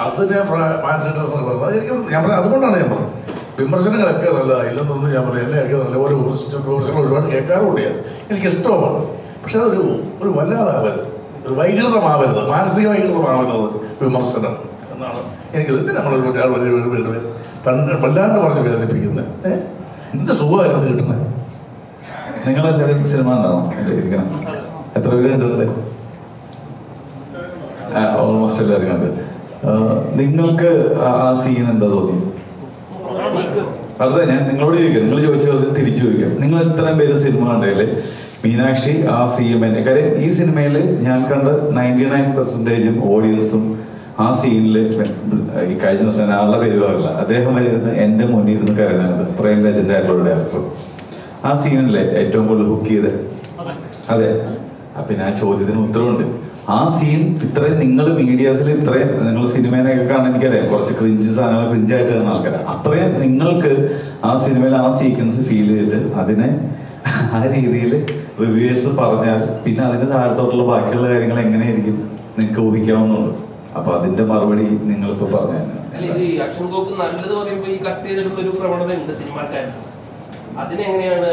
അതിനെ ഫാൻസിറ്റേഴ്സ് എന്ന് പറയുന്നത് ശരിക്കും ഞാൻ പറയാം. അതുകൊണ്ടാണ് ഞാൻ പറഞ്ഞത് വിമർശനങ്ങളൊക്കെ നല്ല ഇല്ലെന്നൊന്നും ഞാൻ പറയാം. എന്നെയൊക്കെ നല്ലപോലെ വിമർശനങ്ങൾ ഒരുപാട് കേൾക്കാറുണ്ട് ഞാൻ. എനിക്കിഷ്ടമാണ്. പക്ഷെ അതൊരു വല്ലാതാവരുത്, ഒരു വൈകൃതമാവരുത്, മാനസിക വൈകൃതമാവരുത് വിമർശനം എന്നാണ് എനിക്കത്. എന്തിനാ നമ്മളൊരു ഒരാൾ വല്ലാണ്ട് പറഞ്ഞ് വേദനിപ്പിക്കുന്നത്? എന്ത് സുഖമായിരുന്നു കിട്ടുന്നത്? നിങ്ങളെല്ലാവരും സിനിമ ഉണ്ടാവും ഇരിക്കണം. എത്ര പേര് കണ്ടിട്ടുണ്ട്? ഓൾമോസ്റ്റ് എല്ലാവരും കണ്ട്. നിങ്ങൾക്ക് ആ സീൻ എന്താ തോന്നി? അതെ, ഞാൻ നിങ്ങളോട് ചോദിക്കാം. നിങ്ങൾ ചോദിച്ചത് തിരിച്ചു ചോദിക്കാം. നിങ്ങൾ എത്രയും പേര് സിനിമ കണ്ടതില് മീനാക്ഷി ആ CM കാര്യം ഈ സിനിമയിൽ ഞാൻ കണ്ട 99% ഓഡിയൻസും ആ സീനിൽ ഈ കഴിഞ്ഞ ദിവസം ആളുടെ പേര് പറയില്ല, അദ്ദേഹം വരുന്നത് എന്റെ മുന്നിൽ ഇരുന്ന് കരഞ്ഞത് പ്രേംരാജിന്റെ ആയിട്ടുള്ള ഡയറക്ടർ. ആ സീനിലെ ഏറ്റവും കൂടുതൽ ഹുക്ക് ചെയ്ത് അതെ. പിന്നെ ആ ചോദ്യത്തിന് ഉത്തരവുണ്ട്. ആ സീൻ ഇത്രയും നിങ്ങൾ മീഡിയാസിൽ ഇത്രയും നിങ്ങൾ സിനിമേനെയൊക്കെ കാണാൻ എനിക്കറിയാം, കുറച്ച് ക്രിഞ്ച് സാധനങ്ങൾ ക്രിഞ്ചായിട്ട് കാണുന്ന ആൾക്കാരാണ്. അത്രയും നിങ്ങൾക്ക് ആ സിനിമയിൽ ആ സീക്വൻസ് ഫീൽ ചെയ്തിട്ട് അതിനെ ആ രീതിയിൽ റിവ്യൂവേഴ്സ് പറഞ്ഞാൽ പിന്നെ അതിന്റെ താഴത്തോട്ടുള്ള ബാക്കിയുള്ള കാര്യങ്ങൾ എങ്ങനെയായിരിക്കും നിങ്ങൾക്ക് ഊഹിക്കാവുന്നുള്ളൂ. അപ്പൊ അതിന്റെ മറുപടി നിങ്ങളിപ്പോ പറഞ്ഞു. അശ്വിൻ ഗോപി നല്ലത് പറയുമ്പോ ഈ കട്ട് ചെയ്തിട്ടുള്ള ഒരു പ്രവണത ഉണ്ട് സിനിമാക്കാരൻ. അതിനെങ്ങനെയാണ്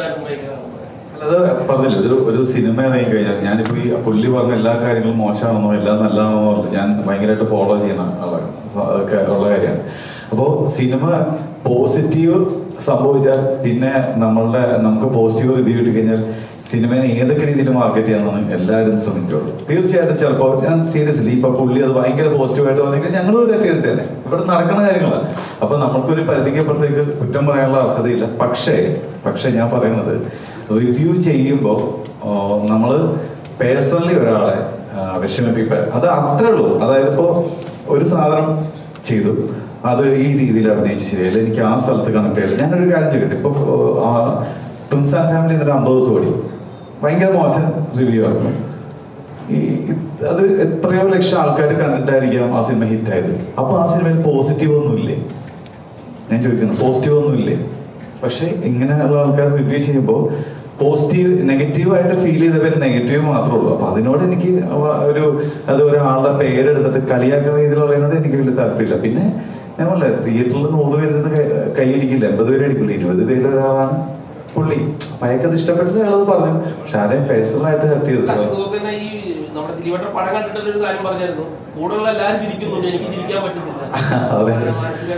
അത് പറഞ്ഞില്ല, ഒരു സിനിമ ഇറങ്ങി കഴിഞ്ഞാൽ ഞാനിപ്പോ ഈ പുള്ളി പറഞ്ഞ എല്ലാ കാര്യങ്ങളും മോശമാണെന്നോ എല്ലാം നല്ലതാണെന്നോ ഞാൻ ഭയങ്കരമായിട്ട് ഫോളോ ചെയ്യുന്ന അതൊക്കെ ഉള്ള കാര്യമാണ്. അപ്പോൾ സിനിമ പോസിറ്റീവ് സംഭവിച്ചാൽ പിന്നെ നമുക്ക് പോസിറ്റീവ് റിവ്യൂ കിട്ടി കഴിഞ്ഞാൽ സിനിമയെ ഏതൊക്കെ രീതിയിൽ മാർക്കറ്റ് ചെയ്യാന്നാണ് എല്ലാവരും ശ്രമിക്കുള്ളൂ. തീർച്ചയായിട്ടും ചിലപ്പോൾ ഞാൻ സീരിയസ്ലി ഇപ്പൊ പുള്ളി അത് ഭയങ്കര പോസിറ്റീവായിട്ട് വന്നെങ്കിൽ ഞങ്ങളും ഒരു കെട്ടി തന്നെ ഇവിടെ നടക്കുന്ന കാര്യങ്ങളാണ്. അപ്പൊ നമുക്കൊരു പരിധിക്കപ്പുറത്തേക്ക് കുറ്റം പറയാനുള്ള അർഹതയില്ല. പക്ഷേ ഞാൻ പറയുന്നത് റിവ്യൂ ചെയ്യുമ്പോൾ നമ്മൾ പേഴ്സണലി ഒരാളെ വിഷമിപ്പിക്കുക അത് അത്രേ ഉള്ളൂ. അതായത് ഇപ്പോൾ ഒരു സാധനം ചെയ്തു, അത് ഈ രീതിയിൽ അഭിനയിച്ച് ശരിയല്ല, എനിക്ക് ആ സ്ഥലത്ത് കണക്ട് ചെയ്യില്ല. ഞാനൊരു കാര്യം ചോദിക്കട്ടെ, ഇപ്പൊ ട്വിൻസ് ആൻഡ് ഫാമിലി ഇന്നലെ 50 ദിവസം ഓടി, ഭയങ്കര മോശം റിവ്യൂ ആയിരുന്നു. അത് എത്രയോ ലക്ഷം ആൾക്കാർ കണ്ടിട്ടായിരിക്കാം ആ സിനിമ ഹിറ്റായത്. അപ്പൊ ആ സിനിമയിൽ പോസിറ്റീവ് ഒന്നുമില്ലേ? ഞാൻ ചോദിക്കുന്നു, പോസിറ്റീവ് ഒന്നുമില്ലേ? പക്ഷെ ഇങ്ങനെയുള്ള ആൾക്കാർ റിവ്യൂ ചെയ്യുമ്പോൾ നെഗറ്റീവായിട്ട് ഫീൽ ചെയ്തവർ നെഗറ്റീവ് മാത്രമേ ഉള്ളൂ. അപ്പൊ അതിനോട് എനിക്ക് അത് ഒരാളുടെ പേരെടുത്തിട്ട് കളിയാക്കുന്ന രീതിയിലുള്ളതിനോട് എനിക്ക് വലിയ താല്പര്യമില്ല. പിന്നെ ഞാൻ പറഞ്ഞില്ലേ തിയേറ്ററിൽ 100 പേരിരുന്ന് കൈയടിക്കില്ല, 80 പേര് അടിക്കില്ല, 20 പേര് ഒരാളാണ് പുള്ളി. അയാൾക്കത് ഇഷ്ടപ്പെട്ടില്ല, അയാളത് പറഞ്ഞു. പക്ഷെ ആരെയും പേഴ്സണലായിട്ട് ഹെൽപ്പ് ചെയ്തില്ല. ഈ നമ്മുടെ ദിലീപേട്ട പടം കണ്ടിട്ടുള്ള ഒരു കാര്യം പറഞ്ഞായിരുന്നു, കൂടെയുള്ള എല്ലാവരും ചിരിക്കുന്നുണ്ട്, എനിക്ക് ചിരിക്കാൻ പറ്റുന്നില്ല. അതെ,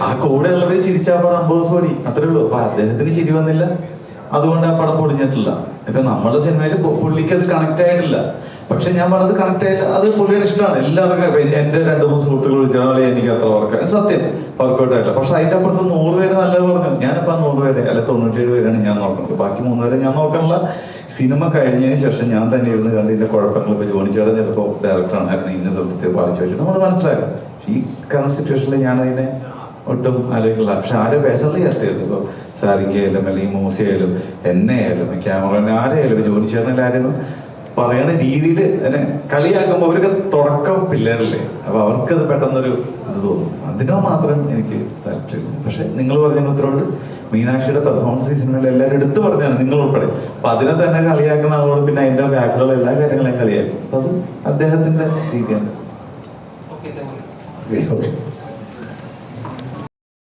ആ കൂടെ ഉള്ളവര് ചിരിച്ചാൽ പടം 50 കോടി അത്രേ ഉള്ളൂ. അപ്പൊ അദ്ദേഹത്തിന് ചിരി വന്നില്ല, അതുകൊണ്ട് ആ പടം പൊളിഞ്ഞിട്ടില്ല. ഇപ്പൊ നമ്മുടെ സിനിമയിൽ പുള്ളിക്ക് അത് കണക്ട് ആയിട്ടില്ല. പക്ഷെ ഞാൻ പറഞ്ഞത് കണക്ട് ആയില്ല, അത് പുള്ളിയുടെ ഇഷ്ടമാണ്. എല്ലാവർക്കും എന്റെ 2-3 സുഹൃത്തുക്കൾ വിളിച്ചാൽ എനിക്ക് അത്ര ഓർക്കാൻ സത്യം വർക്കൗട്ട് ആയില്ല. പക്ഷെ അതിന്റെ അപ്പുറത്ത് 100 പേര് നല്ലത് പറഞ്ഞു. ഞാനിപ്പോ 100 പേരെ അല്ലെ 97 പേരാണ് ഞാൻ നോക്കുന്നത്. ബാക്കി 3 പേരെ ഞാൻ നോക്കാനുള്ള. സിനിമ കഴിഞ്ഞതിന് ശേഷം ഞാൻ തന്നെ ഇരുന്ന് കണ്ട് ഇതിന്റെ കുഴപ്പങ്ങൾ. ഇപ്പൊ ജോണിച്ചേട്ടൻ ചിലപ്പോൾ ഡയറക്ടറാണ്, ഇന്ന സ്ഥലത്തെ പാലിച്ചു വെച്ചിട്ട് നമ്മൾ മനസ്സിലാക്കും. ഈ കറണ്ട് സിറ്റുവേഷനിൽ ഞാൻ അതിനെ ഒട്ടും ആലോചിക്കില്ല. പക്ഷെ ആരെ പേഴ്സണലി ഹെൽപ്പ് ചെയ്തു. ഇപ്പൊ സാരിക്കായാലും അല്ലെങ്കിൽ മൂസയായാലും എന്നെ ആയാലും ക്യാമറ ആരെയായാലും ജോലിച്ചേർന്ന ആരും പറയുന്ന രീതിയിൽ എന്നെ കളിയാക്കുമ്പോൾ അവർക്ക് തുടക്കം പിള്ളേരല്ലേ, അപ്പൊ അവർക്കത് പെട്ടെന്നൊരു ഇത് തോന്നും. അതിനോ മാത്രം എനിക്ക് താല്പര്യമില്ല. പക്ഷെ നിങ്ങൾ പറഞ്ഞ ഉത്തരവുണ്ട്, മീനാക്ഷിയുടെ പെർഫോമൻസ് ഈ സിനിമയിൽ എല്ലാവരും എടുത്തു പറഞ്ഞാണ്, നിങ്ങൾ ഉൾപ്പെടെ. അപ്പൊ അതിനെ തന്നെ കളിയാക്കുന്ന ആളോട് പിന്നെ അതിന്റെ ബാക്കിലുള്ള എല്ലാ കാര്യങ്ങളെയും കളിയാക്കും. അപ്പൊ അത് അദ്ദേഹത്തിന്റെ രീതിയാണ്. Okay, thank you. ഓക്കെ.